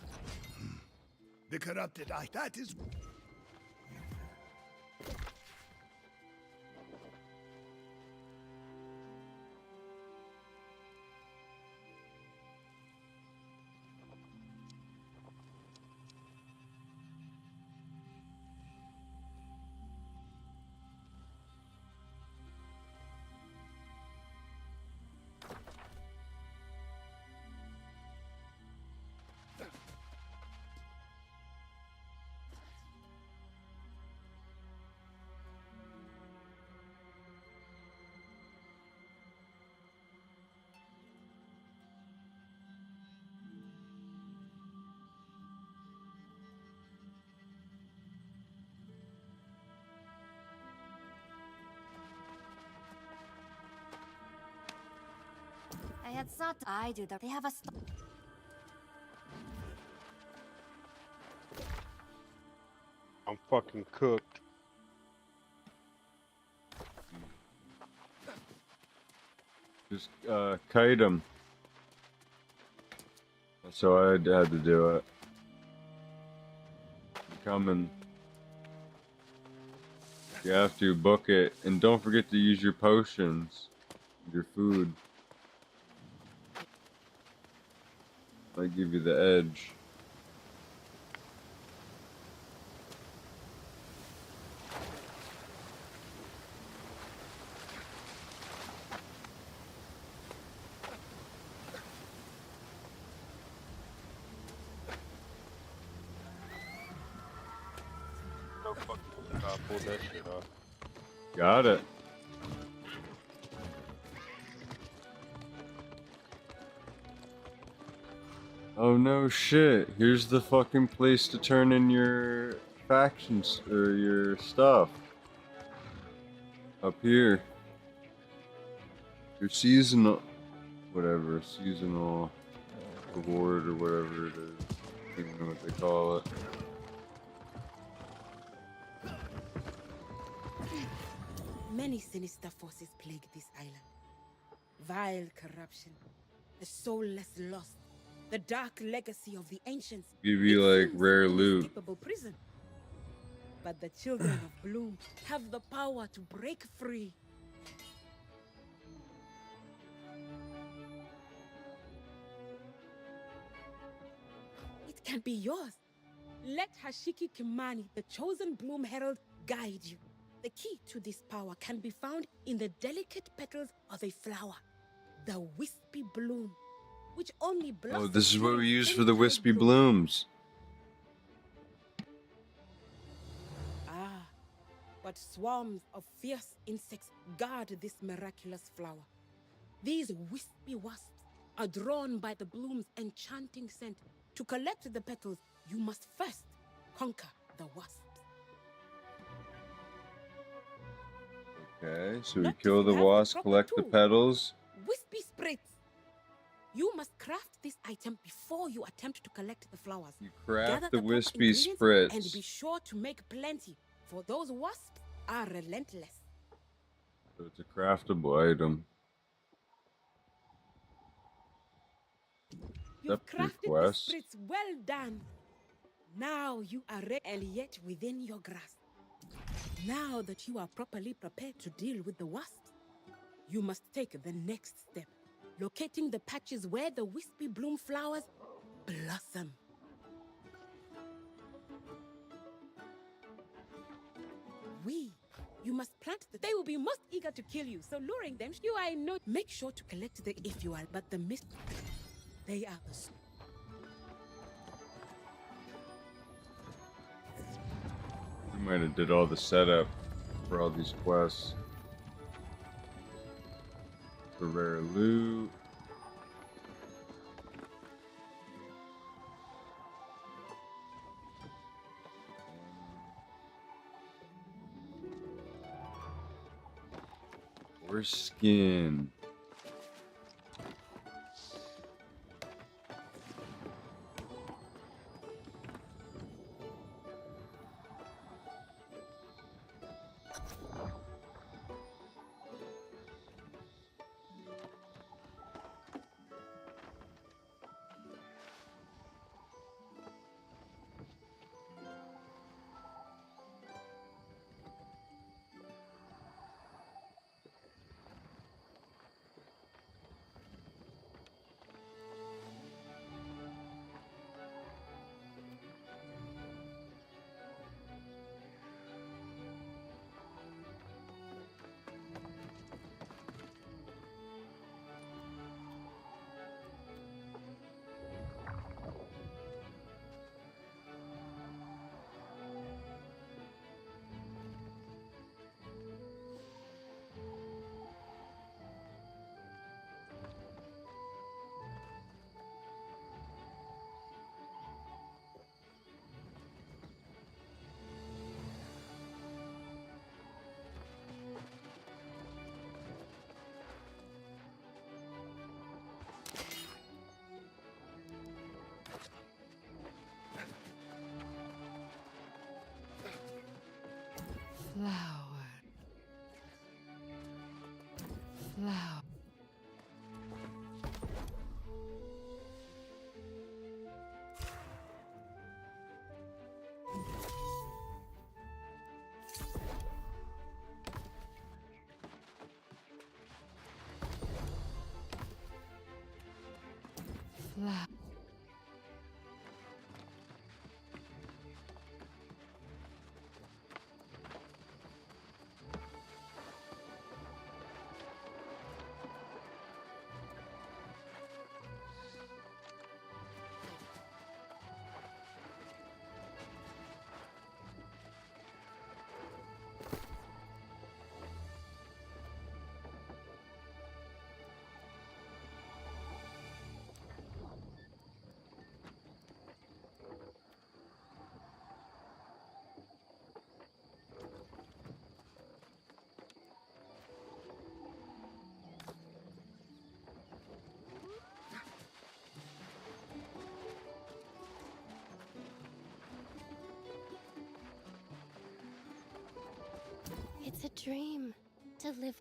The corrupted eye. That is. I had thought I do the. They have a. I'm fucking cooked. Just kite him. That's how I had to do it. I'm coming. You have to book it, and don't forget to use your potions, your food. I give you the edge. Pull that shit off. Got it. Oh no shit. Here's the fucking place to turn in your factions or your stuff. Up here. Your seasonal whatever, seasonal reward or whatever it is. I don't even know what they call it. Many sinister forces plague this island. Vile corruption, the soulless lost, the dark legacy of the ancients. Give you like rare loot. Inescapable prison. But the children of Bloom have the power to break free. It can be yours. Let Hashiki Kimani, the chosen Bloom Herald, guide you. The key to this power can be found in the delicate petals of a flower, the wispy bloom, which only blossoms. Oh, this is what we use for the wispy blooms. Ah, but swarms of fierce insects guard this miraculous flower. These wispy wasps are drawn by the bloom's enchanting scent. To collect the petals, you must first conquer the wasps. Okay, so we kill the wasp, collect the petals. Wispy spritz. You must craft this item before you attempt to collect the flowers. You craft Gather the proper wispy ingredients spritz. And be sure to make plenty, for those wasps are relentless. So it's a craftable item. You've Up your crafted the quest. spritz well done. Now you are ready, and yet within your grasp. Now that you are properly prepared to deal with the wasps, you must take the next step, locating the patches where the wispy bloom flowers blossom. You must plant They will be most eager to kill you, so luring them, you I know. Make sure to collect the if you are, but the mist, they are the. We might have did all the setup for all these quests. For rare loot. Or skin. Flower. Flower. It's a dream to live.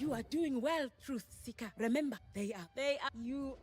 You are doing well, Truth Seeker. Remember, they are you.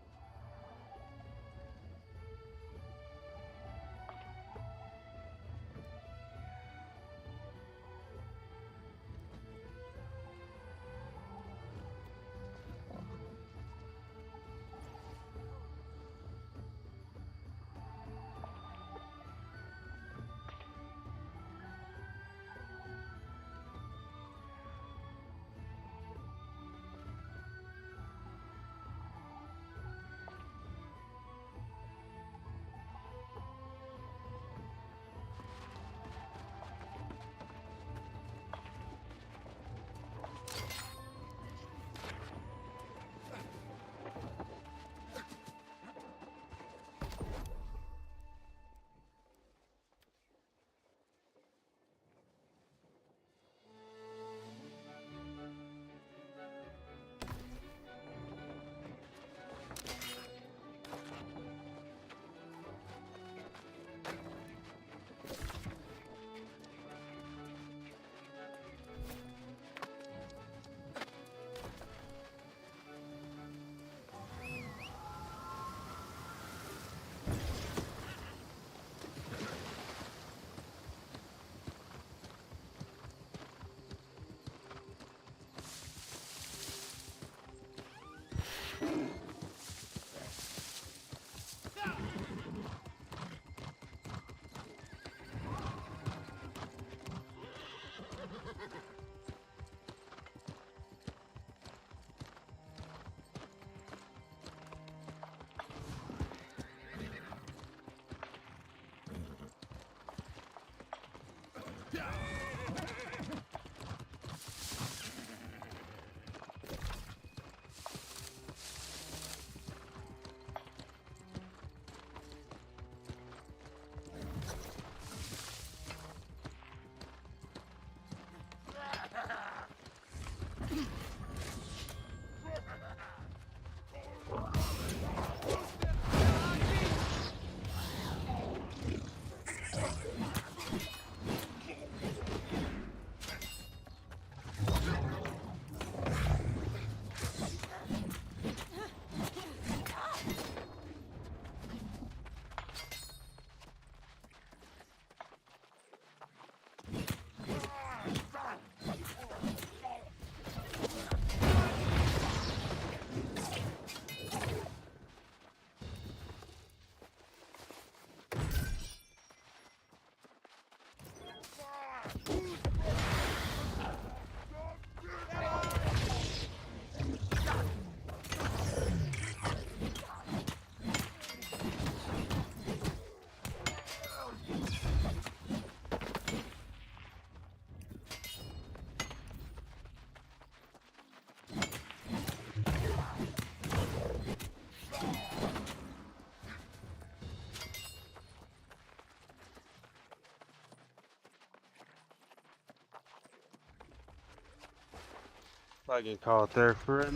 I can call it there for it.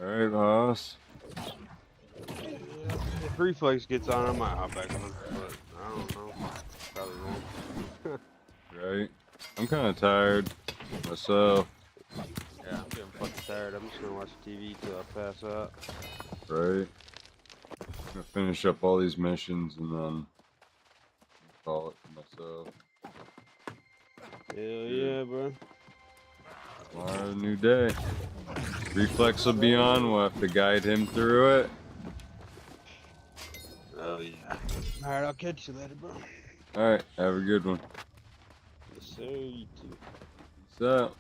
Alright, boss. If Reflex gets on, I might hop back on, but I don't know. Probably won't. Right. I'm kind of tired myself. Yeah, I'm getting fucking tired. I'm just gonna watch TV till I pass out. Right. I'm gonna finish up all these missions and then call it for myself. Hell yeah, bro. Tomorrow, a new day. Reflex will be on. We'll have to guide him through it. Oh yeah. Alright, I'll catch you later, bro. Alright, have a good one. Yes, sir. You too. Peace out.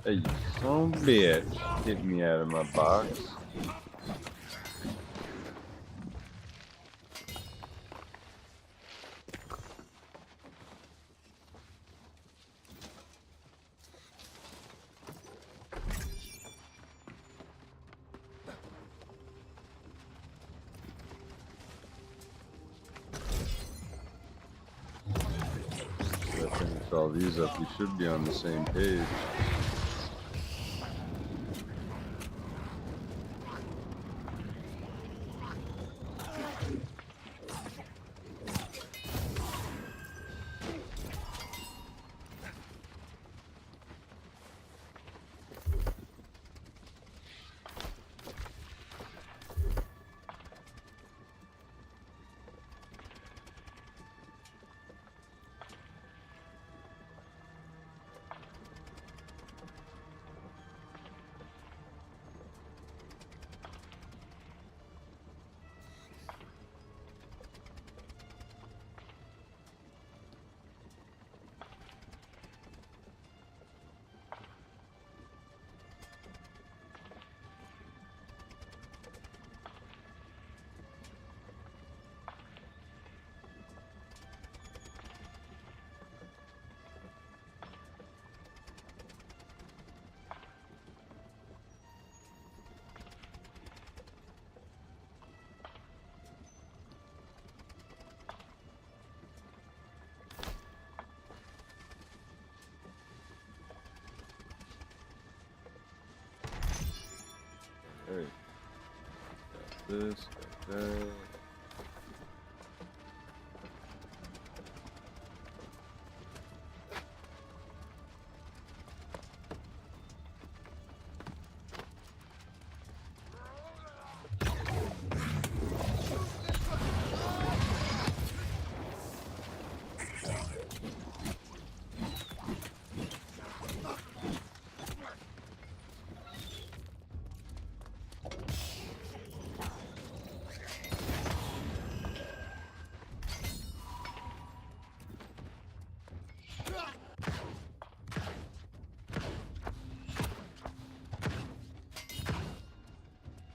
Hey, you son of a bitch. Get me out of my box. So I finish all these up. We should be on the same page. Alright. Got this, got that.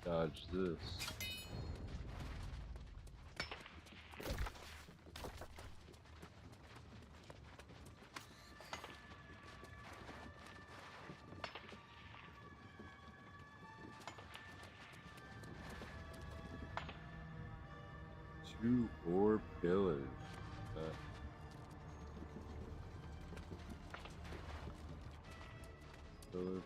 Dodge this. Two ore pillars. Pillar.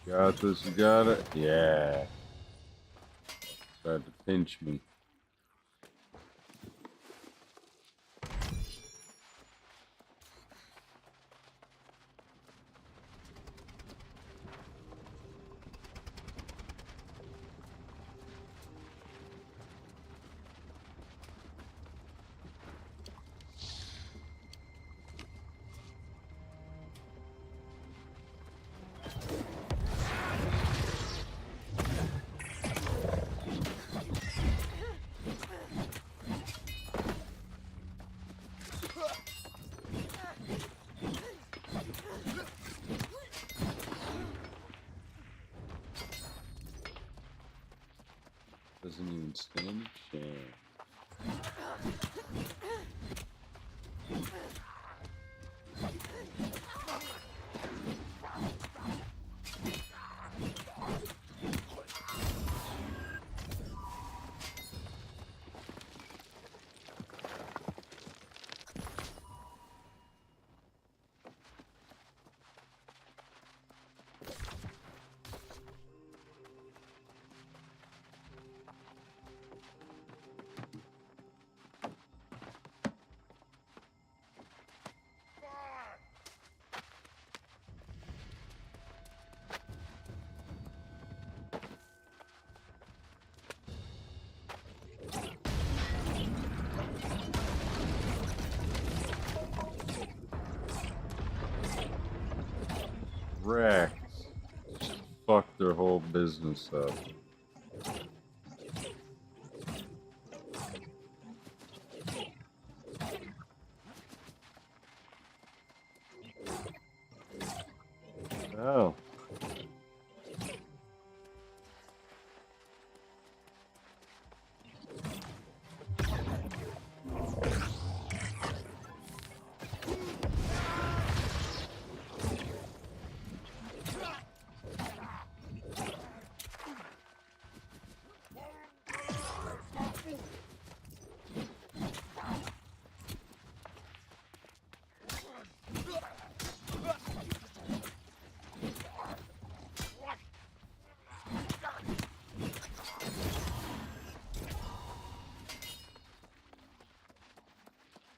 Got this, you got it? Yeah. Tried to pinch me. Doesn't even stand a chance. Wrecked. Just fucked their whole business up. Oh.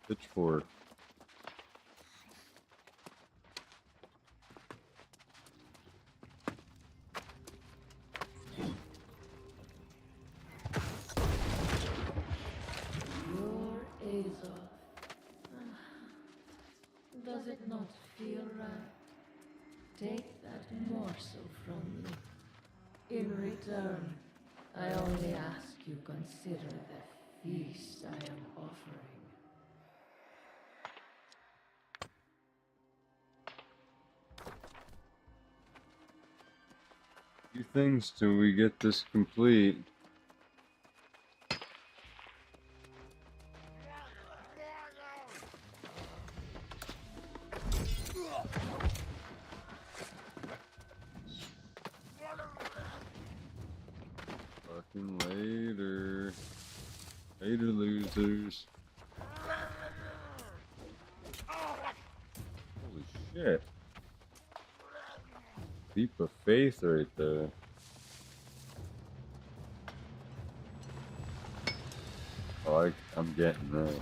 Pitchfork. Your Azov. Does it not feel right? Take that morsel from me. In return, I only ask you consider the feast I am offering. Few things till we get this complete. Fucking later. Later, losers. Holy shit. Leap of faith right there. Oh, I'm getting this.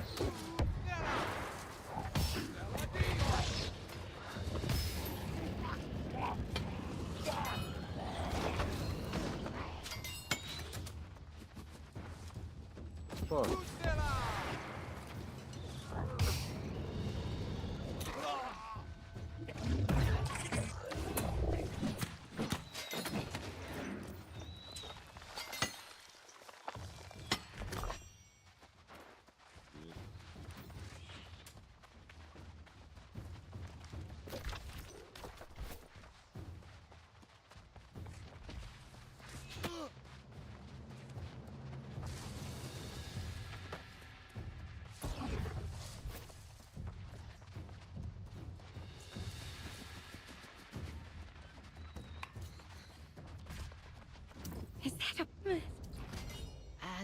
Fuck. Is that a...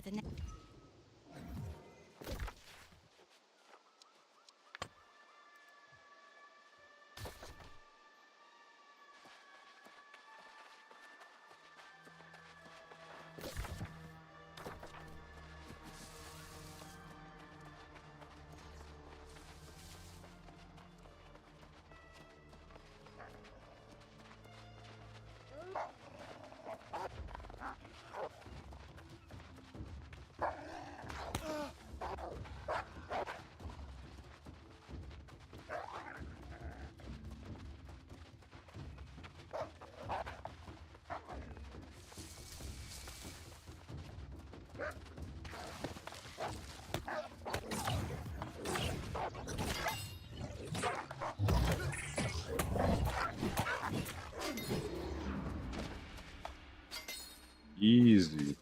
the next... Easy.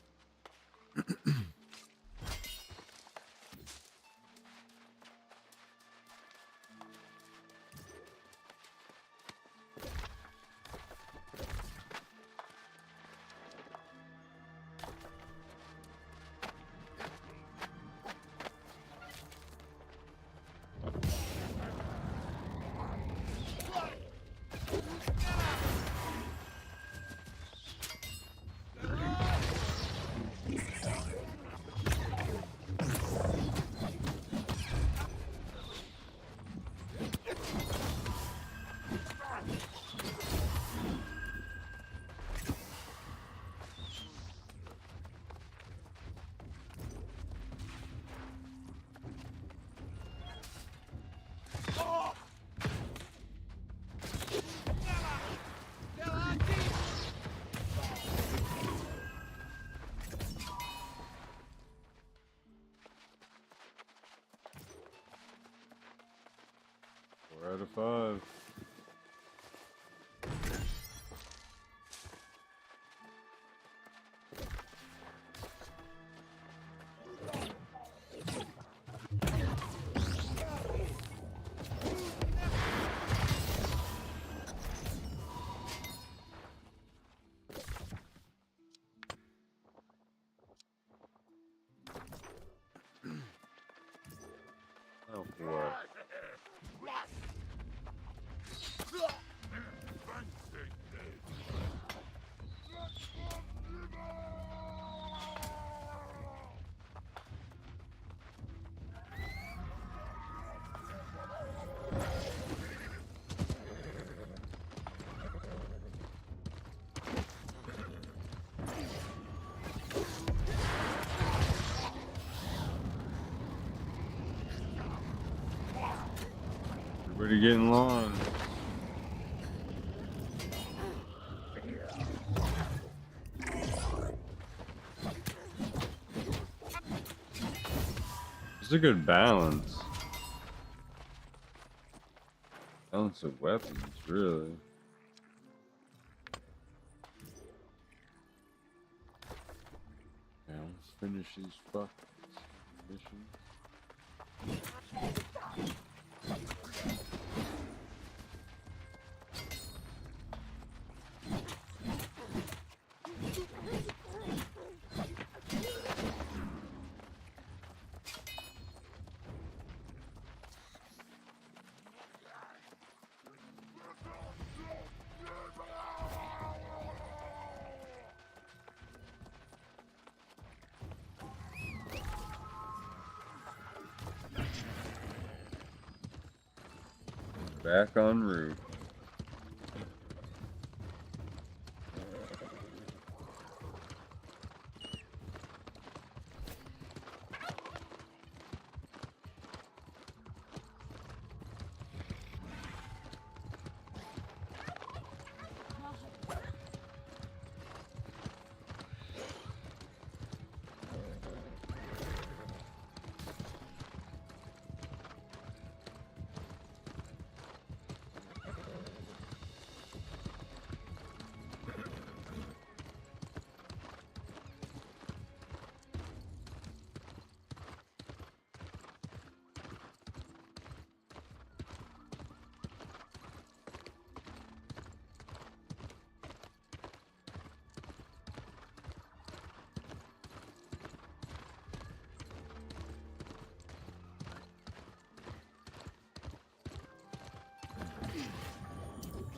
Out of 5. Oh, what? Everybody getting long. It's a good balance. Balance of weapons, really. Now let's finish these fucking missions. Back en route.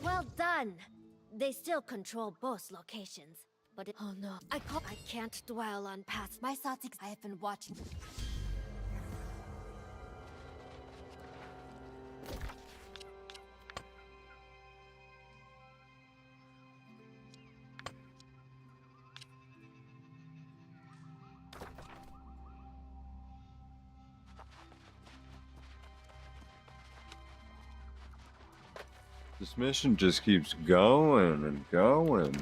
Well done. They still control both locations, but oh no, I can't dwell on past. My thoughts. I have been watching. This mission just keeps going and going.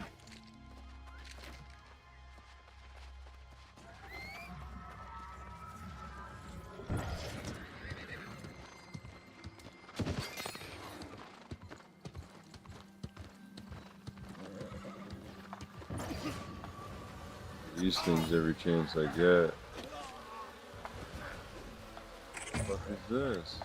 These things every chance I get. What is this?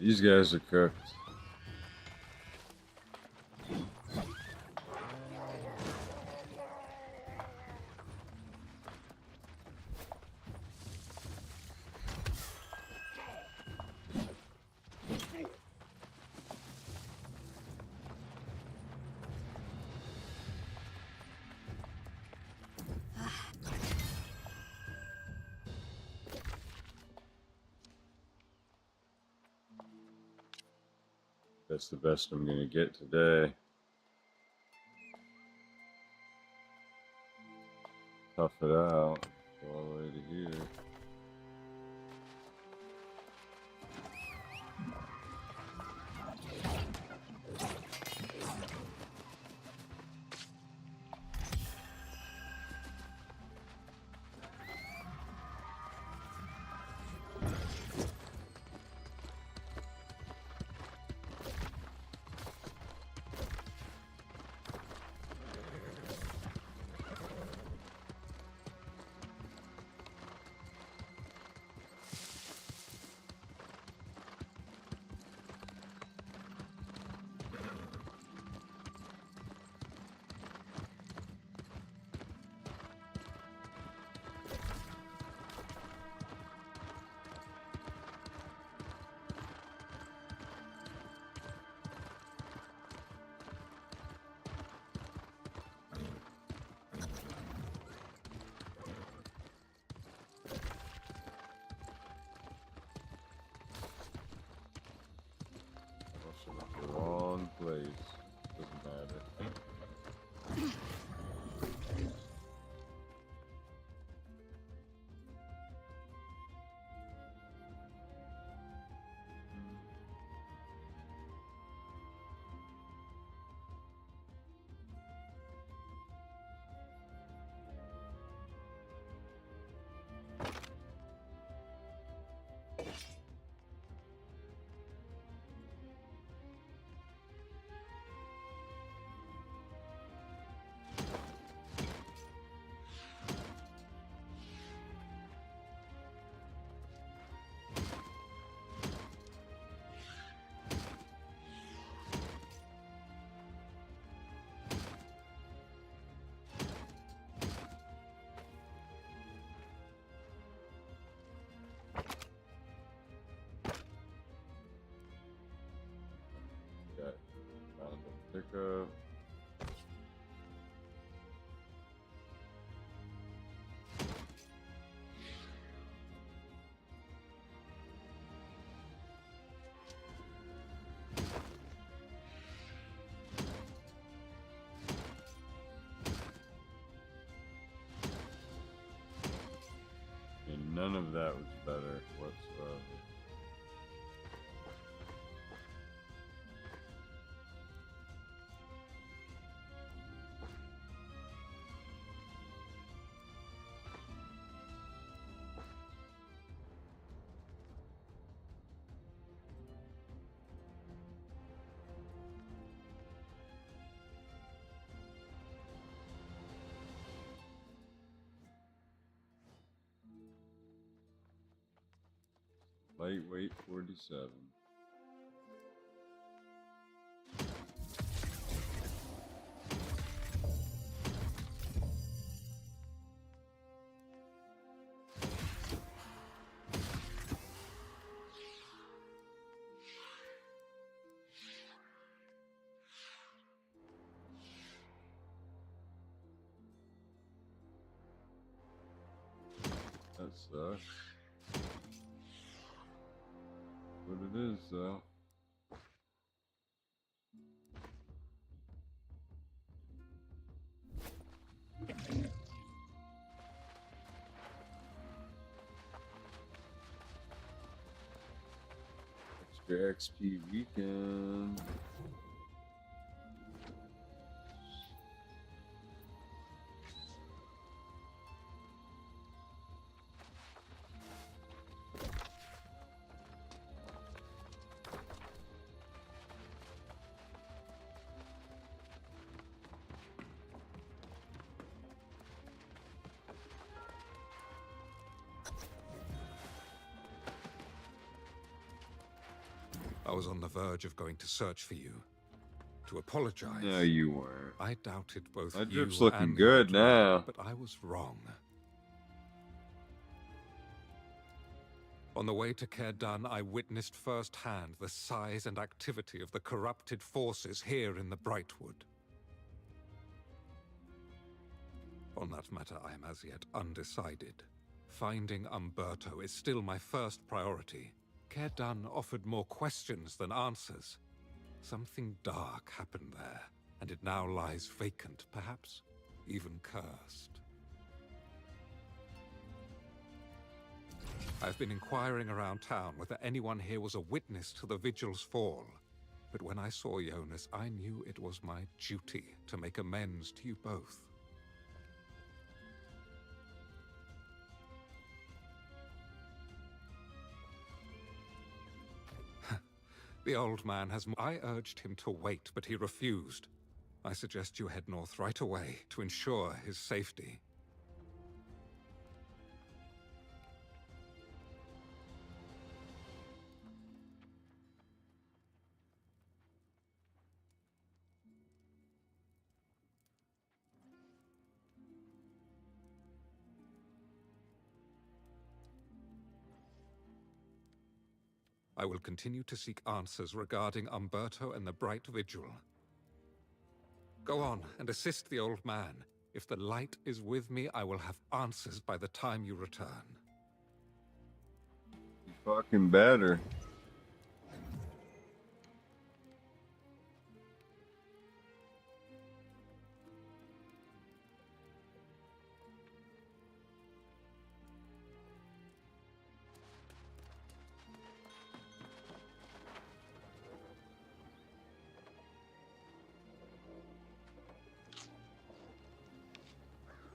These guys are cooked. That's the best I'm gonna get today. Tough it out. Go all the way to here. The wrong place. Doesn't matter. Got found a pickup. And none of that was better whatsoever. Lightweight 47. That sucks. What it is, though. Extra XP weekend. was on the verge of going to search for you. To apologize. No, you weren't. I doubted both My you drip's looking and good your drip, now. but I was wrong. On the way to Kerdan, I witnessed firsthand the size and activity of the corrupted forces here in the Brightwood. On that matter, I am as yet undecided. Finding Umberto is still my first priority. Kerdan offered more questions than answers. Something dark happened there, and it now lies vacant, perhaps even cursed. I've been inquiring around town whether anyone here was a witness to the Vigil's fall. But when I saw Jonas, I knew it was my duty to make amends to you both. The old man has... I urged him to wait, but he refused. I suggest you head north right away to ensure his safety. I will continue to seek answers regarding Umberto and the Bright Vigil. Go on and assist the old man. If the light is with me, I will have answers by the time you return. You fucking better.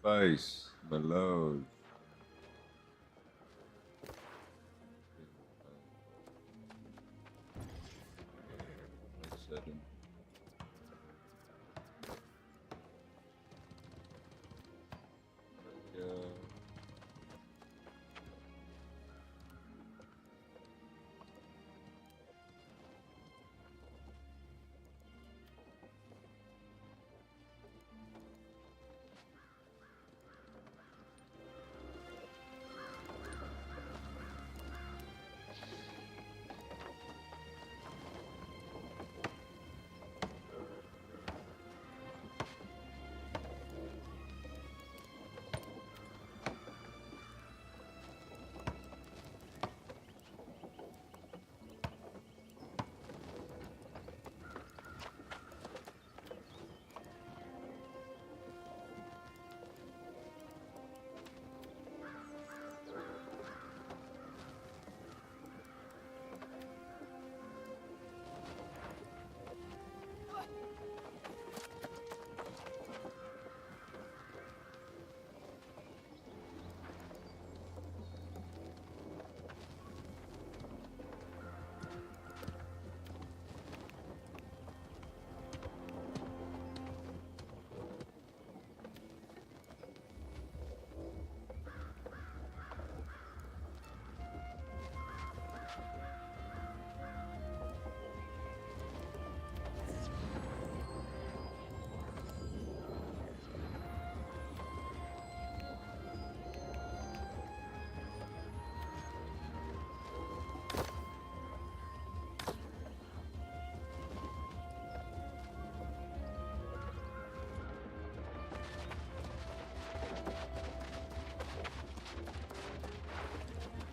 Spice, below.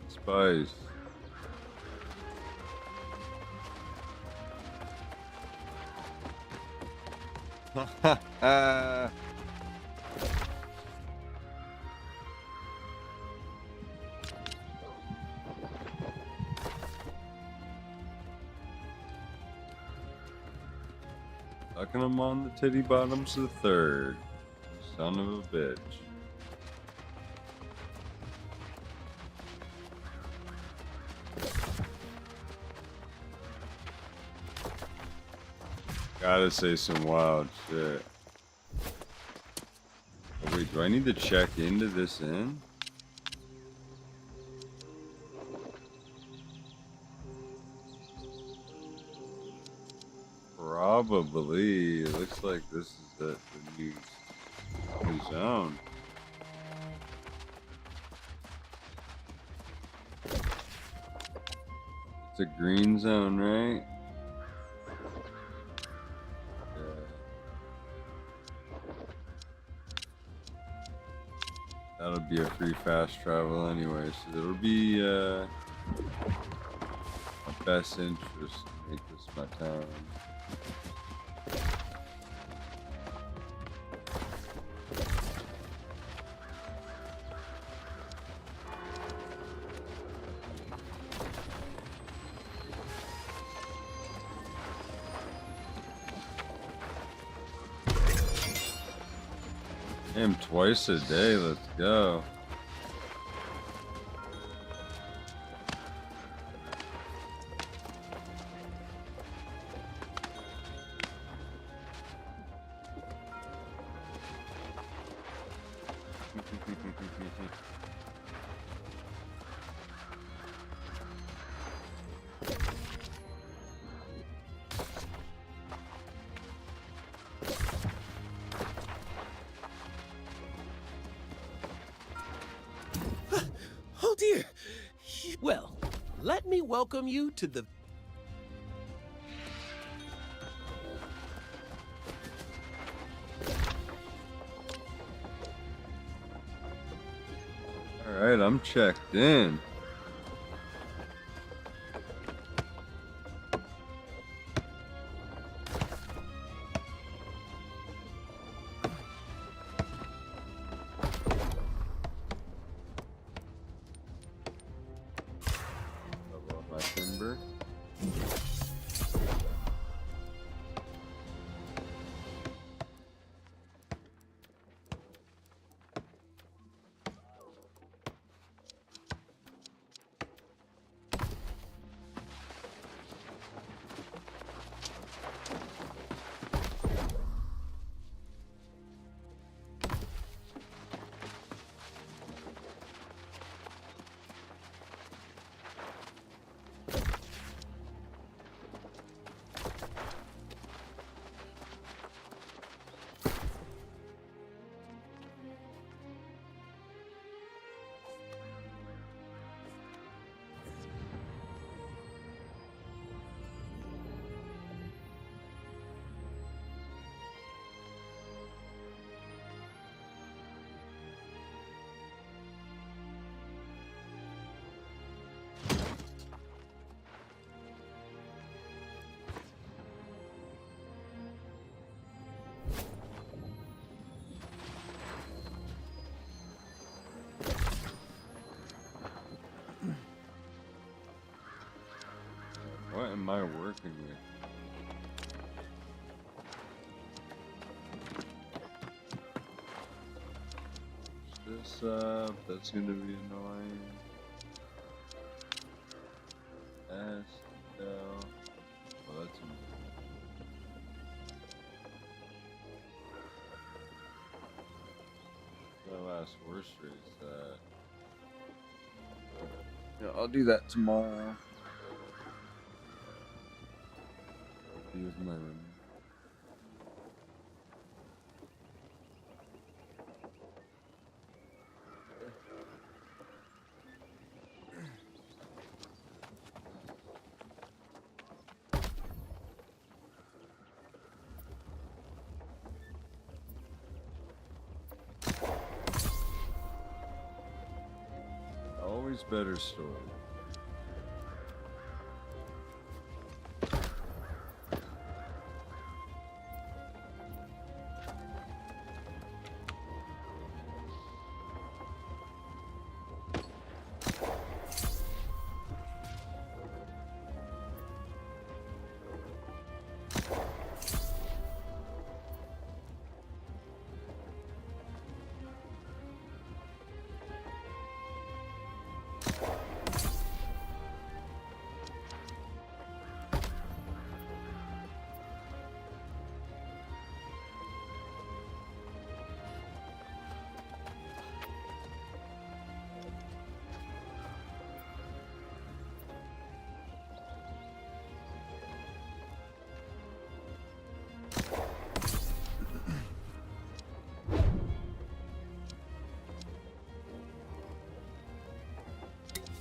Spice. Sucking him on the titty bottoms of the third. Son of a bitch. Gotta say some wild shit. Oh, wait, do I need to check into this inn? Probably. It looks like this is the new zone. It's a green zone, right? Yeah. That'll be a free fast travel anyway, so it'll be my best interest to make this my town. Damn, twice a day, let's go. Oh dear. Well, let me welcome you to the... Alright, I'm checked in. Level up my timber. What am I working with? Push this up, that's gonna be annoying. S, L. Well, that's the last horse race that. Yeah, I'll do that tomorrow. Here's my room. Always better story.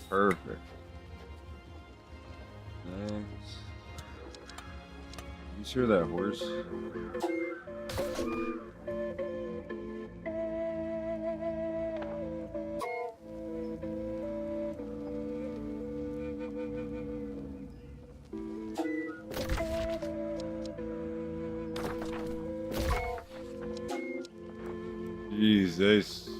Perfect. Next. You sure that horse? Jesus.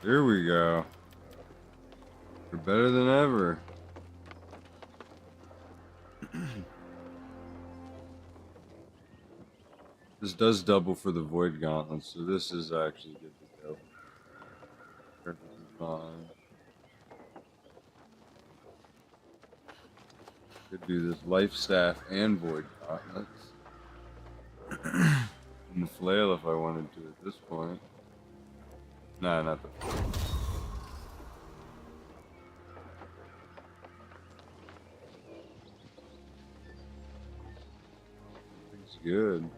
Here we go. We're better than ever. This does double for the Void Gauntlet, so this is actually good to go. Perfectly fine. Could do this Life Staff and Void Gauntlets. And the Flail if I wanted to at this point. Nah, not the Flail. It's good.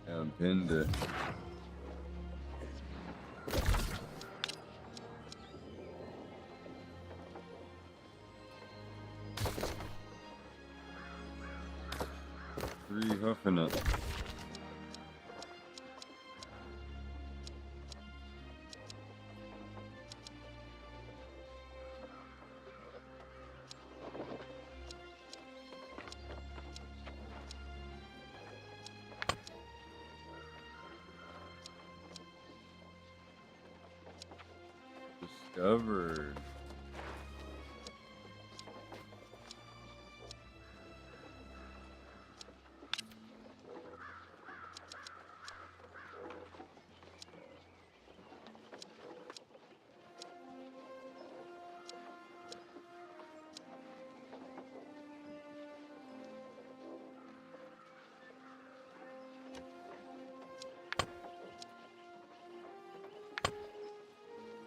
And pinned it. Three huffing it. Discovered.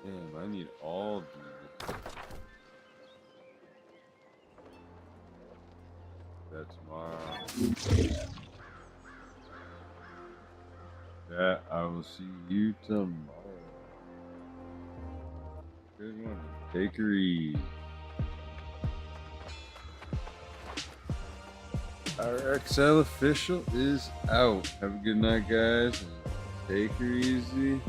Damn, I need all these. That tomorrow. That I will see you tomorrow. Good one. Take her easy. Our XL official is out. Have a good night, guys. Take her easy.